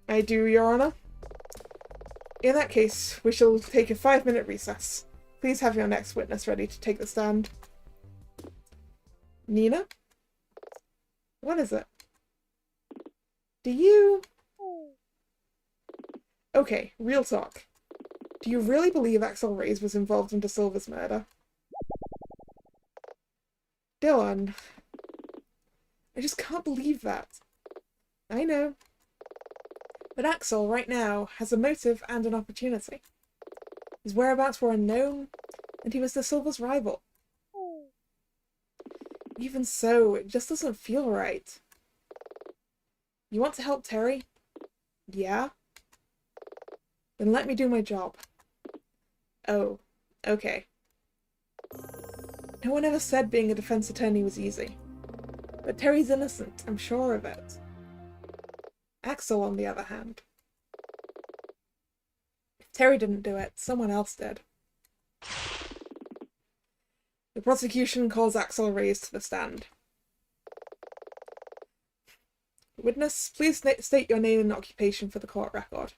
I do, Your Honor. In that case, we shall take a 5-minute recess. Please have your next witness ready to take the stand. Nina? What is it? Do you... Okay, real talk. Do you really believe Axel Reyes was involved in De Silva's murder? Dylan. I just can't believe that. I know. But Axel, right now, has a motive and an opportunity. His whereabouts were unknown, and he was De Silva's rival. Even so, it just doesn't feel right. You want to help Terry? Yeah? Then let me do my job. Oh, okay. No one ever said being a defense attorney was easy. But Terry's innocent, I'm sure of it. Axel, on the other hand. If Terry didn't do it, someone else did. The prosecution calls Axel Reyes to the stand. Witness, please state your name and occupation for the court record.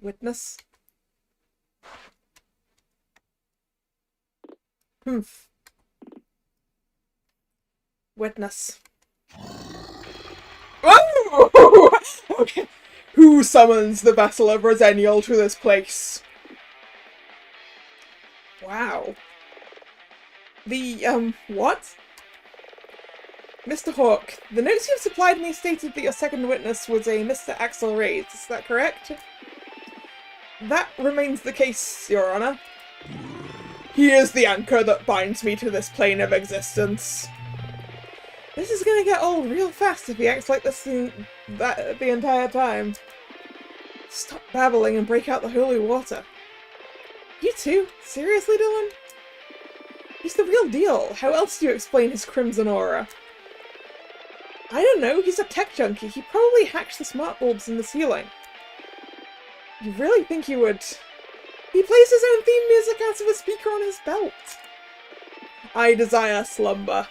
Witness. Humph. Witness. Oh! Okay. Who summons the vessel of Rosenial to this place? Wow. What? Mr. Hawke, the notes you have supplied me stated that your second witness was a Mr. Axel Reyes, is that correct? That remains the case, Your Honor. He is the anchor that binds me to this plane of existence. This is gonna get old real fast if he acts like this the entire time. Stop babbling and break out the holy water. You too? Seriously, Dylan? He's the real deal. How else do you explain his crimson aura? I don't know, he's a tech junkie. He probably hacked the smart bulbs in the ceiling. You really think he would? He plays his own theme music out of a speaker on his belt. I desire slumber,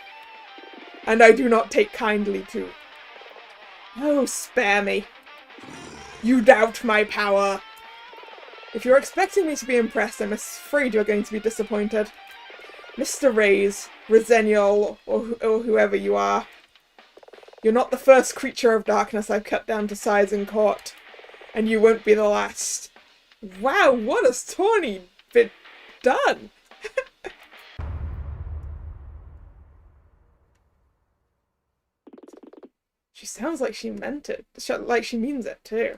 and I do not take kindly to. Oh, spare me. You doubt my power. If you're expecting me to be impressed, I'm afraid you're going to be disappointed. Mr. Reyes, Resenial, or whoever you are. You're not the first creature of darkness I've cut down to size in court, and you won't be the last. Wow, what has Tawny been done? She sounds like she meant it. Like she means it, too.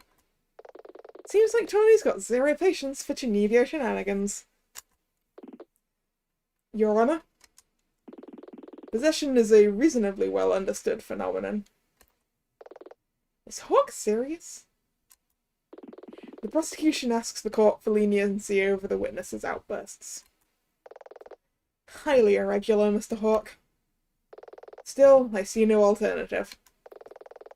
Seems like Tawny's got zero patience for Genevia shenanigans. Your Honor? Possession is a reasonably well understood phenomenon. Is Hawk serious? The prosecution asks the court for leniency over the witness's outbursts. Highly irregular, Mr. Hawk. Still, I see no alternative.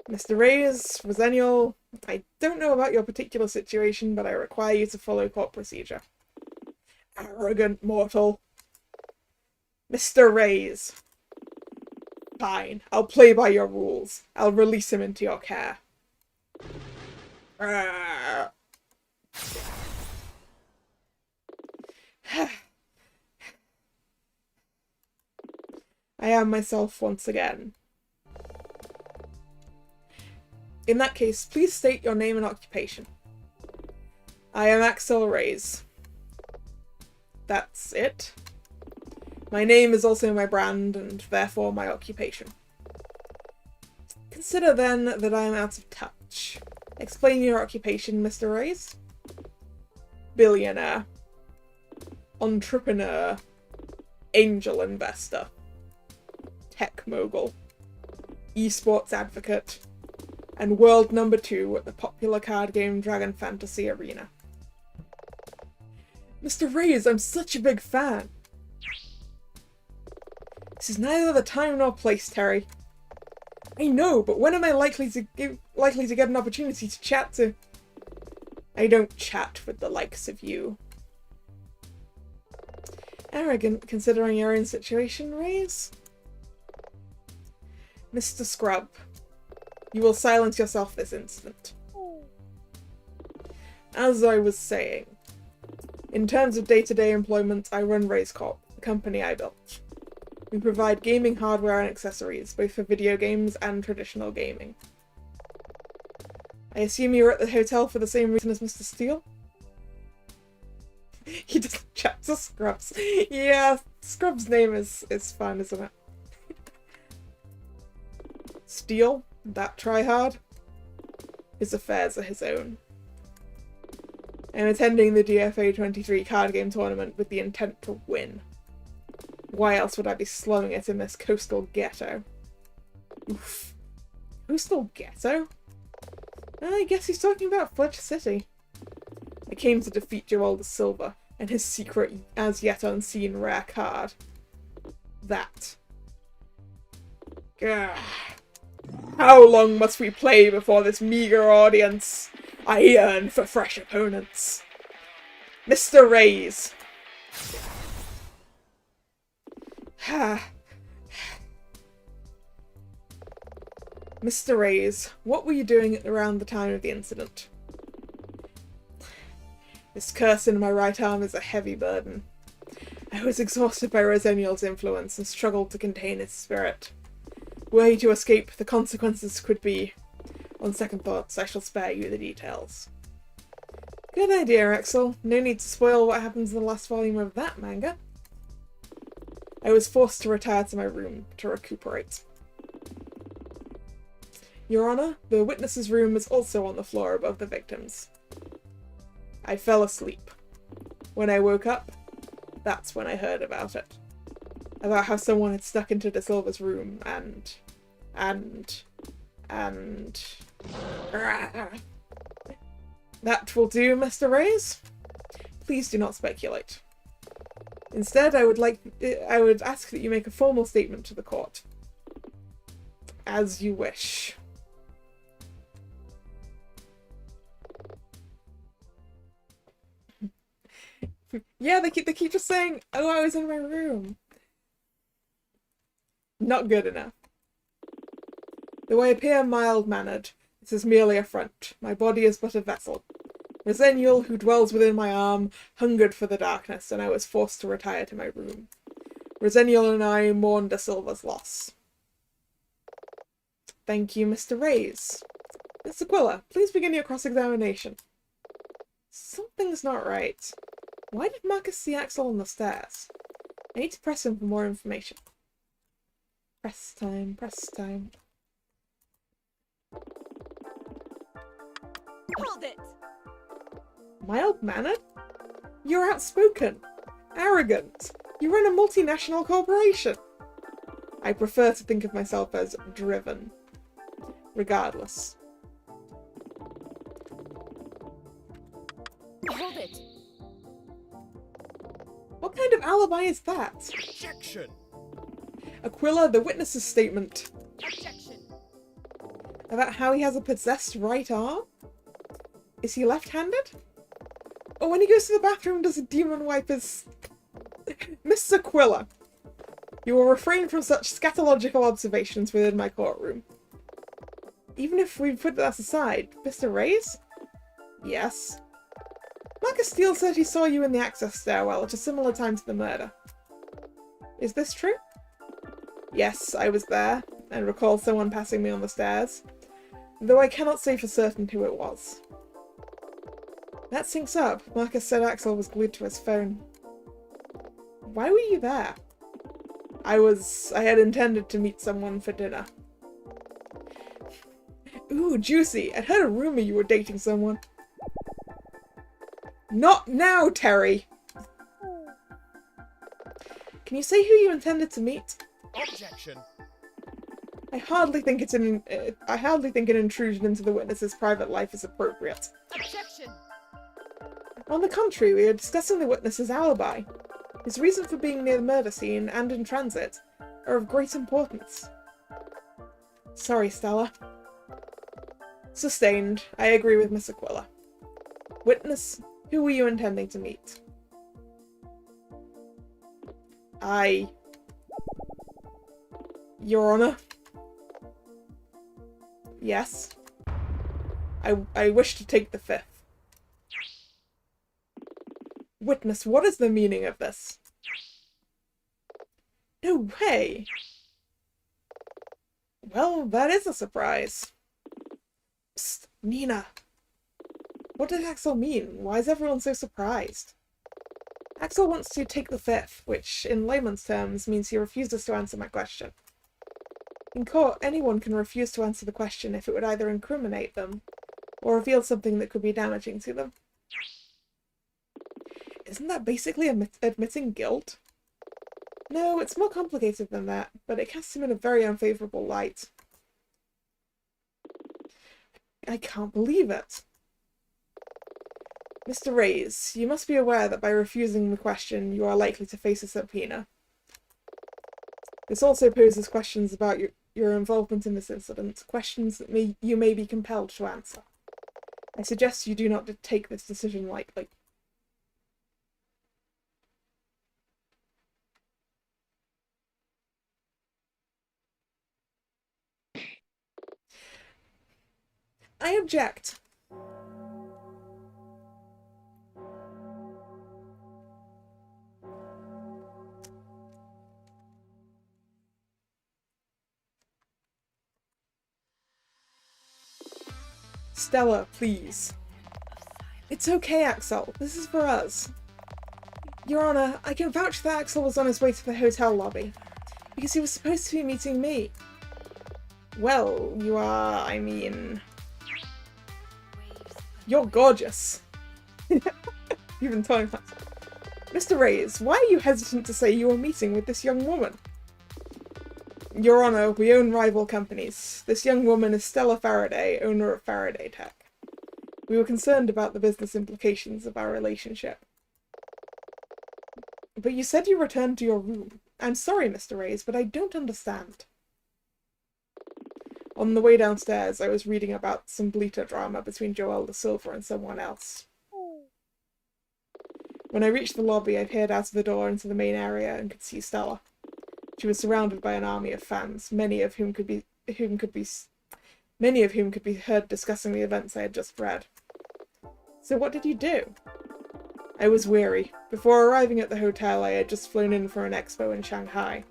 Mr. Reyes, Resenial, I don't know about your particular situation, but I require you to follow court procedure. Arrogant mortal. Mr. Reyes. Fine, I'll play by your rules. I'll release him into your care. I am myself once again. In that case, please state your name and occupation. I am Axel Reyes. That's it. My name is also my brand, and therefore my occupation. Consider then that I am out of touch. Explain your occupation, Mr. Reyes. Billionaire. Entrepreneur. Angel investor. Tech mogul. Esports advocate. And world number 2 at the popular card game Dragon Fantasy Arena. Mr. Reyes, I'm such a big fan! This is neither the time nor place, Terry. I know, but when am I likely to get an opportunity to chat to... I don't chat with the likes of you. Arrogant, considering your own situation, Reyes? Mr. Scrub, you will silence yourself this instant. As I was saying, in terms of day-to-day employment, I run Reyes Corp, the company I built. We provide gaming hardware and accessories, both for video games and traditional gaming. I assume you were at the hotel for the same reason as Mr. Steele? He doesn't chat to Scrubs. Yeah, Scrubs' name is fun, isn't it? Steele, that tryhard, his affairs are his own. I'm attending the DFA 23 card game tournament with the intent to win. Why else would I be slumming it in this coastal ghetto? Oof. Coastal ghetto? I guess he's talking about Fletch City. I came to defeat Joel de Silva and his secret as yet unseen rare card. That. Gah. How long must we play before this meager audience? I yearn for fresh opponents. Mr. Reyes. Mr. Reyes, what were you doing around the time of the incident? This curse in my right arm is a heavy burden. I was exhausted by Resenial's influence and struggled to contain his spirit. Were he to escape, the consequences could be... On second thoughts, I shall spare you the details. Good idea, Axel. No need to spoil what happens in the last volume of that manga. I was forced to retire to my room to recuperate. Your Honor, the witness's room is also on the floor above the victim's. I fell asleep. When I woke up, That's when I heard about it. About how someone had stuck into De Silva's room and... That will do, Mr. Reyes. Please do not speculate. Instead, I would ask that you make a formal statement to the court. As you wish. Yeah, they keep just saying, "Oh, I was in my room." Not good enough. Though I appear mild-mannered, this is merely a front. My body is but a vessel. Resenial, who dwells within my arm, hungered for the darkness, and I was forced to retire to my room. Resenial and I mourn De Silva's loss. Thank you, Mr. Reyes. Miss Aquila, please begin your cross-examination. Something's not right. Why did Marcus see Axel on the stairs? I need to press him for more information. Press time, press time. Hold it! Mild-mannered? You're outspoken. Arrogant. You run a multinational corporation. I prefer to think of myself as driven. Regardless. Hold it! What kind of alibi is that? Objection! Aquila, the witness's statement Objection! about how he has a possessed right arm? Is he left-handed? Or when he goes to the bathroom, does a demon wipe his... Miss Aquila, you will refrain from such scatological observations within my courtroom. Even if we put that aside, Mr. Reyes? Yes. Marcus Steele said he saw you in the access stairwell at a similar time to the murder. Is this true? Yes, I was there, and recall someone passing me on the stairs, though I cannot say for certain who it was. That syncs up. Marcus said Axel was glued to his phone. Why were you there? I had intended to meet someone for dinner. Ooh, juicy. I'd heard a rumor you were dating someone. Not now, Terry! Can you say who you intended to meet? Objection! I hardly think an intrusion into the witness's private life is appropriate. Objection! On the contrary, we are discussing the witness's alibi. His reason for being near the murder scene and in transit are of great importance. Sorry, Stella. Sustained. I agree with Miss Aquila. Witness, who were you intending to meet? Your Honor? Yes. I wish to take the fifth. Witness, what is the meaning of this? No way! Well, that is a surprise. Psst, Nina. What did Axel mean? Why is everyone so surprised? Axel wants to take the fifth, which, in layman's terms, means he refuses to answer my question. In court, anyone can refuse to answer the question if it would either incriminate them or reveal something that could be damaging to them. Isn't that basically admitting guilt? No, it's more complicated than that, but it casts him in a very unfavourable light. I can't believe it. Mr. Reyes, you must be aware that by refusing the question, you are likely to face a subpoena. This also poses questions about your involvement in this incident, questions that you may be compelled to answer. I suggest you do not take this decision lightly. I object. Stella, please. It's okay, Axel. This is for us. Your Honor, I can vouch that Axel was on his way to the hotel lobby, because he was supposed to be meeting me. Well, you are, I mean... You're gorgeous. Even talking about... Mr. Reyes, why are you hesitant to say you were meeting with this young woman? Your Honor, we own rival companies. This young woman is Stella Faraday, owner of Faraday Tech. We were concerned about the business implications of our relationship. But you said you returned to your room. I'm sorry, Mr. Reyes, but I don't understand. On the way downstairs, I was reading about some bleater drama between Joel da Silva and someone else. When I reached the lobby, I peered out of the door into the main area and could see Stella. She was surrounded by an army of fans, many of whom could be heard discussing the events I had just read. So what did you do? I was weary. Before arriving at the hotel, I had just flown in for an expo in Shanghai.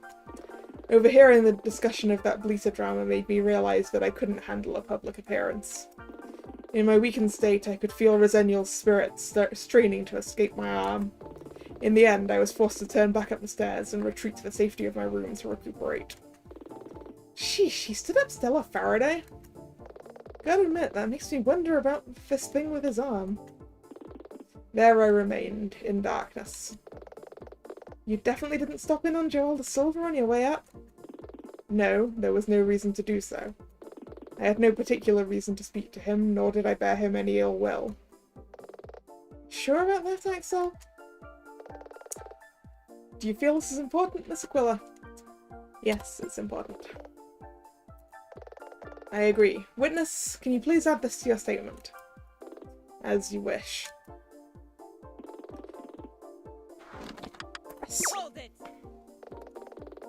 Overhearing the discussion of that bleater drama made me realize that I couldn't handle a public appearance. In my weakened state, I could feel Resenial's spirit straining to escape my arm. In the end, I was forced to turn back up the stairs and retreat to the safety of my room to recuperate. Sheesh, he stood up Stella Faraday? Gotta admit, that makes me wonder about this thing with his arm. There I remained, in darkness. You definitely didn't stop in on Joel da Silva on your way up? No, there was no reason to do so. I had no particular reason to speak to him, nor did I bear him any ill will. Sure about that, Axel? Do you feel this is important, Miss Aquila? Yes, it's important. I agree. Witness, can you please add this to your statement? As you wish. Hold it!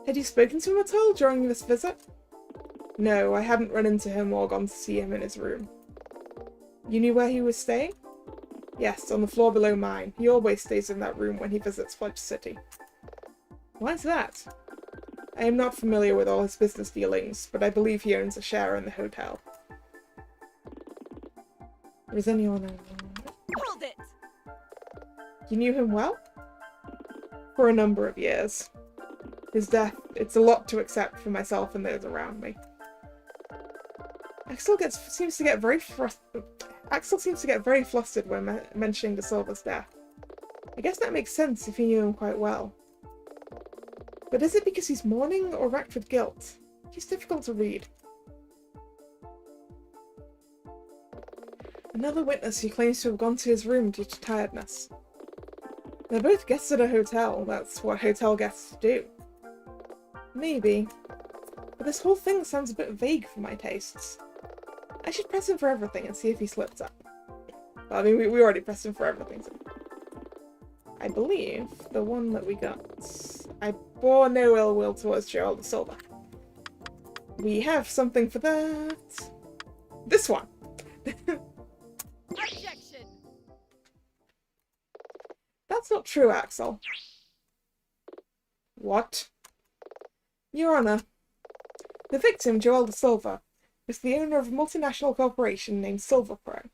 Had you spoken to him at all during this visit? No, I hadn't run into him or gone to see him in his room. You knew where he was staying? Yes, on the floor below mine. He always stays in that room when he visits Fudge City. Why is that? I am not familiar with all his business dealings, but I believe he owns a share in the hotel. Hold it! You knew him well? For a number of years. His death, it's a lot to accept for myself and those around me. Axel seems to get very flustered when mentioning da Silva's death. I guess that makes sense if you knew him quite well. But is it because he's mourning or racked with guilt? He's difficult to read. Another witness who claims to have gone to his room due to tiredness. They're both guests at a hotel. That's what hotel guests do. Maybe. But this whole thing sounds a bit vague for my tastes. I should press him for everything and see if he slips up. Well, I mean, we already pressed him for everything. So. I believe the one that we got... I bore no ill will towards Joel da Silva. We have something for that. This one! Objection! That's not true, Axel. What? Your Honor, the victim, Joel da Silva, was the owner of a multinational corporation named SilverPro.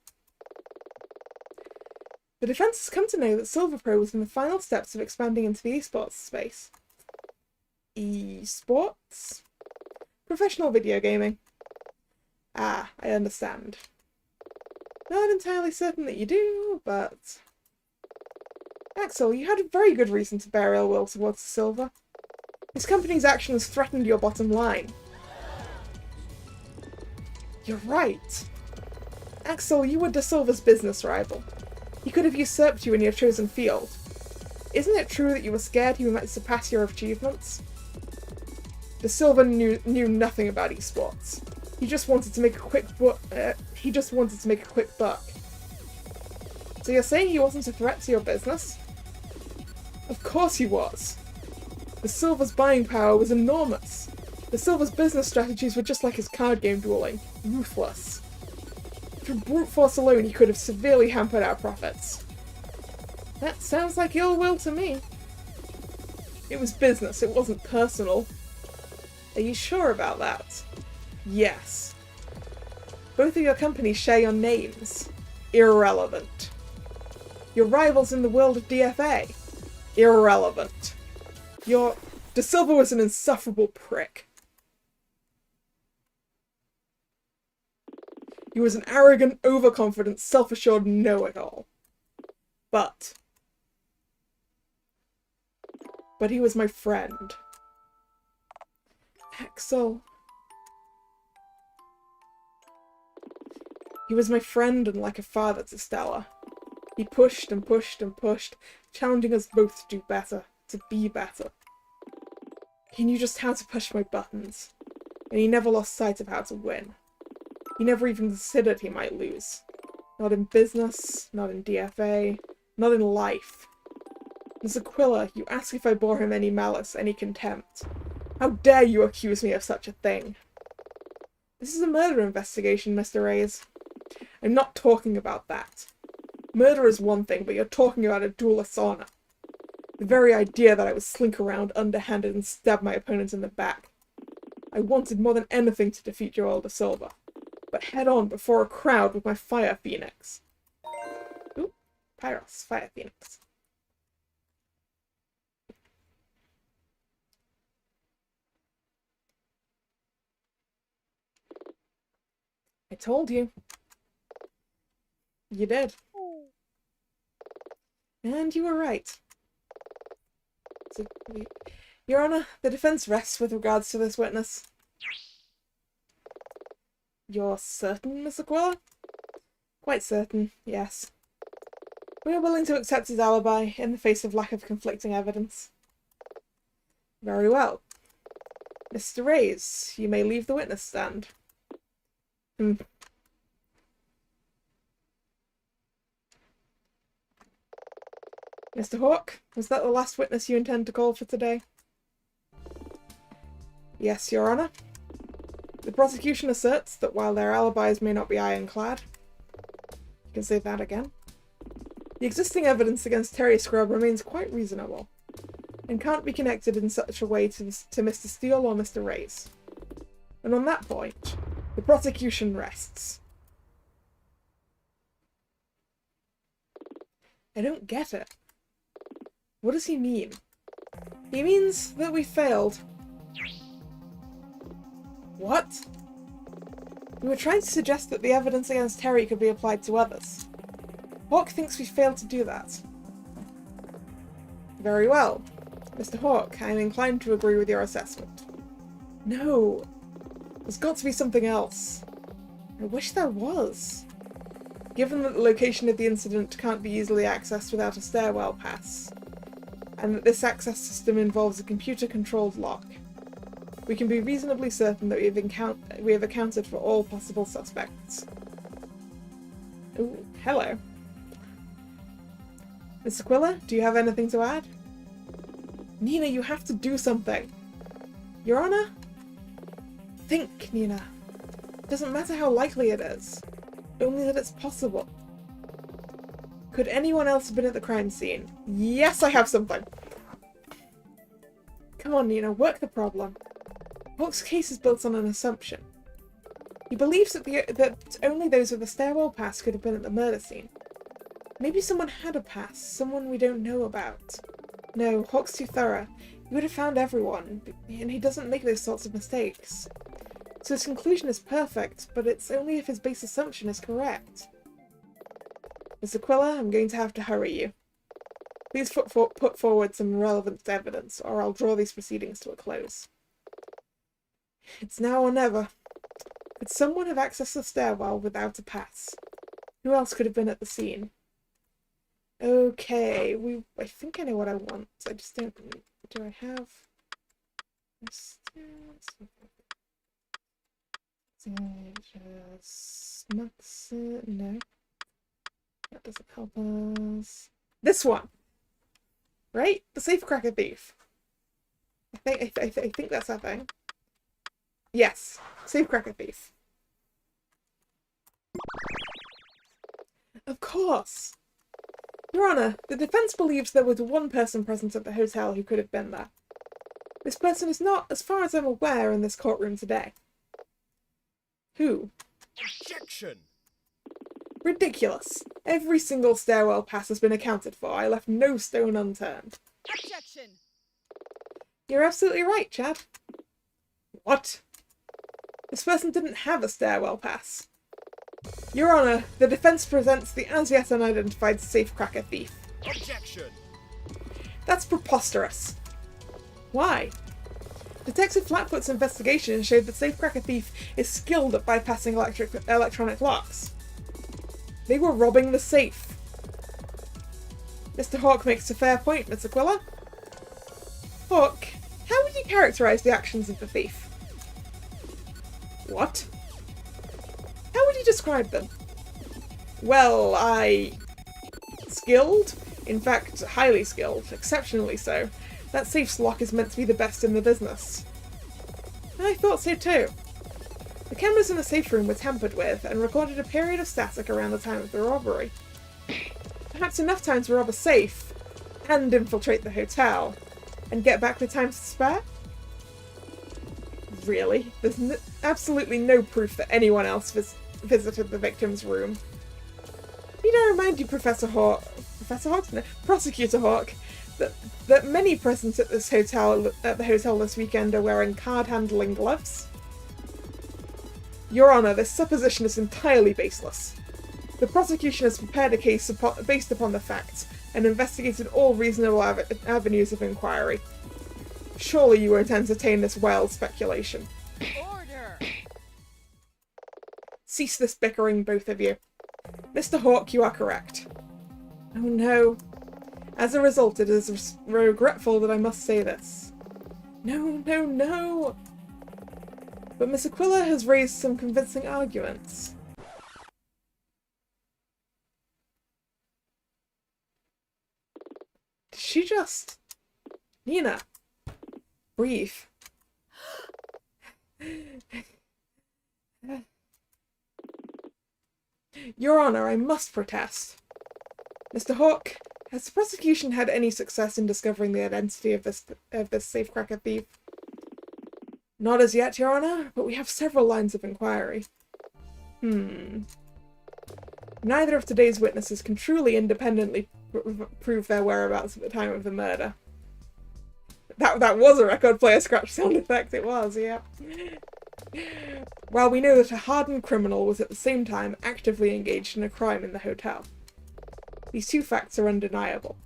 The defense has come to know that SilverPro was in the final steps of expanding into the esports space. Esports? Professional video gaming. Ah, I understand. Not entirely certain that you do, but... Axel, you had a very good reason to bear ill will towards da Silva. His company's actions threatened your bottom line. You're right. Axel, you were da Silva's business rival. He could have usurped you in your chosen field. Isn't it true that you were scared he might surpass your achievements? Da Silva knew nothing about esports. He just wanted to make a quick buck. So you're saying he wasn't a threat to your business? Of course he was. Da Silva's buying power was enormous. Da Silva's business strategies were just like his card game dueling, ruthless. Through brute force alone, he could have severely hampered our profits. That sounds like ill will to me. It was business, it wasn't personal. Are you sure about that? Yes. Both of your companies share your names. Irrelevant. Your rivals in the world of DFA. Irrelevant. Da Silva was an insufferable prick. He was an arrogant, overconfident, self-assured know-it-all. But But he was my friend. Axel. He was my friend and like a father to Stella. He pushed and pushed and pushed, challenging us both to do better, to be better. He knew just how to push my buttons, and he never lost sight of how to win. He never even considered he might lose. Not in business, not in DFA, not in life. Miss Aquila, you ask if I bore him any malice, any contempt. How dare you accuse me of such a thing? This is a murder investigation, Mr. Reyes. I'm not talking about that. Murder is one thing, but you're talking about a duelist's honor. The very idea that I would slink around underhanded and stab my opponent in the back. I wanted more than anything to defeat your older Silver, but head on before a crowd with my Fire Phoenix. Ooh, Pyros, Fire Phoenix. I told you. You did. And you were right. So, Your Honor, the defense rests with regards to this witness. You're certain, Miss Aquila? Quite certain, yes. We are willing to accept his alibi in the face of lack of conflicting evidence. Very well. Mr. Reyes, you may leave the witness stand. Mr. Hawke, was that the last witness you intend to call for today? Yes, Your Honor. The prosecution asserts that while their alibis may not be ironclad, you can say that again, the existing evidence against Terry Scrub remains quite reasonable, and can't be connected in such a way to Mr. Steele or Mr. Reyes. And on that point, the prosecution rests. I don't get it. What does he mean? He means that we failed. What? We were trying to suggest that the evidence against Terry could be applied to others. Hawke thinks we failed to do that. Very well. Mr. Hawke, I am inclined to agree with your assessment. No. There's got to be something else. I wish there was. Given that the location of the incident can't be easily accessed without a stairwell pass, and that this access system involves a computer-controlled lock, we can be reasonably certain that we have accounted for all possible suspects. Ooh, hello. Miss Aquila, do you have anything to add? Nina, you have to do something. Your Honor? Think, Nina. It doesn't matter how likely it is, only that it's possible. Could anyone else have been at the crime scene? Yes, I have something! Come on, Nina, work the problem. Hawke's case is built on an assumption. He believes that only those with a stairwell pass could have been at the murder scene. Maybe someone had a pass, someone we don't know about. No, Hawke's too thorough. He would have found everyone, and he doesn't make those sorts of mistakes. So his conclusion is perfect, but it's only if his base assumption is correct. Miss Aquila, I'm going to have to hurry you. Please put forward some relevant evidence, or I'll draw these proceedings to a close. It's now or never. Could someone have accessed the stairwell without a pass? Who else could have been at the scene? Okay, I think I know what I want. I just don't... Do I have... No. That doesn't help us. This one! Right? The safecracker thief. I think that's that thing. Yes. Safecracker thief. Of course! Your Honor, the defense believes there was one person present at the hotel who could have been there. This person is not, as far as I'm aware, in this courtroom today. Who? Objection! Ridiculous. Every single stairwell pass has been accounted for. I left no stone unturned. Objection! You're absolutely right, Chad. What? This person didn't have a stairwell pass. Your Honor, the defense presents the as-yet unidentified safecracker thief. Objection! That's preposterous. Why? Detective Flatfoot's investigation showed that Safecracker Thief is skilled at bypassing electronic locks. They were robbing the safe. Mr. Hawk makes a fair point, Miss Aquila. Hawk, how would you characterize the actions of the thief? What? How would you describe them? Well, skilled? In fact, highly skilled. Exceptionally so. That safe's lock is meant to be the best in the business. I thought so too. The cameras in the safe room were tampered with and recorded a period of static around the time of the robbery. Perhaps enough time to rob a safe, and infiltrate the hotel, and get back with time to spare? Really? There's absolutely no proof that anyone else visited the victim's room. Need I remind you, Prosecutor Hawk, that many present at the hotel this weekend are wearing card-handling gloves? Your Honour, this supposition is entirely baseless. The prosecution has prepared a case based upon the facts and investigated all reasonable avenues of inquiry. Surely you won't entertain this wild speculation. Order! Cease this bickering, both of you. Mr. Hawk, you are correct. Oh no. As a result, it is regretful that I must say this. No, no, no! But Miss Aquila has raised some convincing arguments. Did she just... Nina. Breathe. Your Honour, I must protest. Mr. Hawk, has the prosecution had any success in discovering the identity of this safecracker thief? Not as yet, Your Honour, but we have several lines of inquiry. Neither of today's witnesses can truly independently prove their whereabouts at the time of the murder. That was a record player scratch sound effect, it was, yeah. While we know that a hardened criminal was at the same time actively engaged in a crime in the hotel. These two facts are undeniable.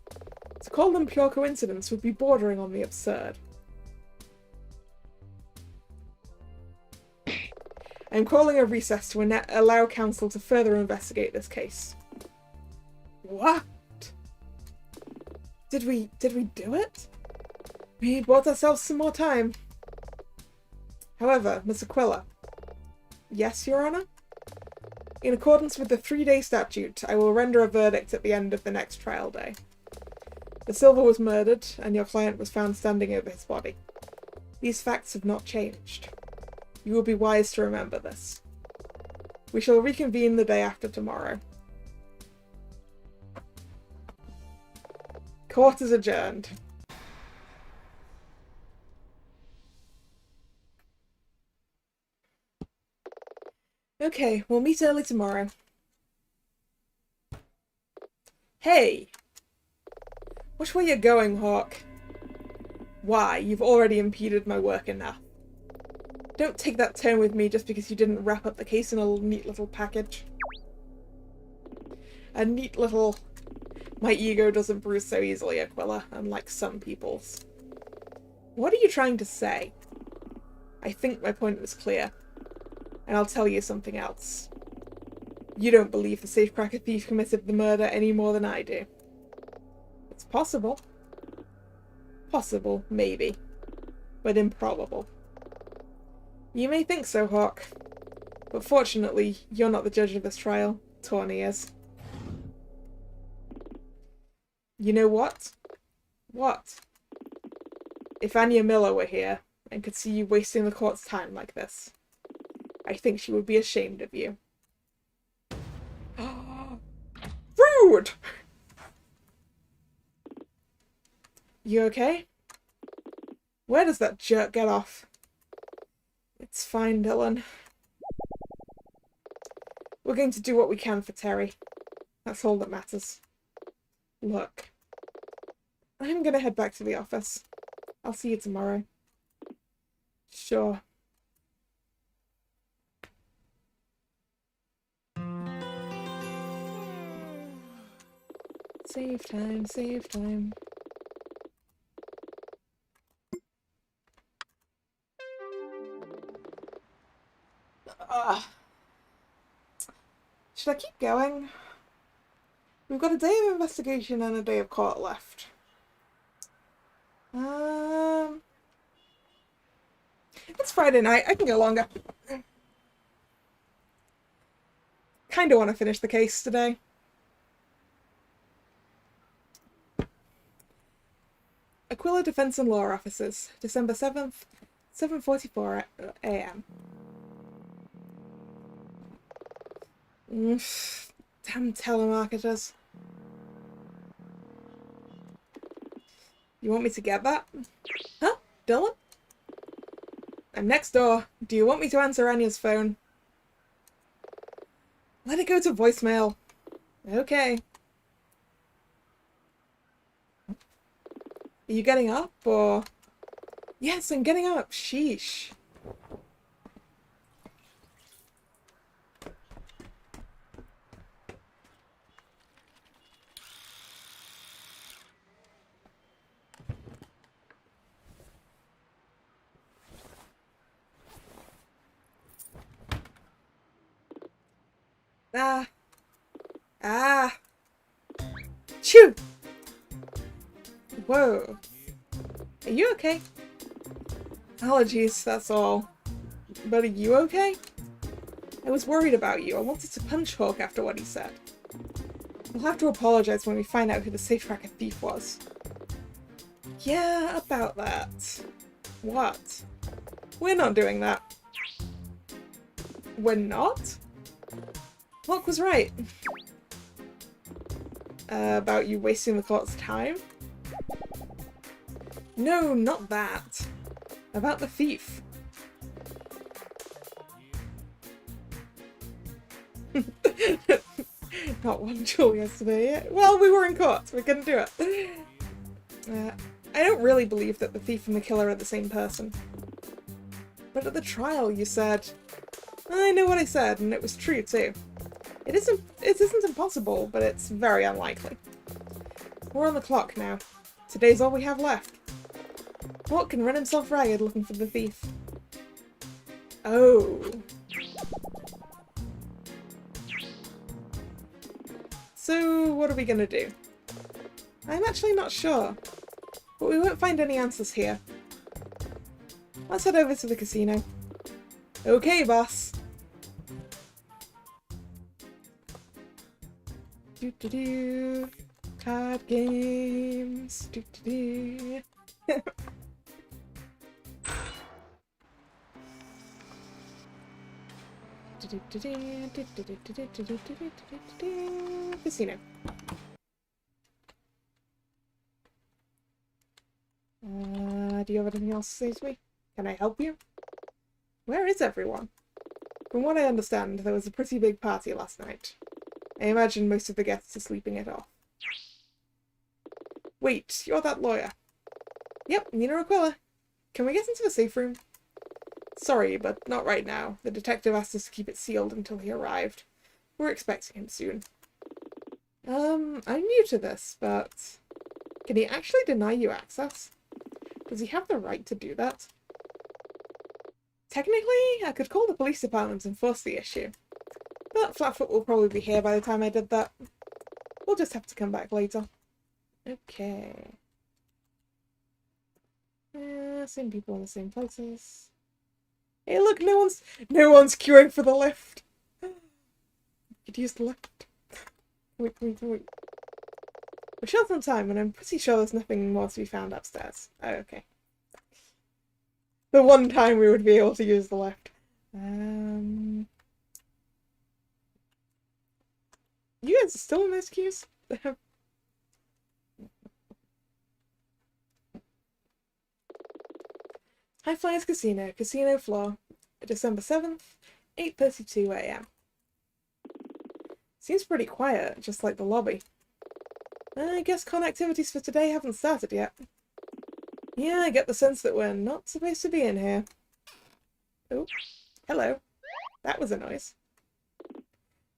To call them pure coincidence would be bordering on the absurd. I'm calling a recess to allow counsel to further investigate this case. What? Did we do it? We bought ourselves some more time. However, Miss Aquila. Yes, Your Honour? In accordance with the 3-day statute, I will render a verdict at the end of the next trial day. The silver was murdered, and your client was found standing over his body. These facts have not changed. You will be wise to remember this. We shall reconvene the day after tomorrow. Court is adjourned. Okay, we'll meet early tomorrow. Hey! Which way you going, Hawk? Why, you've already impeded my work enough. Don't take that tone with me just because you didn't wrap up the case in a neat little package. A neat little... My ego doesn't bruise so easily, Aquila, unlike some people's. What are you trying to say? I think my point was clear. And I'll tell you something else. You don't believe the safecracker thief committed the murder any more than I do. It's possible. Possible, maybe. But improbable. You may think so, Hawk. But fortunately, you're not the judge of this trial. Tawny is. You know what? What? If Anya Miller were here, and could see you wasting the court's time like this, I think she would be ashamed of you. Rude! You okay? Where does that jerk get off? It's fine, Dylan. We're going to do what we can for Terry. That's all that matters. Look, I'm gonna head back to the office. I'll see you tomorrow. Sure. Save time, save time. keep going. We've got a day of investigation and a day of court left. It's Friday night. I can go longer. Kinda want to finish the case today. Aquila Defense and Law Officers, December 7th, 7:44 a.m. Damn telemarketers. You want me to get that? Huh? Dylan? I'm next door. Do you want me to answer Anya's phone? Let it go to voicemail. Okay. Are you getting up, or...? Yes, I'm getting up. Sheesh. Chew! Whoa. Are you okay? Allergies, that's all. But are you okay? I was worried about you. I wanted to punch Hawk after what he said. We'll have to apologize when we find out who the safecracker thief was. Yeah, about that. What? We're not doing that. We're not? Hawk was right. About you wasting the court's time? No, not that. About the thief. Not one duel yesterday. Well, we were in court. We couldn't do it. I don't really believe that the thief and the killer are the same person. But at the trial you said... I know what I said, and it was true too. It isn't impossible, but it's very unlikely. We're on the clock now. Today's all we have left. Hawk can run himself ragged looking for the thief. Oh. So, what are we gonna do? I'm actually not sure, but we won't find any answers here. Let's head over to the casino. Okay, boss. Do-do-do. Card games. Do-do-do. Casino. Do you have anything else to say to me? Can I help you? Where is everyone? From what I understand, there was a pretty big party last night. I imagine most of the guests are sleeping it off. Wait, you're that lawyer. Yep, Nina Aquila. Can we get into the safe room? Sorry, but not right now. The detective asked us to keep it sealed until he arrived. We're expecting him soon. I'm new to this, but... Can he actually deny you access? Does he have the right to do that? Technically, I could call the police department and force the issue. But Flatfoot will probably be here by the time I did that. We'll just have to come back later. Okay. Same people in the same places. Hey look, no one's queuing for the lift. Could use the lift. Wait. We're short on time, and I'm pretty sure there's nothing more to be found upstairs. Oh, okay. The one time we would be able to use the lift. You guys are still in those queues? High Flyers Casino, casino floor, December 7th, 8:32 a.m. Seems pretty quiet, just like the lobby. I guess con activities for today haven't started yet. Yeah, I get the sense that we're not supposed to be in here. Oh, hello. That was a noise.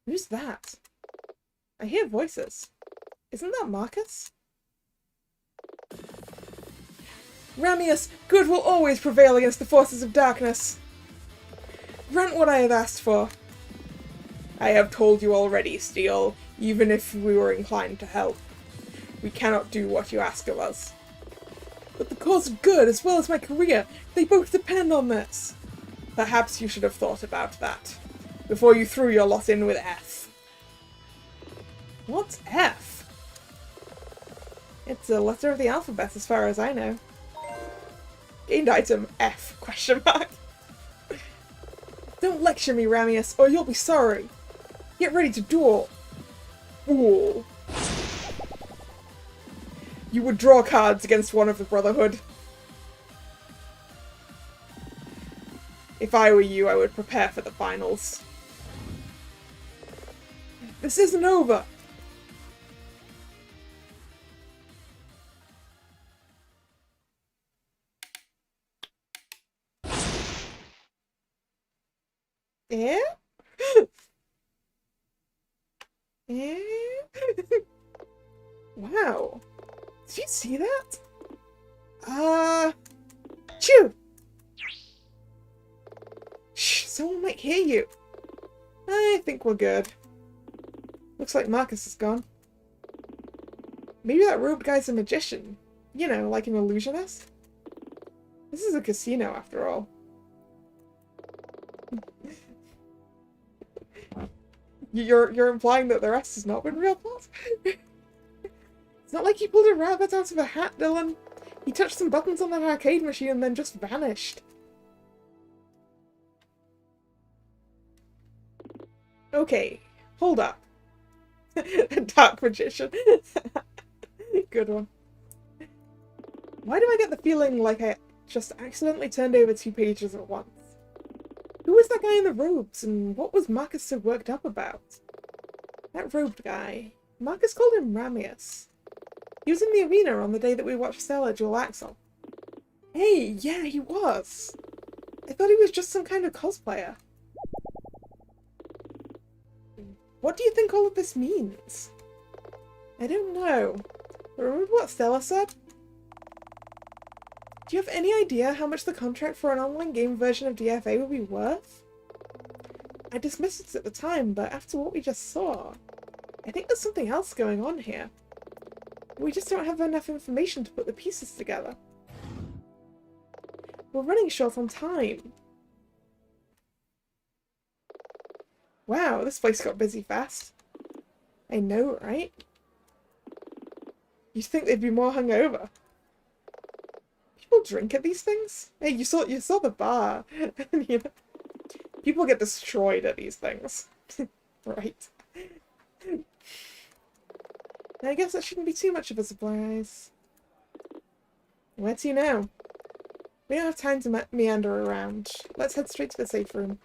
Who's that? I hear voices. Isn't that Marcus? Ramius, good will always prevail against the forces of darkness. Grant what I have asked for. I have told you already, Steel, even if we were inclined to help. We cannot do what you ask of us. But the cause of good, as well as my career, they both depend on this. Perhaps you should have thought about that, before you threw your lot in with F. What's F? It's a letter of the alphabet as far as I know. Gained item F, question mark. Don't lecture me, Ramius, or you'll be sorry. Get ready to duel. Fool. You would draw cards against one of the Brotherhood. If I were you, I would prepare for the finals. This isn't over! Yeah? Yeah? Wow. Did you see that? Chew! Shh, someone might hear you. I think we're good. Looks like Marcus is gone. Maybe that robed guy's a magician. You know, like an illusionist? This is a casino, after all. You're implying that the rest has not been real plot? It's not like he pulled a rabbit out of a hat, Dylan. He touched some buttons on that arcade machine and then just vanished. Okay, hold up. Dark magician. Good one. Why do I get the feeling like I just accidentally turned over 2 pages at once? Who was that guy in the robes, and what was Marcus so worked up about? That robed guy. Marcus called him Ramius. He was in the arena on the day that we watched Stella duel Axel. Hey, yeah, he was. I thought he was just some kind of cosplayer. What do you think all of this means? I don't know. But remember what Stella said? Do you have any idea how much the contract for an online game version of DFA would be worth? I dismissed it at the time, but after what we just saw, I think there's something else going on here. We just don't have enough information to put the pieces together. We're running short on time. Wow, this place got busy fast. I know, right? You'd think they'd be more hungover. People drink at these things? Hey, you saw the bar. You know, people get destroyed at these things. Right. I guess that shouldn't be too much of a surprise. Where to now? We don't have time to meander around. Let's head straight to the safe room.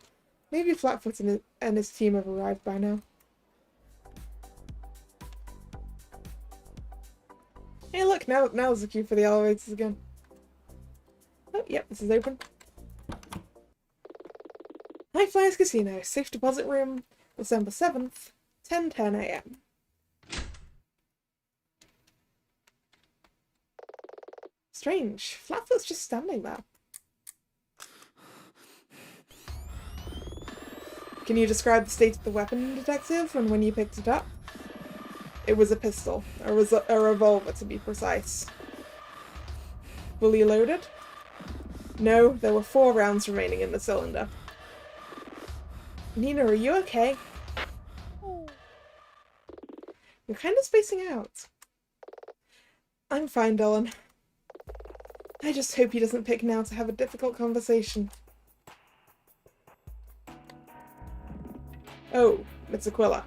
Maybe Flatfoot and his team have arrived by now. Hey look, now there's a queue for the elevators again. Oh, yep, this is open. High Flyers Casino, safe deposit room, December 7th, 10:10 AM. Strange. Flatfoot's just standing there. Can you describe the state of the weapon, Detective, and when you picked it up? It was a pistol. Or was a revolver, to be precise. Fully loaded? No, there were 4 rounds remaining in the cylinder. Nina, are you okay? You're kind of spacing out. I'm fine, Dylan. I just hope he doesn't pick now to have a difficult conversation. Oh, it's Aquila.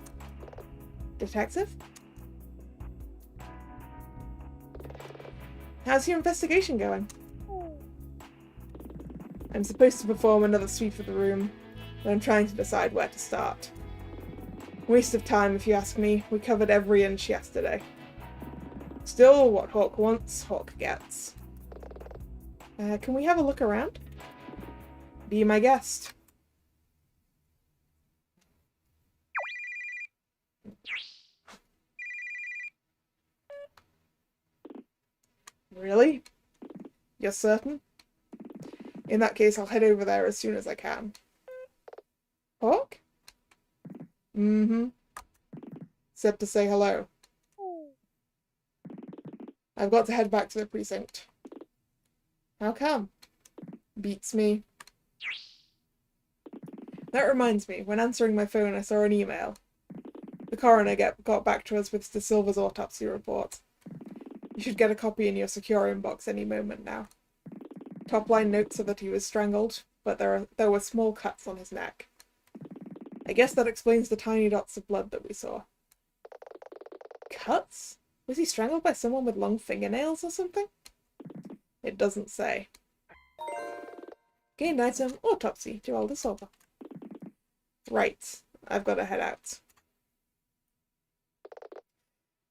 Detective? How's your investigation going? I'm supposed to perform another sweep of the room, but I'm trying to decide where to start. Waste of time, if you ask me. We covered every inch yesterday. Still, what Hawk wants, Hawk gets. Can we have a look around? Be my guest. Really? You're certain? In that case, I'll head over there as soon as I can. Hawk? Mm-hmm. Said to say hello. I've got to head back to the precinct. How come? Beats me. That reminds me, when answering my phone I saw an email. The coroner got back to us with De Silva's autopsy report. You should get a copy in your secure inbox any moment now. Top line notes are that he was strangled, but there were small cuts on his neck. I guess that explains the tiny dots of blood that we saw. Cuts? Was he strangled by someone with long fingernails or something? It doesn't say. Gained item, autopsy, to De Silva. Right, I've got to head out.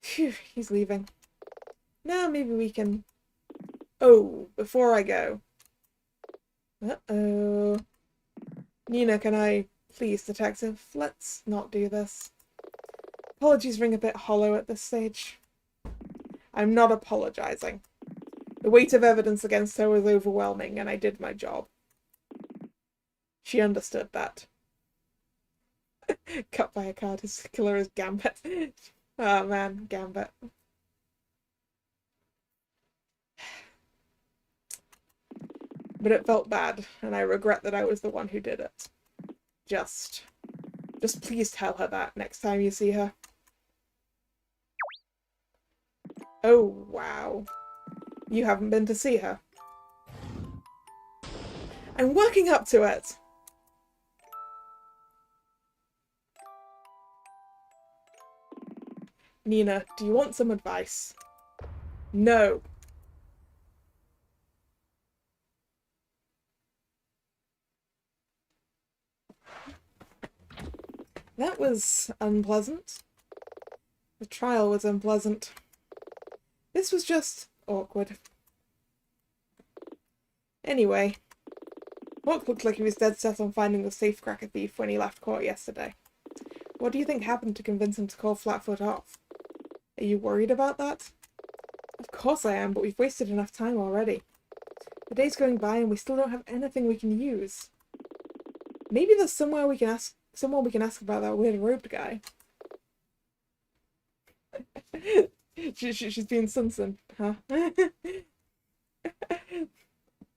Phew, he's leaving. Now maybe we can... Oh, before I go. Uh-oh. Nina, can I... Please, detective, let's not do this. Apologies ring a bit hollow at this stage. I'm not apologizing. The weight of evidence against her was overwhelming, and I did my job. She understood that. Cut by a card, his killer is Gambit. Oh man, Gambit. But it felt bad, and I regret that I was the one who did it. Just please tell her that next time you see her. Oh, wow. You haven't been to see her. I'm working up to it! Nina, do you want some advice? No. That was unpleasant. The trial was unpleasant. This was just awkward. Anyway, Hawk looked like he was dead set on finding the safecracker thief when he left court yesterday. What do you think happened to convince him to call Flatfoot off? Are you worried about that? Of course I am, but we've wasted enough time already. The day's going by and we still don't have anything we can use. Maybe there's someone we can ask about that weird robed guy. She's being Sunsun, huh?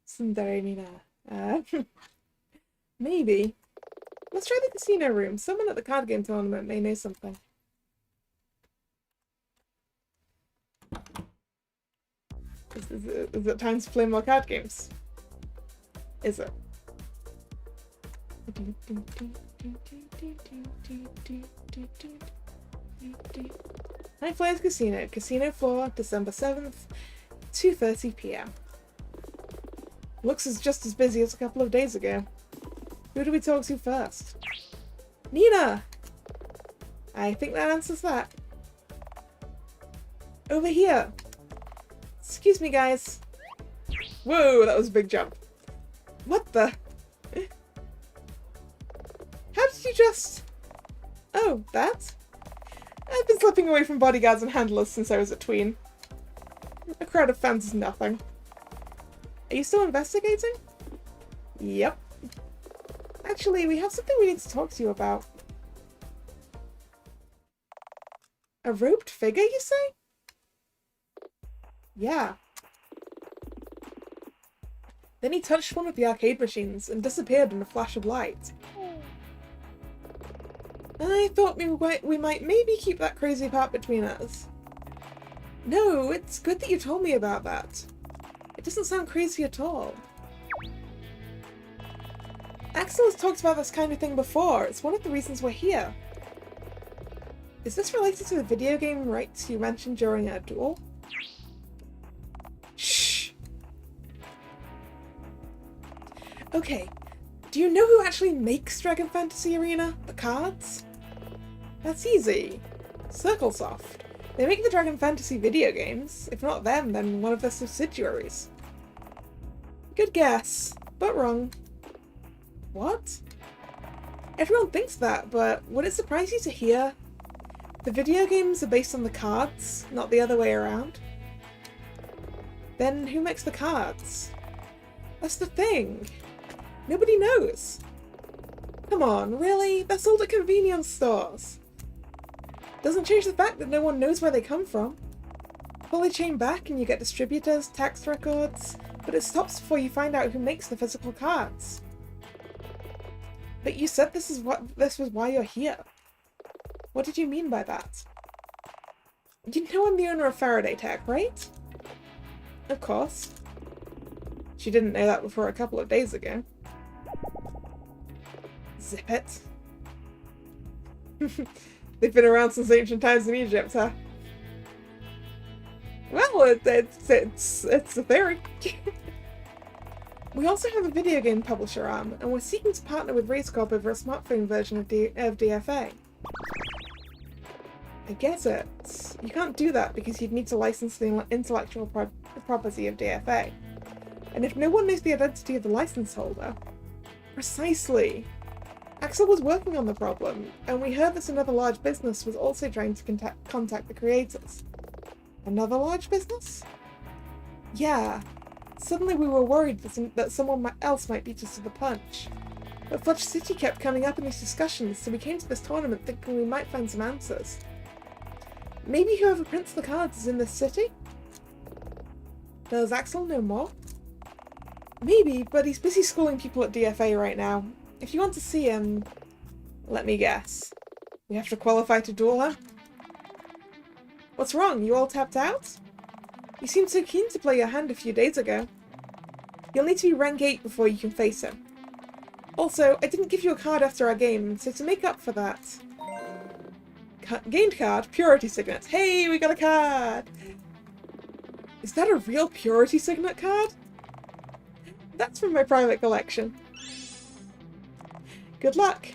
Sundere Nina. Maybe. Let's try the casino room. Someone at the card game tournament may know something. Is it time to play more card games? Is it? Night Flyers Casino. Casino floor, December 7th, 2:30 p.m. Looks just as busy as a couple of days ago. Who do we talk to first? Nina! I think that answers that. Over here. Excuse me, guys. Whoa, that was a big jump. What the? How did you just... Oh, that? I've been slipping away from bodyguards and handlers since I was a tween. A crowd of fans is nothing. Are you still investigating? Yep. Actually, we have something we need to talk to you about. A robed figure, you say? Yeah. Then he touched one of the arcade machines and disappeared in a flash of light. I thought we might maybe keep that crazy part between us. No, it's good that you told me about that. It doesn't sound crazy at all. Axel has talked about this kind of thing before. It's one of the reasons we're here. Is this related to the video game rights you mentioned during our duel? Shh! Okay, do you know who actually makes Dragon Fantasy Arena? The cards? That's easy. Circlesoft. They make the Dragon Fantasy video games. If not them, then one of their subsidiaries. Good guess, but wrong. What? Everyone thinks that, but would it surprise you to hear? The video games are based on the cards, not the other way around. Then who makes the cards? That's the thing. Nobody knows. Come on, really? They're sold at convenience stores. Doesn't change the fact that no one knows where they come from. Pull the chain back and you get distributors, tax records, but it stops before you find out who makes the physical cards. But you said this was why you're here. What did you mean by that? You know I'm the owner of Faraday Tech, right? Of course. She didn't know that before a couple of days ago. Zip it. They've been around since ancient times in Egypt, huh? Well, it's a theory. We also have a video game publisher arm, and we're seeking to partner with Race Corp over a smartphone version of DFA. I get it. You can't do that because you'd need to license the intellectual property of DFA. And if no one knows the identity of the license holder... Precisely! Axel was working on the problem, and we heard that another large business was also trying to contact the creators. Another large business? Yeah. Suddenly we were worried that someone else might beat us to the punch. But Fudge City kept coming up in these discussions, so we came to this tournament thinking we might find some answers. Maybe whoever prints the cards is in this city? Does Axel know more? Maybe, but he's busy schooling people at DFA right now. If you want to see him, let me guess. We have to qualify to duel him? What's wrong? You all tapped out? You seemed so keen to play your hand a few days ago. You'll need to be rank 8 before you can face him. Also, I didn't give you a card after our game, so to make up for that... Gained card, Purity Signet. Hey, we got a card! Is that a real Purity Signet card? That's from my private collection. Good luck!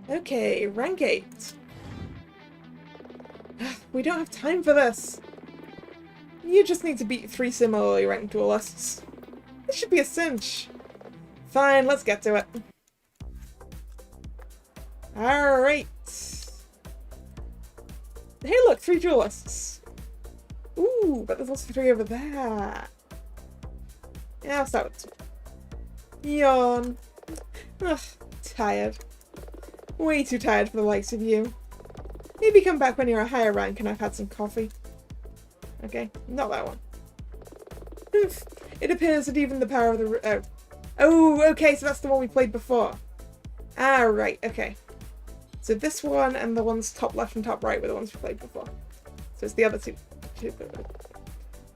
Okay, rank 8. We don't have time for this. You just need to beat 3 similarly ranked duelists. This should be a cinch. Fine, let's get to it. Alright. Hey look, 3 duelists. Ooh, but there's also 3 over there. Yeah, I'll start with 2. Yawn. Ugh, tired. Way too tired for the likes of you. Maybe come back when you're a higher rank and I've had some coffee. Okay, not that one. Oof. It appears that even the power of the... Oh, okay, so that's the one we played before. Ah, right, okay. So this one and the ones top left and top right were the ones we played before. So it's the other two.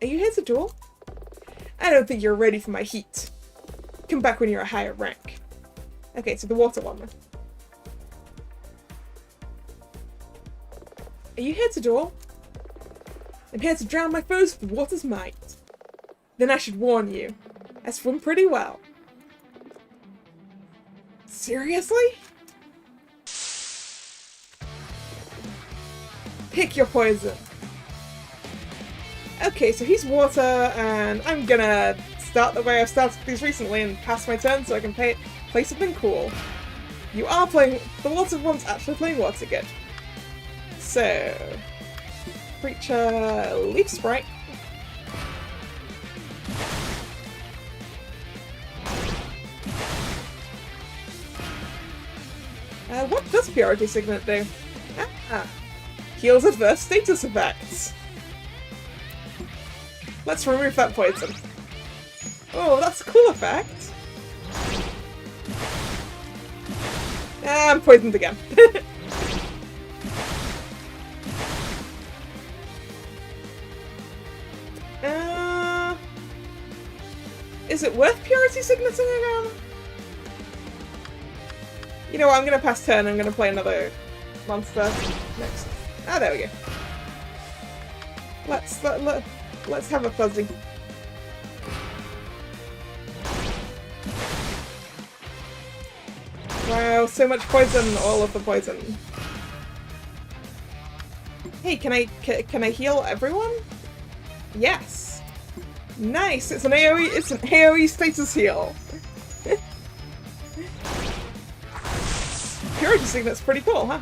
Are you here to duel? I don't think you're ready for my heat. Come back when you're a higher rank. Okay, so the water one then. Are you here to duel? I'm here to drown my foes with water's might. Then I should warn you. I swim pretty well. Seriously? Pick your poison. Okay, so he's water, and I'm gonna start the way I've started these recently and pass my turn so I can play something cool. You are playing... The water one's actually playing water good. So... Creature... Leaf Sprite. What does Purity Signet do? Ah! Heals adverse status effects. Let's remove that poison. Oh, that's a cool effect. Ah, I'm poisoned again. Is it worth Purity Signeting again? You know what, I'm gonna pass turn, I'm gonna play another monster next. Ah, there we go. Let's have a fuzzy. Wow, so much poison, all of the poison. Hey, can I heal everyone? Yes. Nice, it's an AoE status heal. Purity Signet's pretty cool, huh?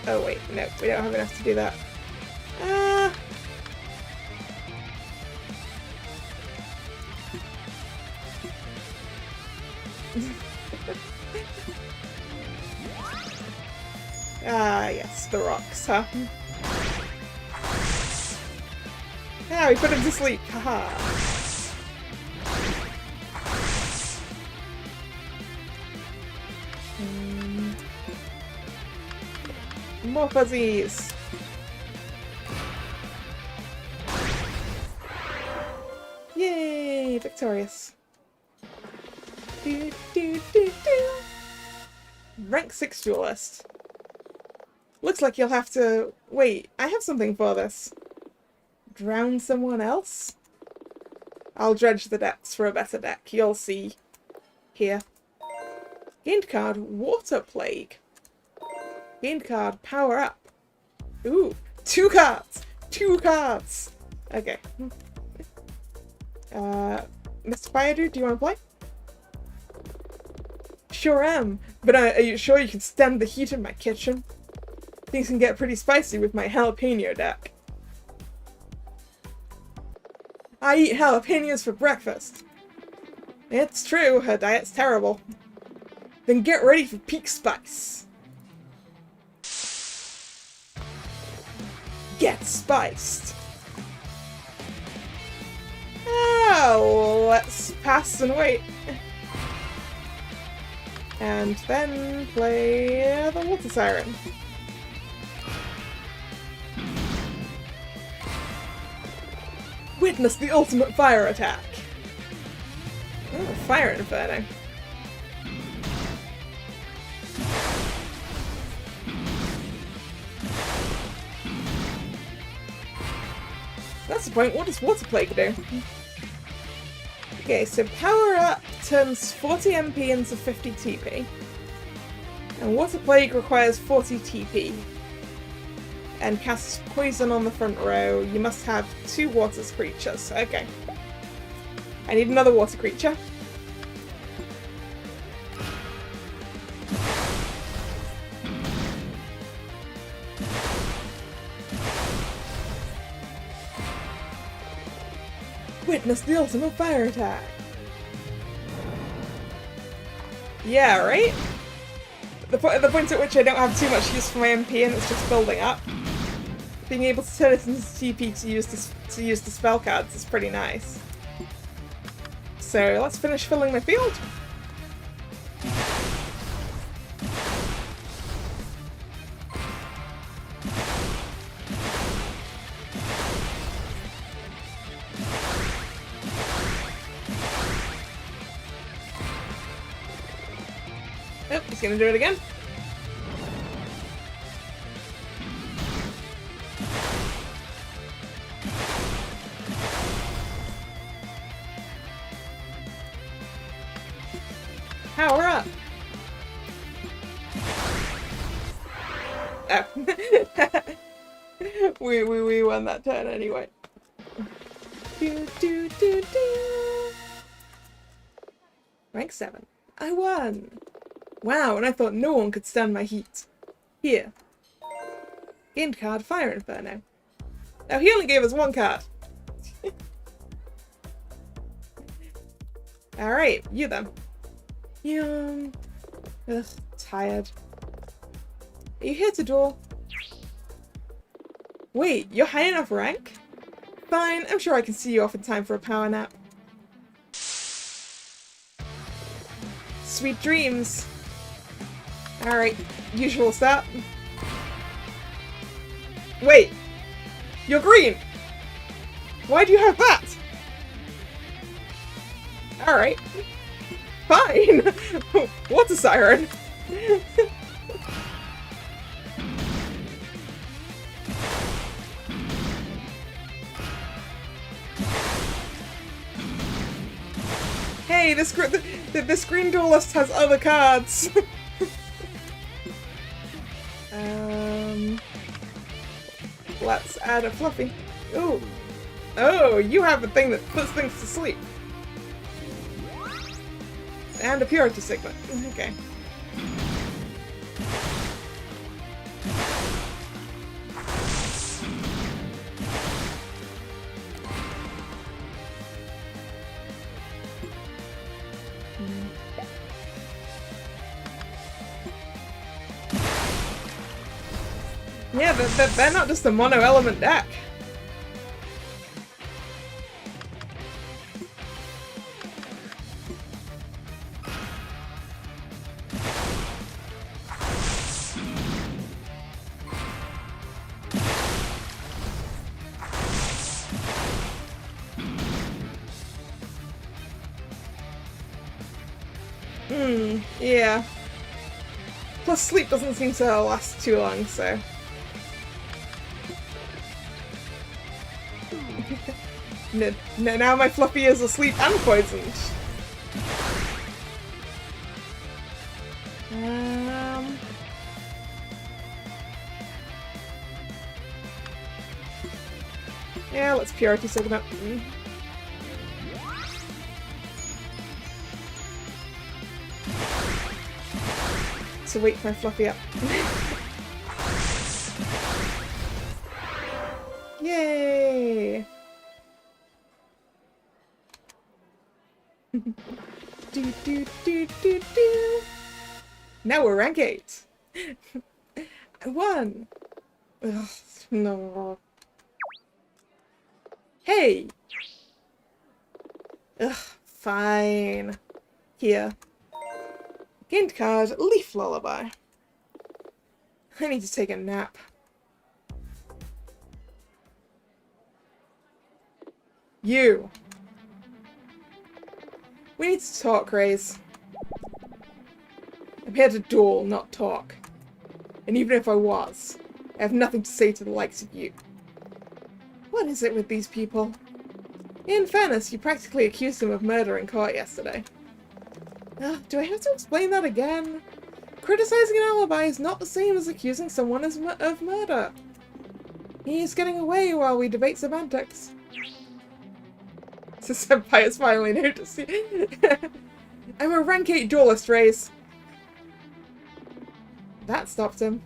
Oh wait, no, we don't have enough to do that. Ah, yes, the rocks, huh? Ah, we put him to sleep, haha. More fuzzies. Yay, victorious. Do, do, do, do. Rank 6 duelist. Looks like you'll have to... Wait, I have something for this. Drown someone else? I'll dredge the depths for a better deck. You'll see. Here. Gained card, Water Plague. Gained card, Power Up. Ooh, 2 cards! 2 cards! Okay. Mr. Firedude, do you want to play? Sure am, but are you sure you can stand the heat in my kitchen? Things can get pretty spicy with my jalapeno deck. I eat jalapenos for breakfast. It's true, her diet's terrible. Then get ready for peak spice. Get spiced. Oh, let's pass and wait. And then play the Water Siren. Witness the ultimate fire attack. Oh, Fire Inferno. That's the point. What does Water Plague do? Okay, so Power Up turns 40 MP into 50 TP. And Water Plague requires 40 TP. And casts Poison on the front row. You must have 2 water creatures. Okay. I need another water creature. Witness the ultimate fire attack. Yeah, right? The point at which I don't have too much use for my MP and it's just building up. Being able to turn it into TP to use the spell cards is pretty nice. So let's finish filling my field. Oh, he's gonna do it again. Power up! Oh. we won that turn anyway. Do, do, do, do. Rank 7. I won! Wow, and I thought no one could stand my heat. Here. Gained card, Fire Inferno. Now he only gave us 1 card. Alright, you then. Ugh, tired. Are you here to duel? Wait, you're high enough rank? Fine, I'm sure I can see you off in time for a power nap. Sweet dreams! Alright, usual start. Wait! You're green! Why do you have that? Alright. Fine! Water Siren! Hey, this green duelist has other cards! Let's add a Fluffy. Ooh. Oh, you have a thing that puts things to sleep. And a Purity Signet. Okay. Yeah, they're not just a mono-element deck. Yeah. Plus sleep doesn't seem to last too long, so... Now my Fluffy is asleep and poisoned. Yeah, let's purity soak it up. To wake my Fluffy up. Yay! do. Now we're rank 8. I won! Ugh, no. Hey! Ugh, fine. Here. Gained card, Leaf Lullaby. I need to take a nap. You! We need to talk, Raze. I'm here to duel, not talk. And even if I was, I have nothing to say to the likes of you. What is it with these people? In fairness, you practically accused him of murder in court yesterday. Do I have to explain that again? Criticizing an alibi is not the same as accusing someone of murder. He's getting away while we debate semantics. So Senpai has finally noticed you. I'm a rank 8 duelist, Raze. That stopped him.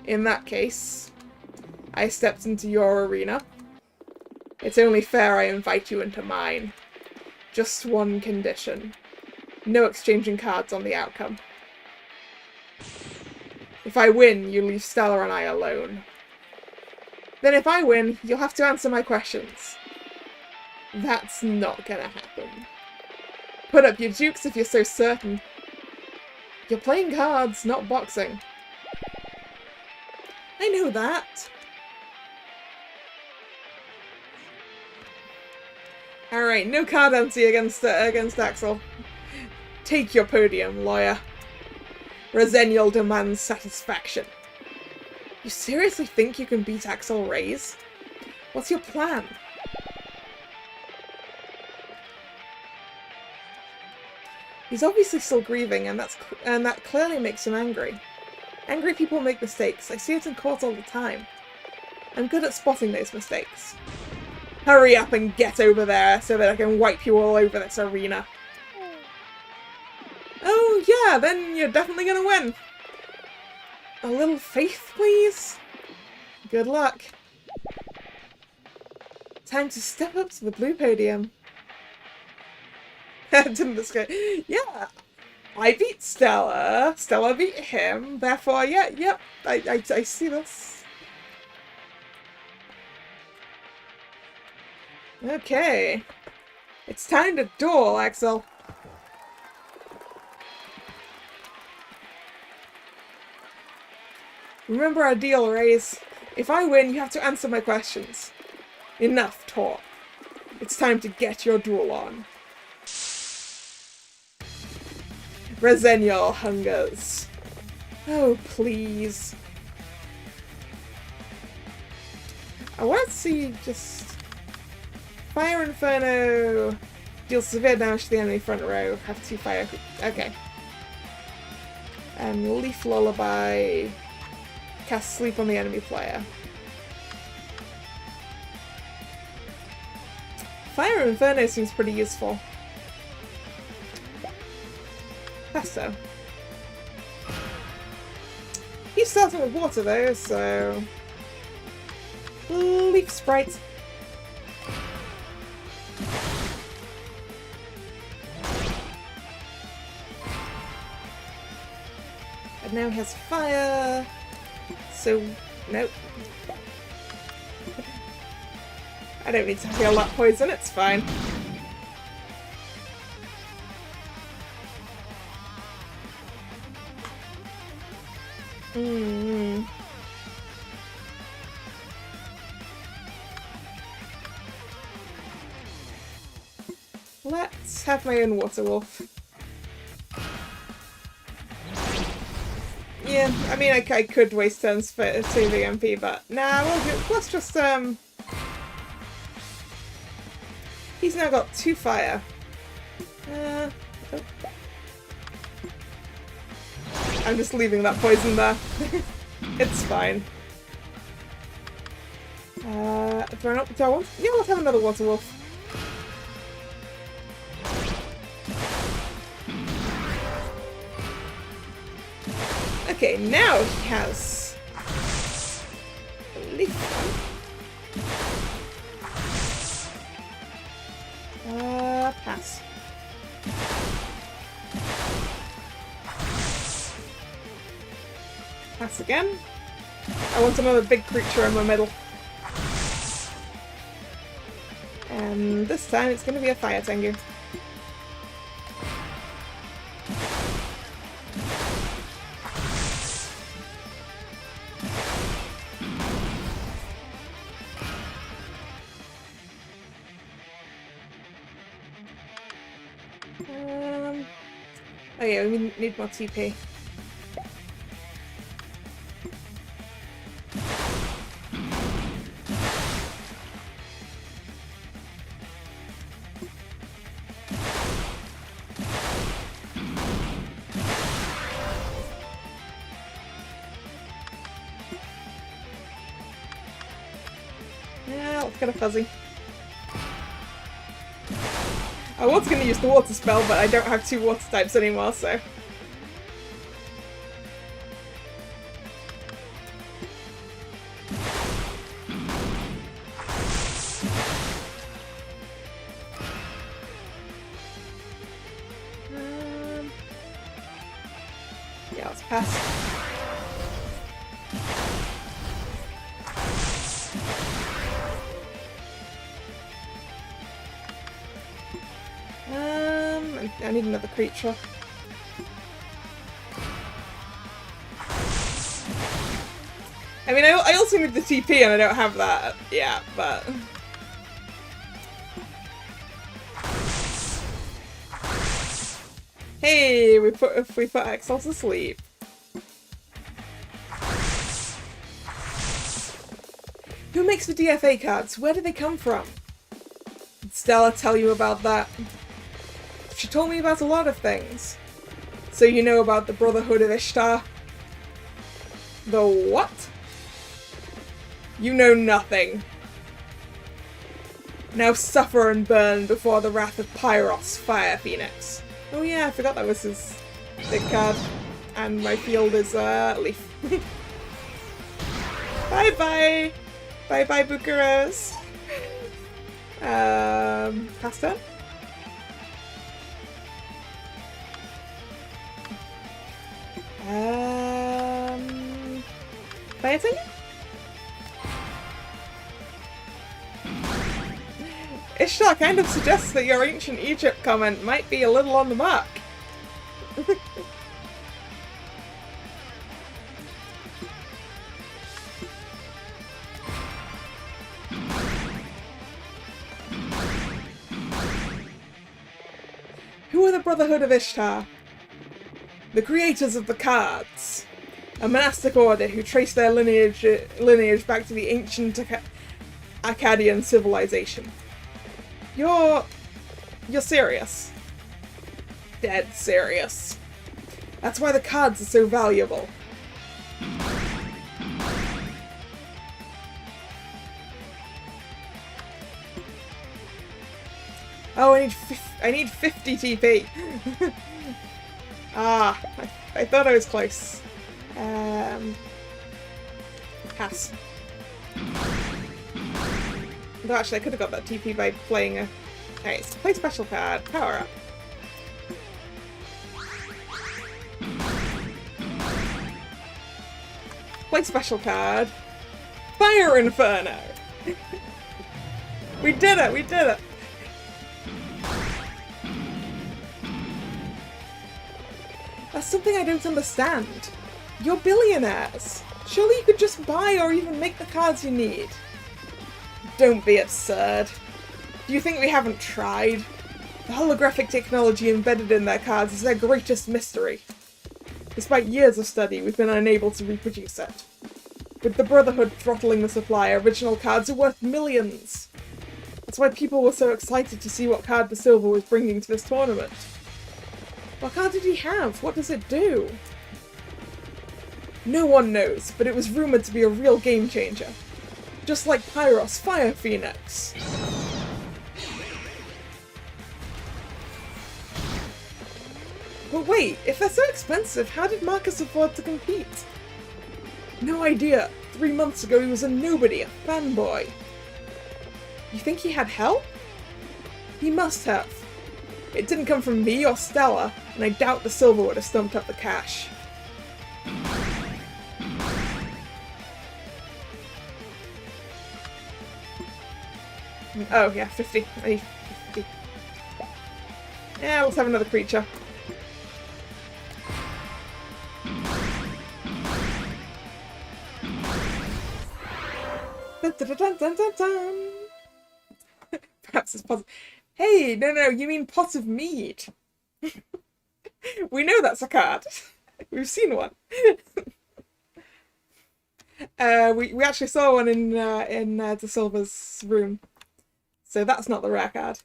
In that case, I stepped into your arena. It's only fair I invite you into mine. Just one condition. No exchanging cards on the outcome. If I win, you leave Stella and I alone. Then if I win, you'll have to answer my questions. That's not gonna happen. Put up your dukes if you're so certain. You're playing cards, not boxing. I know that. Alright, no card empty against Axel. Take your podium, lawyer. Resenial demands satisfaction. You seriously think you can beat Axel Raze? What's your plan? He's obviously still grieving, and that clearly makes him angry. Angry people make mistakes. I see it in court all the time. I'm good at spotting those mistakes. Hurry up and get over there so that I can wipe you all over this arena. Oh yeah, then you're definitely gonna win. A little faith, please? Good luck. Time to step up to the blue podium. Didn't this guy? Yeah, I beat Stella. Stella beat him. Therefore, yeah, yep. I see this. Okay, it's time to duel, Axel. Remember our deal, Raze. If I win, you have to answer my questions. Enough talk. It's time to get your duel on. Resenial hungers. Oh, please. I want to see just... Fire Inferno deals severe damage to the enemy front row. Have 2 fire... Okay. And Leaf Lullaby... Cast Sleep on the enemy player. Fire Inferno seems pretty useful. Pesto. He's starting with water though, so... Leaf Sprite. And now he has fire. So Nope. I don't need to feel that poison, it's fine. Let's have my own water wolf. Yeah, I mean, I could waste turns for saving MP, but nah, let's just, he's now got 2 fire. Oh. I'm just leaving that poison there. It's fine. Do I want? Yeah, let's have another water wolf. Okay, now he has a leaf. Pass. Pass again. I want another big creature in my middle. And this time it's going to be a fire tengu. Oh yeah, we need more TP. Yeah, let's get a fuzzy. I was going to use the water spell, but I don't have 2 water types anymore, so... yeah, let's pass. I need another creature. I mean, I also need the TP and I don't have that yet, but... Hey, we put Axel to sleep. Who makes the DFA cards? Where do they come from? Did Stella tell you about that? She told me about a lot of things. So you know about the Brotherhood of Ishtar? The what? You know nothing. Now suffer and burn before the wrath of Pyros, Fire Phoenix. Oh yeah, I forgot that was his big card. And my field is Leaf. Bye bye! Bye bye Bucharest! Pass turn? Fire tengu? Ishtar kind of suggests that your ancient Egypt comment might be a little on the mark. Who are the Brotherhood of Ishtar? The creators of the cards. A monastic order who trace their lineage back to the ancient Akkadian civilization. You're serious. Dead serious. That's why the cards are so valuable. Oh, I need 50 TP. Ah, I thought I was close. Pass. Though actually, I could have got that TP by playing a... Okay, so play special card, power up. Play special card, Fire Inferno! We did it! We did it! That's something I don't understand. You're billionaires. Surely you could just buy or even make the cards you need. Don't be absurd. Do you think we haven't tried? The holographic technology embedded in their cards is their greatest mystery. Despite years of study, we've been unable to reproduce it. With the Brotherhood throttling the supply, original cards are worth millions. That's why people were so excited to see what card the Silver was bringing to this tournament. What card did he have? What does it do? No one knows, but it was rumoured to be a real game changer. Just like Pyros Fire Phoenix. But wait, if they're so expensive, how did Marcus afford to compete? No idea. 3 months ago he was a nobody, a fanboy. You think he had help? He must have. It didn't come from me or Stella, and I doubt the Silver would have stumped up the cash. Oh yeah, 50. I need 50. Yeah, let's have another creature. Dun, dun, dun, dun, dun, dun. Perhaps it's pot. Hey, no, you mean pot of mead. We know that's a card. We've seen one. We actually saw one in De Silva's room, so that's not the rare card.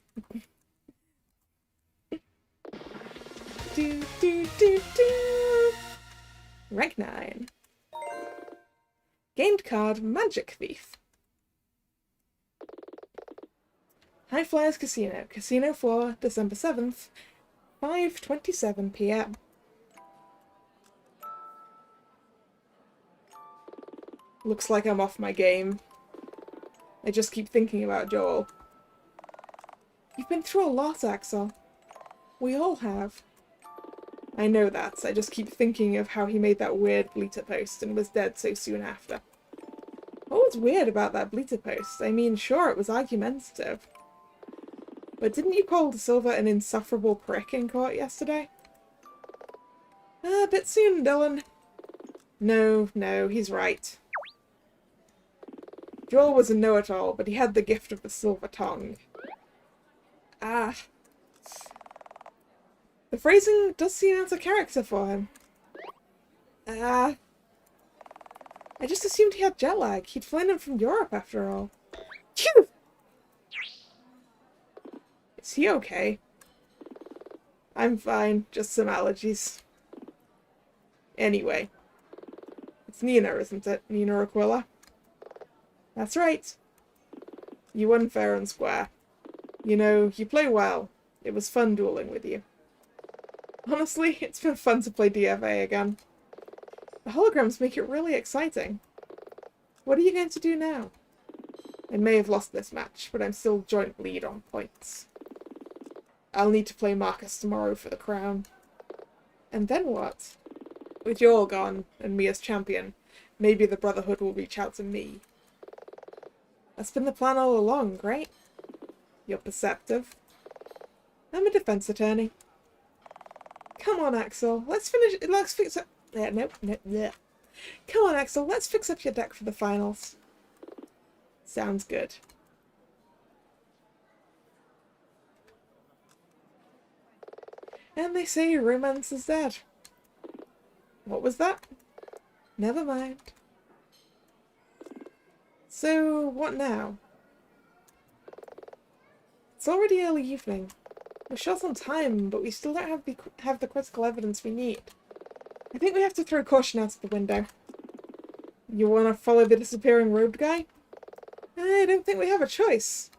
Rank 9. Gained card Magic Thief. High Flyers Casino. Casino floor, December 7th, 5:27 PM. Looks like I'm off my game. I just keep thinking about Joel. You've been through a lot, Axel. We all have. I know that. I just keep thinking of how he made that weird bleater post and was dead so soon after. What was weird about that bleater post? I mean, sure, it was argumentative. But didn't you call De Silva an insufferable prick in court yesterday? A bit soon, Dylan. No, he's right. Joel was a know-it-all, but he had the gift of the silver tongue. Ah. The phrasing does seem out of character for him. I just assumed he had jet lag. He'd flown in from Europe after all. Phew! Is he okay? I'm fine, just some allergies. Anyway. It's Nina, isn't it? Nina Aquila? That's right. You won fair and square. You know, you play well. It was fun dueling with you. Honestly, it's been fun to play DFA again. The holograms make it really exciting. What are you going to do now? I may have lost this match, but I'm still joint lead on points. I'll need to play Marcus tomorrow for the crown. And then what? With Joel gone, and me as champion, maybe the Brotherhood will reach out to me. That's been the plan all along, right? You're perceptive. I'm a defense attorney. Come on, Axel. Let's fix up... no. Come on, Axel. Let's fix up your deck for the finals. Sounds good. And they say romance is dead. What was that? Never mind. So, what now? It's already early evening. We're short on time, but we still don't have the critical evidence we need. I think we have to throw caution out of the window. You want to follow the disappearing road guy? I don't think we have a choice.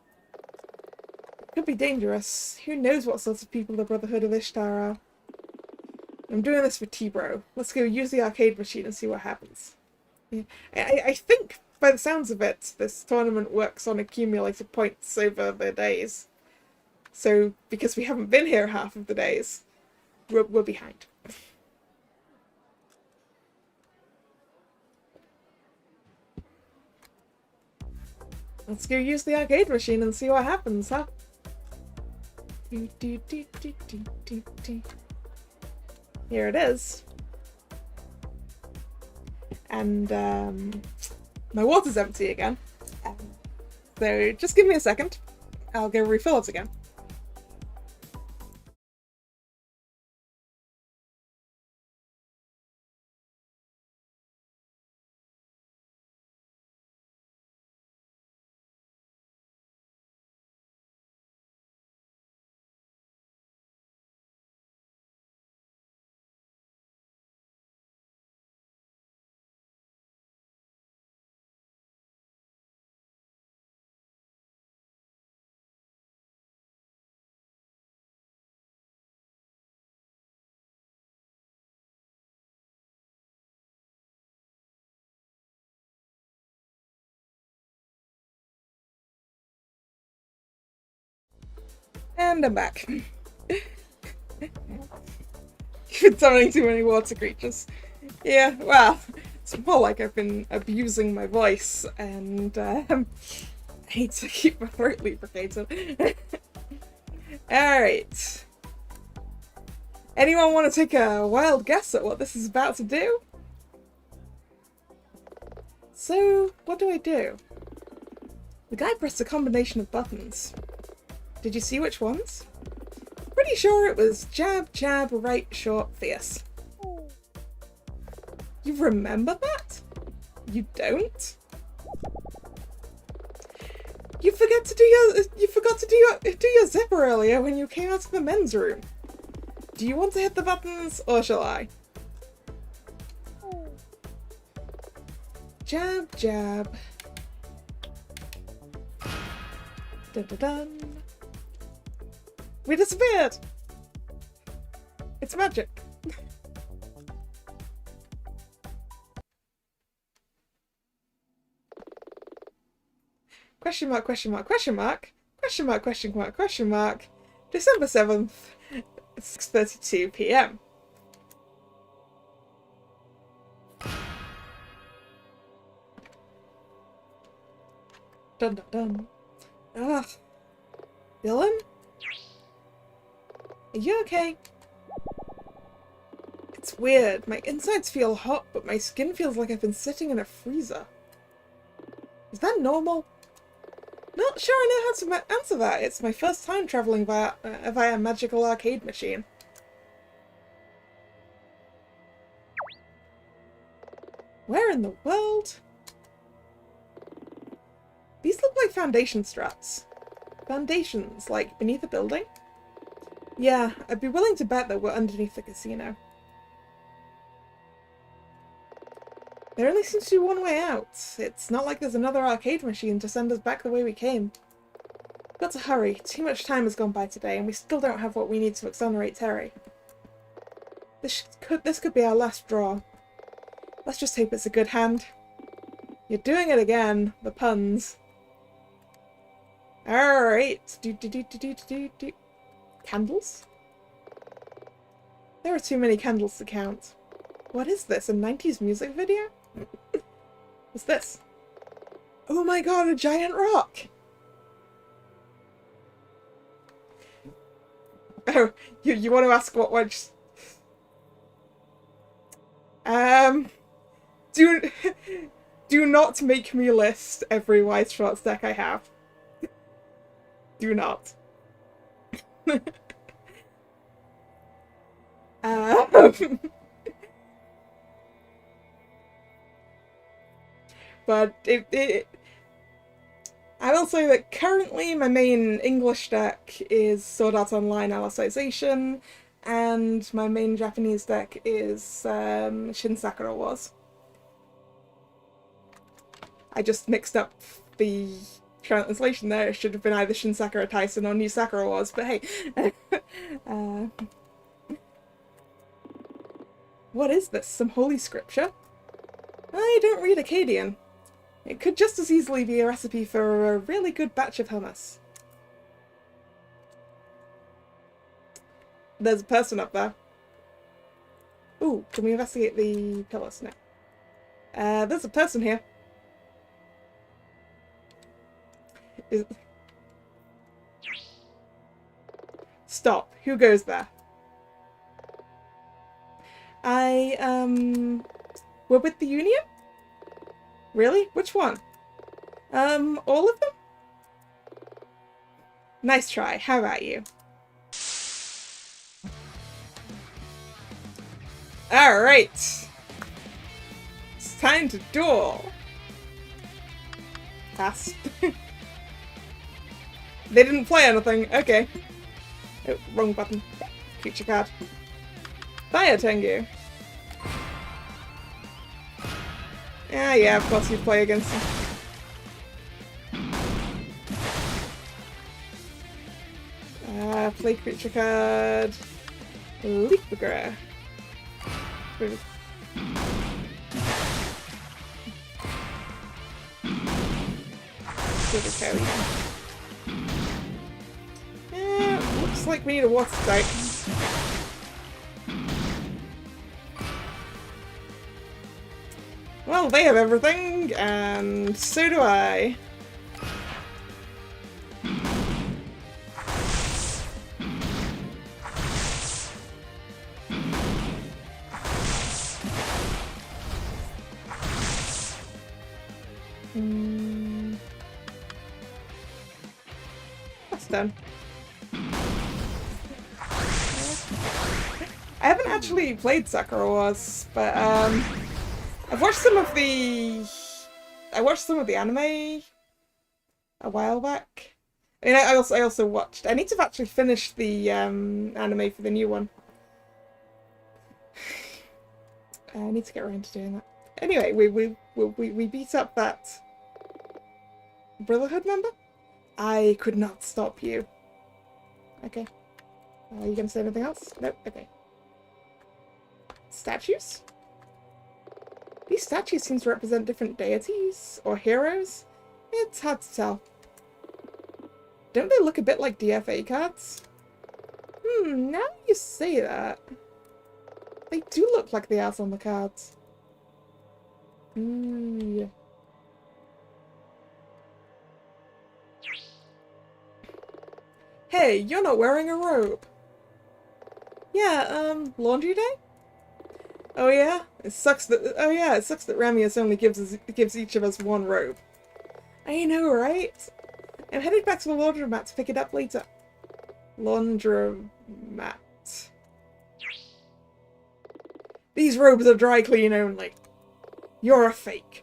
It could be dangerous. Who knows what sorts of people the Brotherhood of Ishtar are. I'm doing this for T-Bro. Let's go use the arcade machine and see what happens. Yeah. I think, by the sounds of it, this tournament works on accumulated points over the days. So, because we haven't been here half of the days, we're behind. Let's go use the arcade machine and see what happens, huh? Here it is. And my water's empty again. So just give me a second. I'll go refill it again. And I'm back. You've been summoning too many water creatures. Yeah, well, it's more like I've been abusing my voice, and I need to keep my throat lubricated. Alright. Anyone want to take a wild guess at what this is about to do? So, what do I do? The guy pressed a combination of buttons. Did you see which ones? Pretty sure it was jab, jab, right, short, fierce. You remember that? You don't? You forgot to do your zipper earlier when you came out of the men's room. Do you want to hit the buttons, or shall I? Jab, jab. Dun dun dun. We disappeared! It's magic. Question mark, question mark, question mark. Question mark, question mark, question mark. December 7th, 6:32 p.m. Dun dun dun. Ugh. Dylan? Are you okay? It's weird. My insides feel hot, but my skin feels like I've been sitting in a freezer. Is that normal? Not sure I know how to answer that. It's my first time travelling via a magical arcade machine. Where in the world? These look like foundation struts. Foundations, like beneath a building? Yeah, I'd be willing to bet that we're underneath the casino. There only seems to be one way out. It's not like there's another arcade machine to send us back the way we came. We've got to hurry. Too much time has gone by today, and we still don't have what we need to exonerate Terry. This could be our last draw. Let's just hope it's a good hand. You're doing it again. The puns. Alright. Candles? There are too many candles to count. What is this? A 90s music video? What's this? Oh my god, a giant rock! Oh, you want to ask what one? Do not make me list every Wise Shots deck I have. Do not. But I will say that currently my main English deck is Sword Art Online Alicization, and my main Japanese deck is Shin Sakura Wars. I just mixed up the translation there. It should have been either Shin Sakura Tyson or New Sakura Wars, but hey. What is this? Some holy scripture? I don't read Akkadian. It could just as easily be a recipe for a really good batch of hummus. There's a person up there. Ooh, can we investigate the pillars? No. There's a person here. Stop. Who goes there? We're with the Union? Really? Which one? All of them? Nice try. How about you? Alright. It's time to duel. Pass. They didn't play anything. Okay. Oh, wrong button. Creature card. Fire Tengu. Yeah, of course you play against him. Play creature card. Leapgra. Looks like we need a water type. Well, they have everything, and so do I. That's done. I haven't actually played Sakura Wars, but I've watched some of the anime a while back. I mean, I also watched. I need to actually finish the anime for the new one. I need to get around to doing that. Anyway, we beat up that Brotherhood member. I could not stop you. Okay. Are you gonna say anything else? Nope. Okay. Statues? These statues seem to represent different deities or heroes. It's hard to tell. Don't they look a bit like DFA cards? Now you say that. They do look like the art on the cards. Yeah. Hey, you're not wearing a robe. Yeah, laundry day? Oh yeah? It sucks that Ramius only gives each of us one robe. I know, right? I'm headed back to the laundromat to pick it up later. Laundromat. These robes are dry clean only. You're a fake.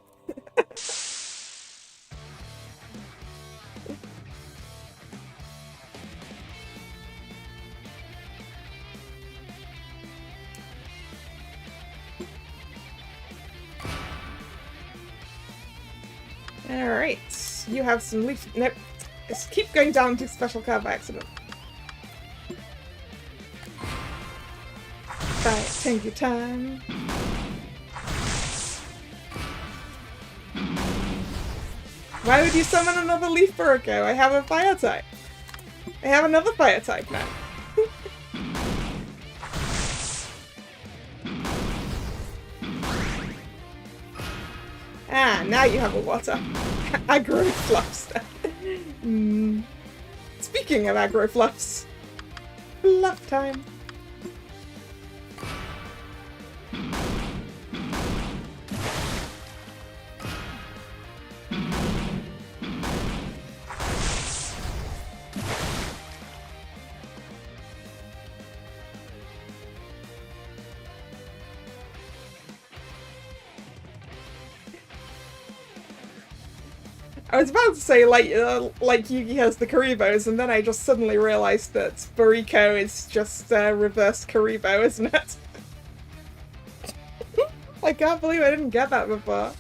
Alright, you have some leaf. Nope. Just keep going down to special card by accident. Right, take your time. Why would you summon another Leaf Burrito? I have a fire type. I have another fire type now. Ah, now you have a water. Aggro fluffs. Speaking of aggro fluffs, fluff time. I was about to say, like Yugi has the Karibos, and then I just suddenly realised that Bariko is just reversed Karibo, isn't it? I can't believe I didn't get that before.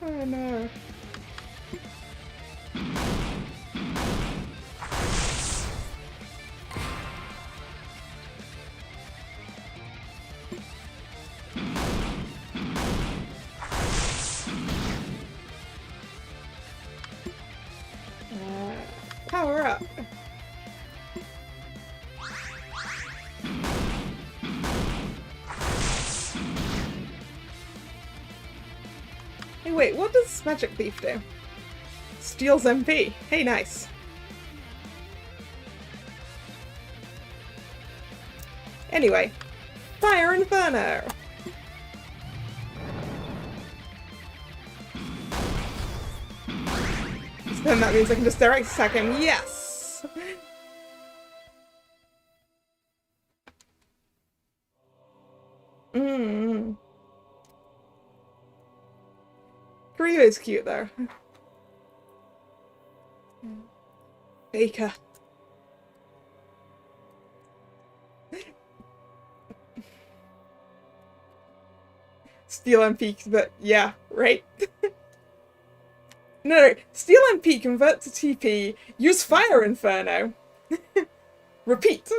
Oh no. Power up. Hey, wait, what does Magic Thief do? Steals MP. Hey, nice. Anyway, Fire Inferno! So then that means I can just direct attack him. Yes! Ryu is cute though. Baker. Steal MP, but yeah, right? No, Steal MP, convert to TP, use Fire Inferno. Repeat.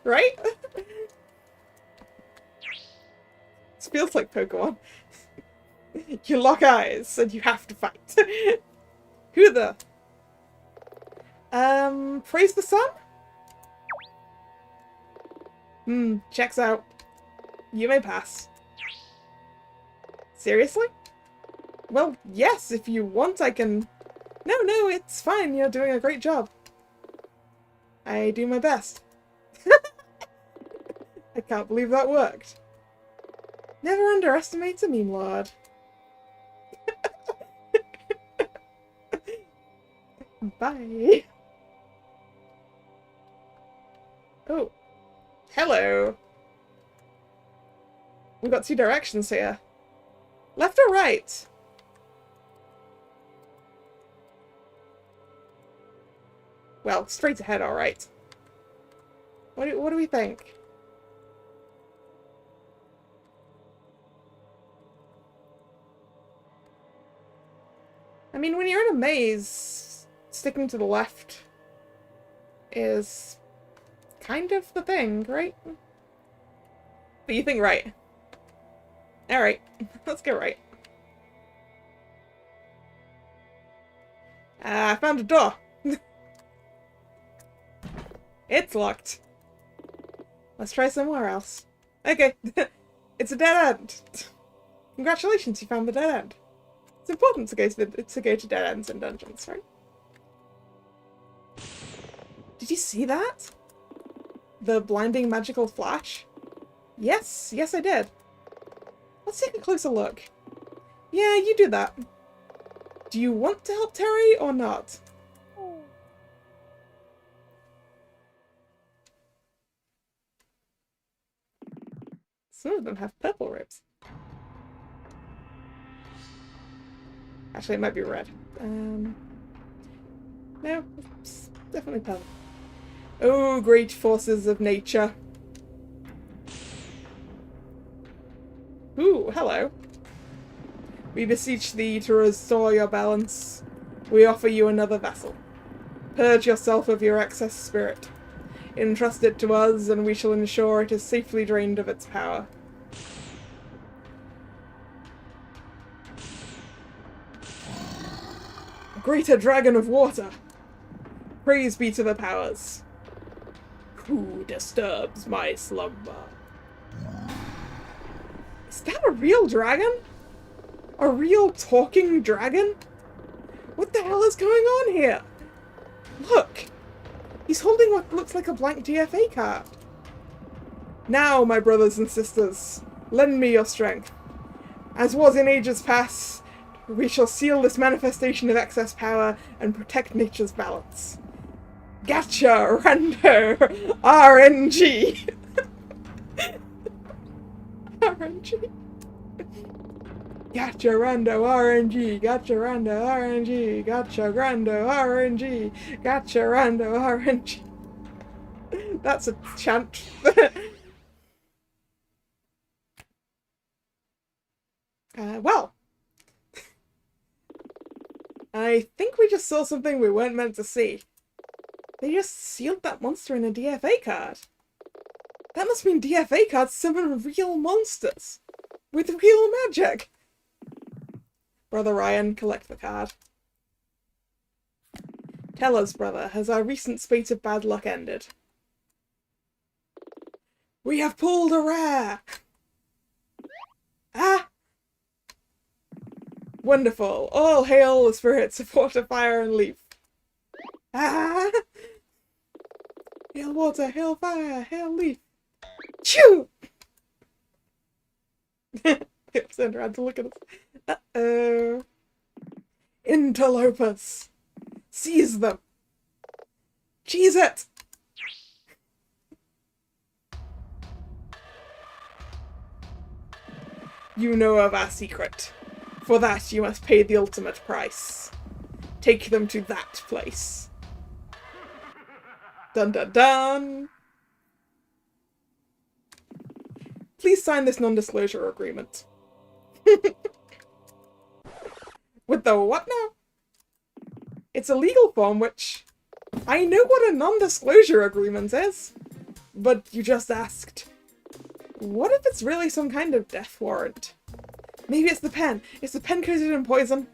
Right? This feels like Pokemon. You lock eyes and you have to fight. Who the? Praise the sun? Checks out. You may pass. Seriously? Well, yes, if you want I can... No, it's fine, you're doing a great job. I do my best. I can't believe that worked. Never underestimate a meme lord. Bye. Oh. Hello. We've got two directions here. Left or right? Well, straight ahead, alright. What do we think? I mean, when you're in a maze, sticking to the left is kind of the thing, right? But you think right. Alright, let's go right. I found a door. It's locked. Let's try somewhere else. Okay, it's a dead end. Congratulations, you found the dead end. It's important to go to dead ends in dungeons, right? Did you see that? The blinding magical flash? Yes, I did. Let's take a closer look. Yeah, you do that. Do you want to help Terry or not? Some of them have purple ribs. Actually, it might be red. No, it's definitely purple. Oh, great forces of nature. Ooh, hello. We beseech thee to restore your balance. We offer you another vessel. Purge yourself of your excess spirit. Entrust it to us, and we shall ensure it is safely drained of its power. Greater dragon of water! Praise be to the powers. Who disturbs my slumber? Is that a real dragon? A real talking dragon? What the hell is going on here? Look! He's holding what looks like a blank DFA card. Now, my brothers and sisters, lend me your strength. As was in ages past, we shall seal this manifestation of excess power and protect nature's balance. Gotcha, Rando! RNG! RNG. Gotcha, Rando, RNG. Gotcha, Rando, RNG. Gotcha, Rando, RNG. Gotcha, Rando, RNG. That's a chant. Well. I think we just saw something we weren't meant to see. They just sealed that monster in a DFA card. That must mean DFA cards summon real monsters. With real magic. Brother Ryan, collect the card. Tell us, brother, has our recent spate of bad luck ended? We have pulled a rare! Ah! Wonderful. All hail the spirits of water, fire, and leaf. Ah! Hail water, hail fire, hail leaf. Chew! It turned around to look at us. Uh-oh. Interlopers. Seize them. Cheese it! You know of our secret. For that you must pay the ultimate price. Take them to that place. Dun dun dun! Please sign this non-disclosure agreement. With the what now? It's a legal form which... I know what a non-disclosure agreement is. But you just asked. What if it's really some kind of death warrant? Maybe it's the pen. Is the pen coated in poison?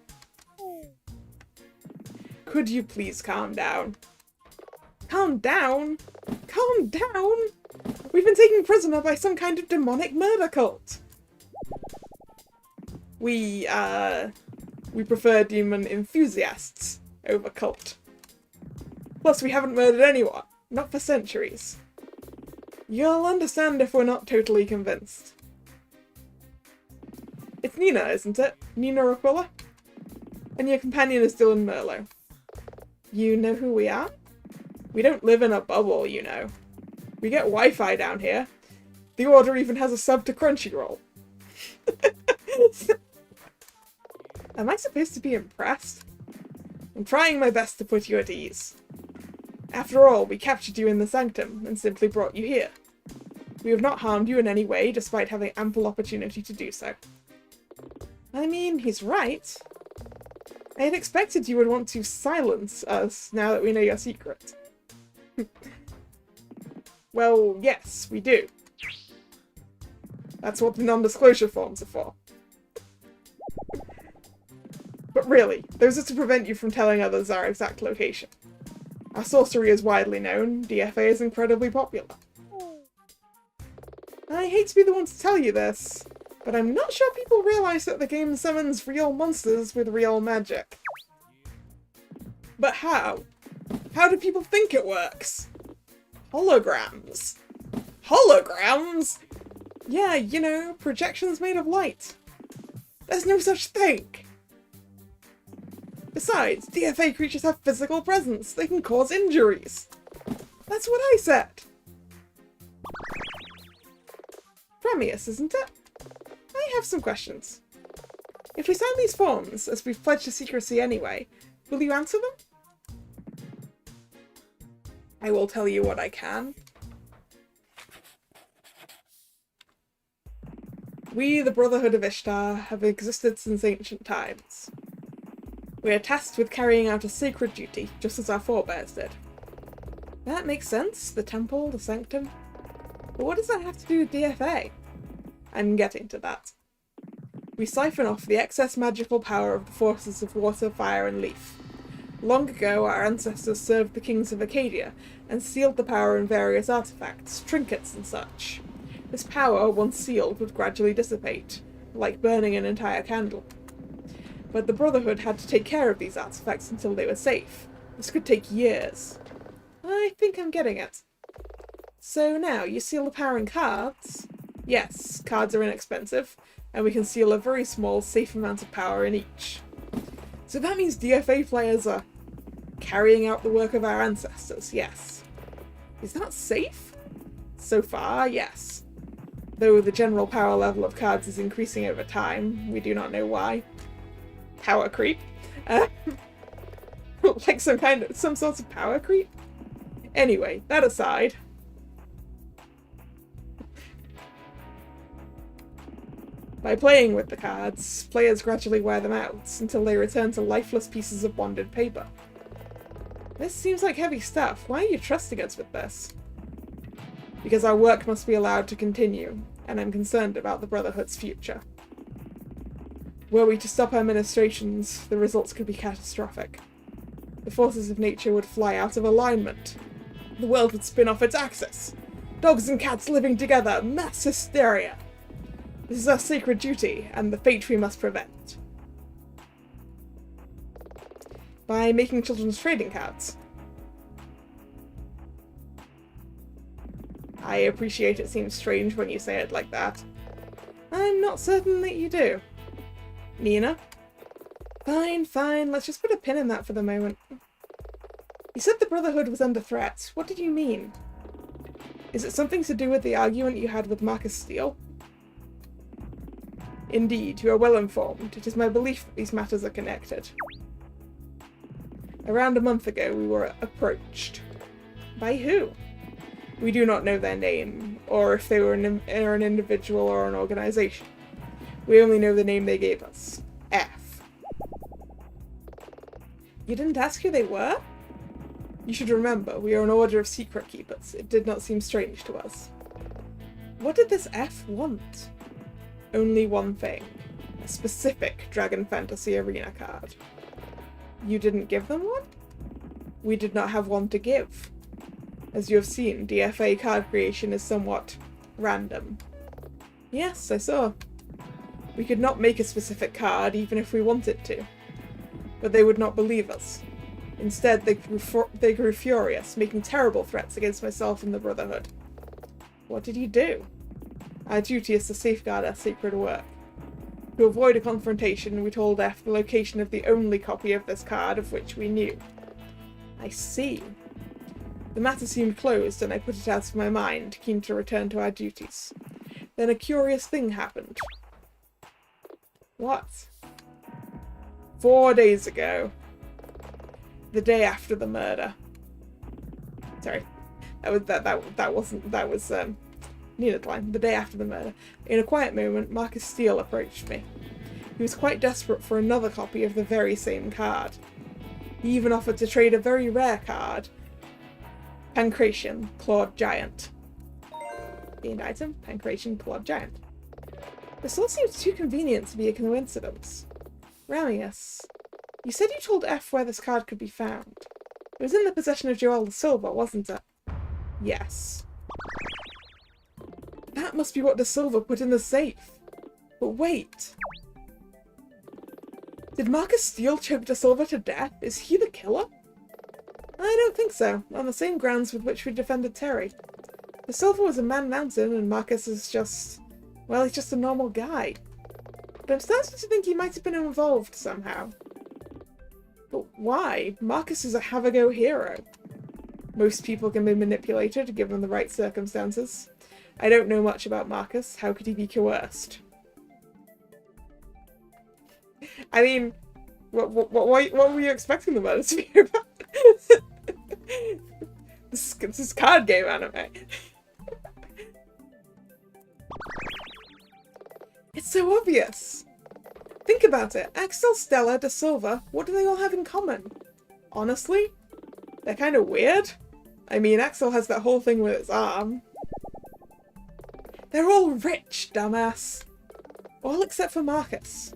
Could you please calm down? Calm down? Calm down? We've been taken prisoner by some kind of demonic murder cult. We prefer demon enthusiasts over cult. Plus, we haven't murdered anyone. Not for centuries. You'll understand if we're not totally convinced. It's Nina, isn't it? Nina Aquila? And your companion is Dylan Merlot. You know who we are? We don't live in a bubble, you know. We get Wi-Fi down here. The Order even has a sub to Crunchyroll. Am I supposed to be impressed? I'm trying my best to put you at ease. After all, we captured you in the Sanctum and simply brought you here. We have not harmed you in any way, despite having ample opportunity to do so. I mean, he's right. I had expected you would want to silence us now that we know your secret. Well, yes, we do. That's what the non-disclosure forms are for. But really, those are to prevent you from telling others our exact location. Our sorcery is widely known, DFA is incredibly popular. I hate to be the one to tell you this, but I'm not sure people realize that the game summons real monsters with real magic. But how? How do people think it works? Holograms. Holograms? Yeah, you know, projections made of light. There's no such thing! Besides, DFA creatures have physical presence. They can cause injuries. That's what I said. Premius, isn't it? I have some questions. If we sign these forms, as we've pledged to secrecy anyway, will you answer them? I will tell you what I can. We, the Brotherhood of Ishtar, have existed since ancient times. We are tasked with carrying out a sacred duty, just as our forebears did. That makes sense, the temple, the sanctum. But what does that have to do with DFA? I'm getting to that. We siphon off the excess magical power of the forces of water, fire, and leaf. Long ago, our ancestors served the kings of Acadia, and sealed the power in various artifacts, trinkets, and such. This power, once sealed, would gradually dissipate, like burning an entire candle. But the Brotherhood had to take care of these artifacts until they were safe. This could take years. I think I'm getting it. So now, you seal the power in cards? Yes, cards are inexpensive, and we can seal a very small, safe amount of power in each. So that means DFA players are carrying out the work of our ancestors, yes. Is that safe? So far, yes. Though the general power level of cards is increasing over time, we do not know why. Power creep? Like some sort of power creep? Anyway, that aside. By playing with the cards, players gradually wear them out, until they return to lifeless pieces of bonded paper. This seems like heavy stuff. Why are you trusting us with this? Because our work must be allowed to continue, and I'm concerned about the Brotherhood's future. Were we to stop our ministrations, the results could be catastrophic. The forces of nature would fly out of alignment. The world would spin off its axis. Dogs and cats living together, mass hysteria. This is our sacred duty, and the fate we must prevent. By making children's trading cards. I appreciate it seems strange when you say it like that. I'm not certain that you do. Nina? Fine, fine, let's just put a pin in that for the moment. You said the Brotherhood was under threat. What did you mean? Is it something to do with the argument you had with Marcus Steele? Indeed, you are well informed. It is my belief that these matters are connected. Around a month ago, we were approached. By who? We do not know their name, or if they were an individual or an organization. We only know the name they gave us. F. You didn't ask who they were? You should remember, we are an order of secret keepers. It did not seem strange to us. What did this F want? Only one thing. A specific Dragon Fantasy Arena card. You didn't give them one? We did not have one to give. As you have seen, DFA card creation is somewhat random. Yes, I saw. We could not make a specific card even if we wanted to. But they would not believe us. Instead, they grew furious, making terrible threats against myself and the Brotherhood. What did you do? Our duty is to safeguard our sacred work. To avoid a confrontation, we told F the location of the only copy of this card of which we knew. I see. The matter seemed closed, and I put it out of my mind, keen to return to our duties. Then a curious thing happened. What? 4 days ago. The day after the murder. Sorry, that was Nina's line. The day after the murder. In a quiet moment, Marcus Steele approached me. He was quite desperate for another copy of the very same card. He even offered to trade a very rare card. Pancration, Clawed Giant. Gained item, Pancration, Clawed Giant. This all seems too convenient to be a coincidence. Ramius, you said you told F where this card could be found. It was in the possession of Joel the Silver, wasn't it? Yes. That must be what De Silva put in the safe. But wait. Did Marcus Steele choke De Silva to death? Is he the killer? I don't think so, on the same grounds with which we defended Terry. De Silva was a man-mountain and Marcus is just... well, he's just a normal guy. But I'm starting to think he might have been involved somehow. But why? Marcus is a have-a-go hero. Most people can be manipulated, given the right circumstances. I don't know much about Marcus. How could he be coerced? I mean, what were you expecting the murder to be about? This card game anime. It's so obvious. Think about it. Axel, Stella, De Silva, what do they all have in common? Honestly? They're kind of weird. I mean, Axel has that whole thing with his arm. They're all rich, dumbass. All except for Marcus.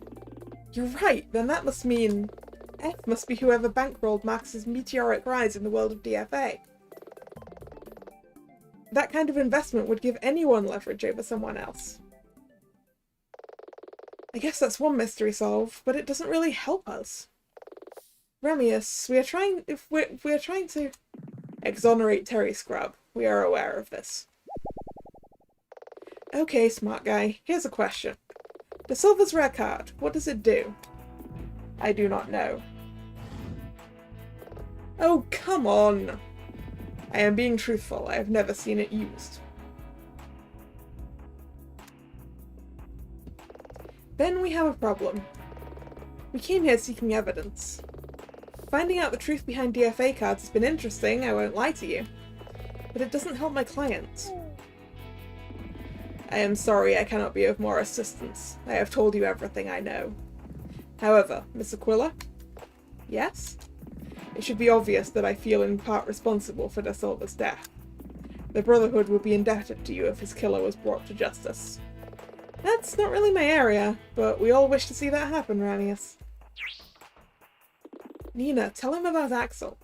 You're right, then that must mean F must be whoever bankrolled Marcus's meteoric rise in the world of DFA. That kind of investment would give anyone leverage over someone else. I guess that's one mystery solved, but it doesn't really help us. Ramius, we are trying to exonerate Terry Scrub. We are aware of this. Okay, smart guy. Here's a question. De Silva's rare card, what does it do? I do not know. Oh, come on! I am being truthful. I have never seen it used. Then we have a problem. We came here seeking evidence. Finding out the truth behind DFA cards has been interesting, I won't lie to you. But it doesn't help my client. I am sorry I cannot be of more assistance. I have told you everything I know. However, Miss Aquila? Yes? It should be obvious that I feel in part responsible for De Silva's death. The Brotherhood would be indebted to you if his killer was brought to justice. That's not really my area, but we all wish to see that happen, Ramius. Nina, tell him about Axel.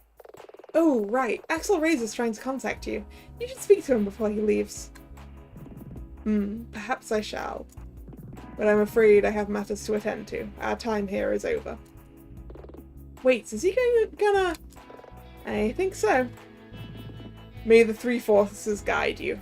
Oh, right. Axel Reyes is trying to contact you. You should speak to him before he leaves. Perhaps I shall. But I'm afraid I have matters to attend to. Our time here is over. Wait, is he gonna... I think so. May the three forces guide you.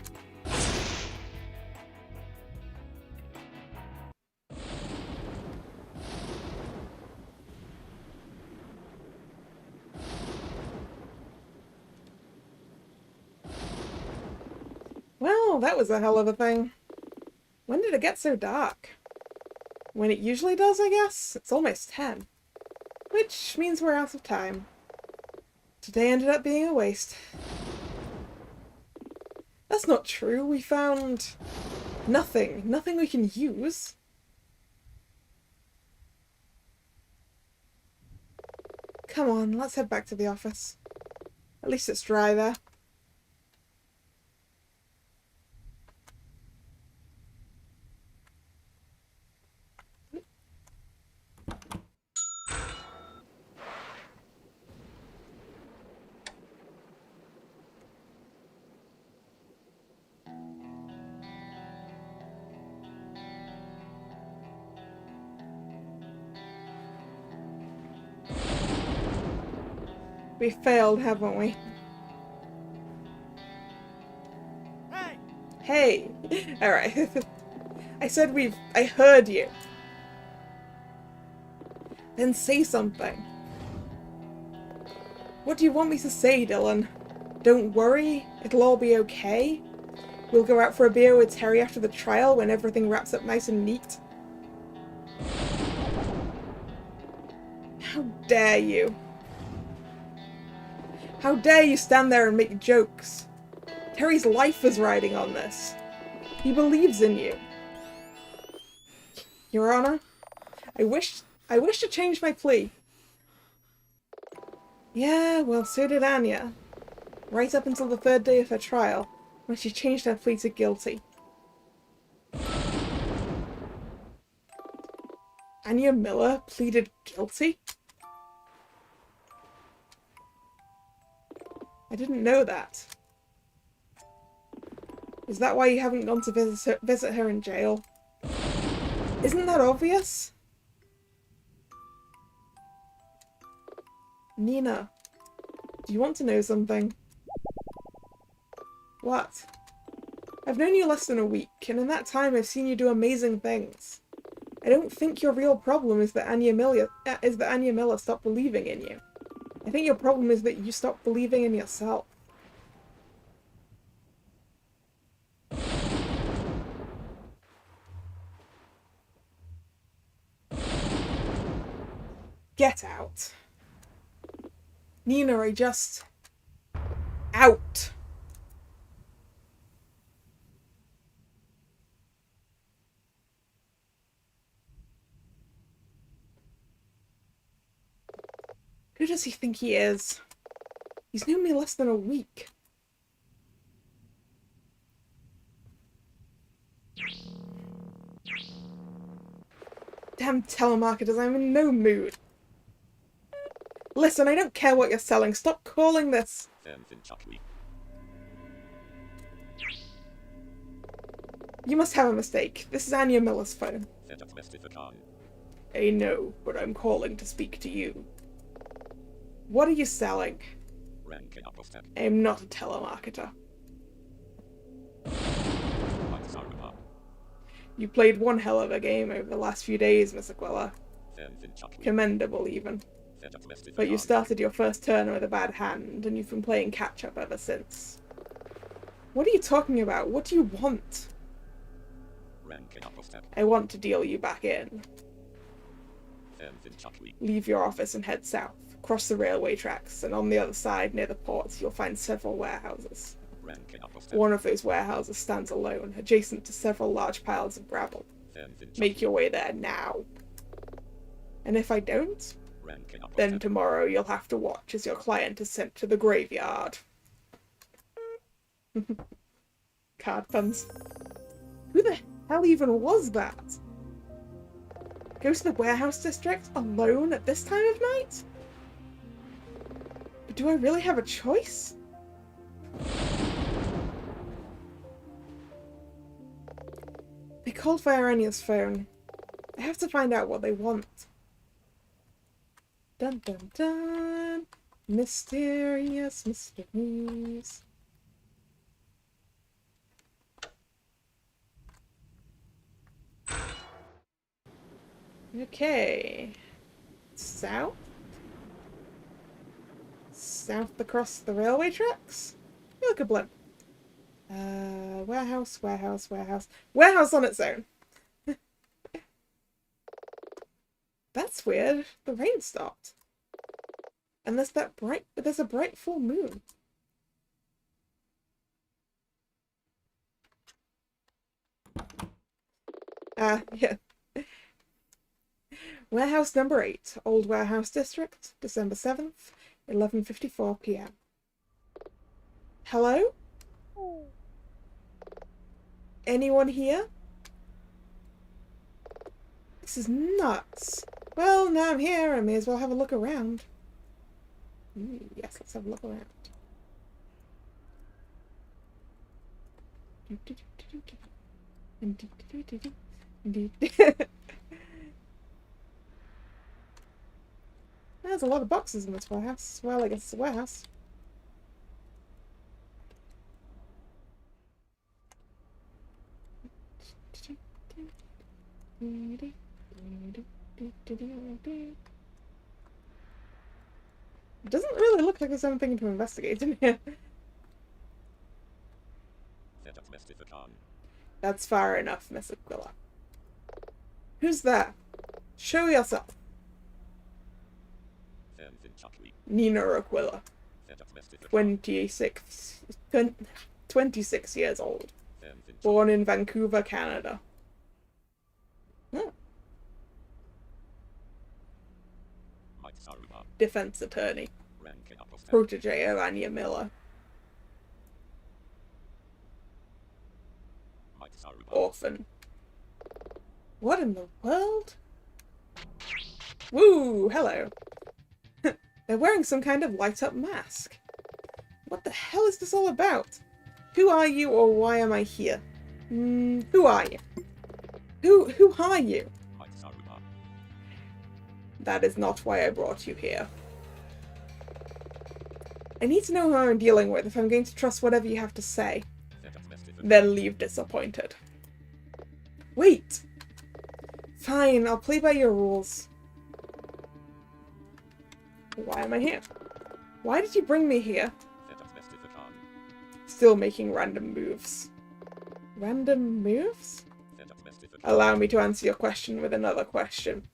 Well, that was a hell of a thing. When did it get so dark? When it usually does, I guess? It's almost 10. Which means we're out of time. Today ended up being a waste. That's not true. We found... nothing. Nothing we can use. Come on, let's head back to the office. At least it's dry there. We failed, haven't we? Hey! Hey! Alright. I said I heard you. Then say something. What do you want me to say, Dylan? Don't worry, it'll all be okay? We'll go out for a beer with Terry after the trial when everything wraps up nice and neat? How dare you? How dare you stand there and make jokes? Terry's life is riding on this. He believes in you. Your Honor, I wish to change my plea. Yeah, well, so did Anya. Right up until the third day of her trial, when she changed her plea to guilty. Anya Miller pleaded guilty? I didn't know that. Is that why you haven't gone to visit her in jail? Isn't that obvious? Nina, do you want to know something? What? I've known you less than a week, and in that time I've seen you do amazing things. I don't think your real problem is that Anya Miller stopped believing in you. I think your problem is that you stopped believing in yourself. Get out. Nina, out. Who does he think he is? He's known me less than a week. Damn telemarketers, I'm in no mood. Listen, I don't care what you're selling. Stop calling this. You must have a mistake. This is Anya Miller's phone. I know, but I'm calling to speak to you. What are you selling? I am not a telemarketer. You played one hell of a game over the last few days, Miss Aquila. Commendable, even. But you started your first turn with a bad hand, and you've been playing catch-up ever since. What are you talking about? What do you want? I want to deal you back in. Leave your office and head south. Cross the railway tracks, and on the other side, near the ports, you'll find several warehouses. One of those warehouses stands alone, adjacent to several large piles of gravel. Make your way there now. And if I don't, then tomorrow you'll have to watch as your client is sent to the graveyard. Card puns. Who the hell even was that? Go to the warehouse district alone at this time of night? But do I really have a choice? They called via Anya's phone. I have to find out what they want. Dun dun dun. Mysterious mysteries. Okay. South? South across the railway tracks? You look a blimp. Warehouse, warehouse, warehouse. Warehouse on its own. That's weird. The rain stopped. And there's a bright full moon. Yeah. Warehouse number 8, Old Warehouse District, December 7th, 11:54 p.m. Hello? Anyone here? This is nuts. Well, now I'm here, I may as well have a look around. Yes, let's have a look around. There's a lot of boxes in this warehouse. Well, I guess it's a warehouse. It doesn't really look like there's anything to investigate in here. That's far enough, Miss Aquila. Who's there? Show yourself. Nina Aquila. 26 years old. Born in Vancouver, Canada. Oh. Defense attorney. Protege of Anya Miller. Orphan. What in the world? Woo! Hello. They're wearing some kind of light-up mask. What the hell is this all about? Who are you, or why am I here? Who are you? Who are you? That is not why I brought you here. I need to know who I'm dealing with if I'm going to trust whatever you have to say. Then leave disappointed. Wait! Fine, I'll play by your rules. Why am I here? Why did you bring me here? Still making random moves. Random moves? Allow me to answer your question with another question.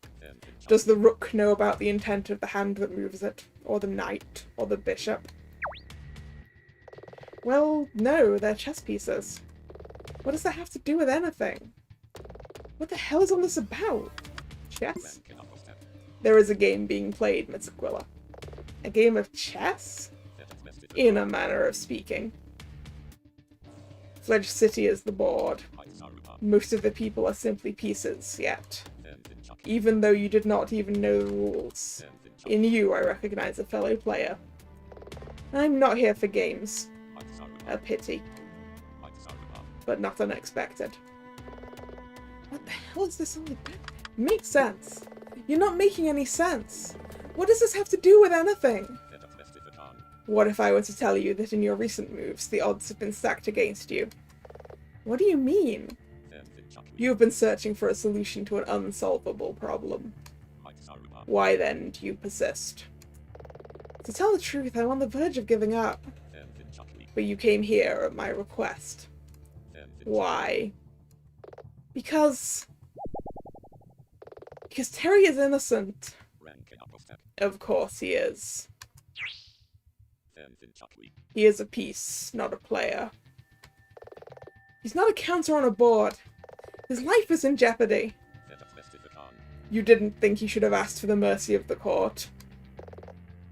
Does the rook know about the intent of the hand that moves it? Or the knight? Or the bishop? Well, no, they're chess pieces. What does that have to do with anything? What the hell is all this about? Chess? There is a game being played, Miss Aquila. A game of chess? In a manner of speaking. Fledged City is the board. Most of the people are simply pieces, yet. Even though you did not even know the rules. In you, I recognize a fellow player. I'm not here for games. A pity. But not unexpected. What the hell is this all about? Makes sense. You're not making any sense. What does this have to do with anything? What if I were to tell you that in your recent moves, the odds have been stacked against you? What do you mean? You have been searching for a solution to an unsolvable problem. Why then do you persist? To tell the truth, I'm on the verge of giving up. But you came here at my request. Why? Because Terry is innocent. Of course he is. He is a piece, not a player. He's not a counter on a board. His life is in jeopardy. You didn't think he should have asked for the mercy of the court?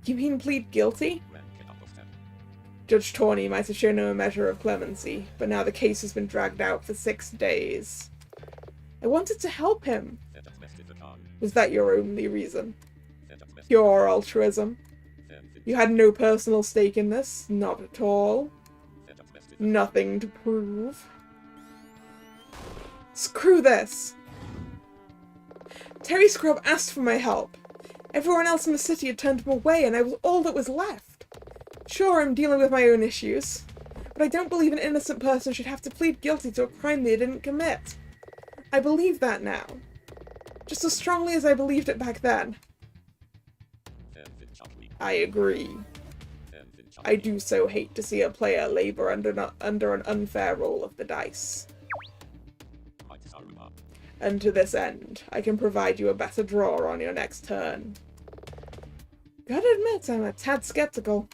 You mean plead guilty? Judge Tawney might have shown him a measure of clemency, but now the case has been dragged out for 6 days. I wanted to help him. Was that your only reason? Pure altruism? You had no personal stake in this? Not at all? Nothing to prove? Screw this! Terry Scrub asked for my help. Everyone else in the city had turned him away, and I was all that was left. Sure, I'm dealing with my own issues, but I don't believe an innocent person should have to plead guilty to a crime they didn't commit. I believe that now. Just as strongly as I believed it back then. I agree. I do so hate to see a player labor under an unfair roll of the dice. And to this end, I can provide you a better draw on your next turn. Gotta admit, I'm a tad skeptical.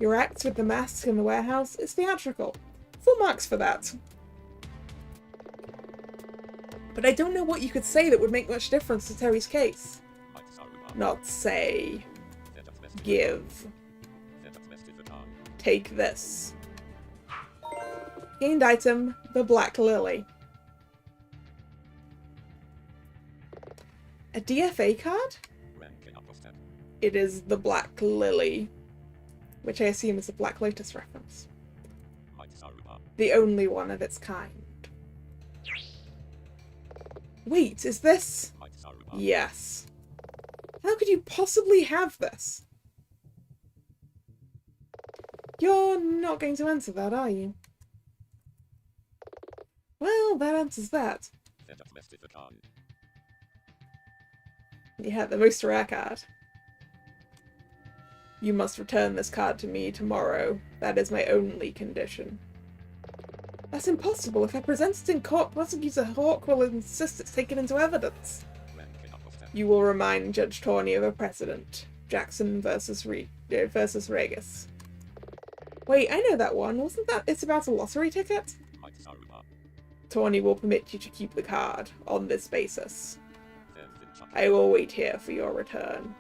Your act with the mask in the warehouse is theatrical. Full marks for that. But I don't know what you could say that would make much difference to Terry's case. Not say. Give. Take this. Gained item, the Black Lily. A DFA card? It is the Black Lily, which I assume is a Black Lotus reference. The only one of its kind. Wait, is this? Yes. How could you possibly have this? You're not going to answer that, are you? Well, that answers that. Yeah, the most rare card. You must return this card to me tomorrow. That is my only condition. That's impossible. If I present it in court, Prosecutor Hawk will insist it's taken into evidence. You will remind Judge Tawney of a precedent. Jackson versus Regis. Wait, I know that one. Wasn't that it's about a lottery ticket? Tawney will permit you to keep the card on this basis. I will wait here for your return.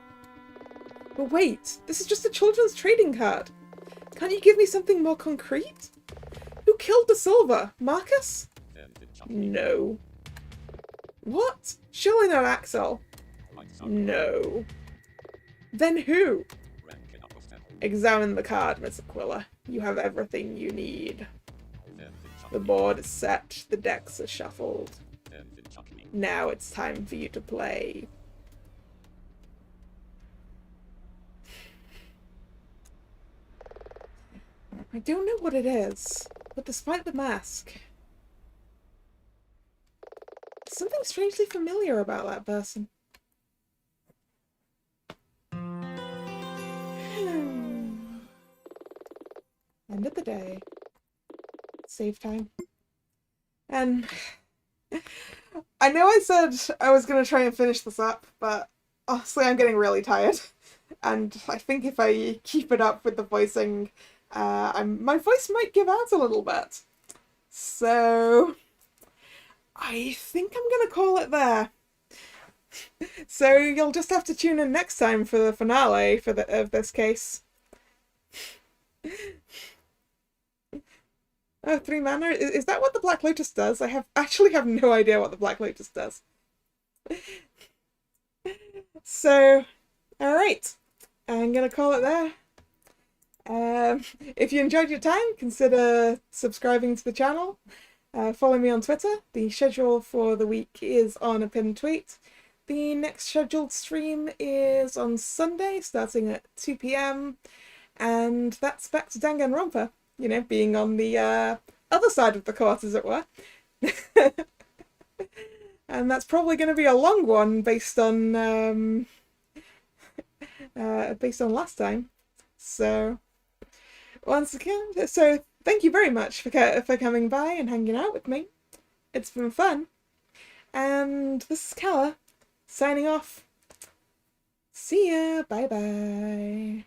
But wait, this is just a children's trading card. Can't you give me something more concrete? Who killed De Silva? Marcus? No. What? Surely not Axel. No. Then who? Examine the card, Miss Aquila. You have everything you need. The board is set, the decks are shuffled. Now it's time for you to play. I don't know what it is, but despite the mask, there's something strangely familiar about that person. End of the day. Save time. And I know I said I was going to try and finish this up, but honestly I'm getting really tired. And I think if I keep it up with the voicing, my voice might give out a little bit. So I think I'm going to call it there. So you'll just have to tune in next time for the finale of this case. Oh, 3 mana? Is that what the Black Lotus does? I actually have no idea what the Black Lotus does. So, alright. I'm gonna call it there. If you enjoyed your time, consider subscribing to the channel. Follow me on Twitter. The schedule for the week is on a pinned tweet. The next scheduled stream is on Sunday, starting at 2 PM. And that's back to Danganronpa. You know, being on the other side of the court, as it were. And that's probably going to be a long one based on last time. So, once again, thank you very much for coming by and hanging out with me. It's been fun. And this is Kalla, signing off. See ya. Bye-bye.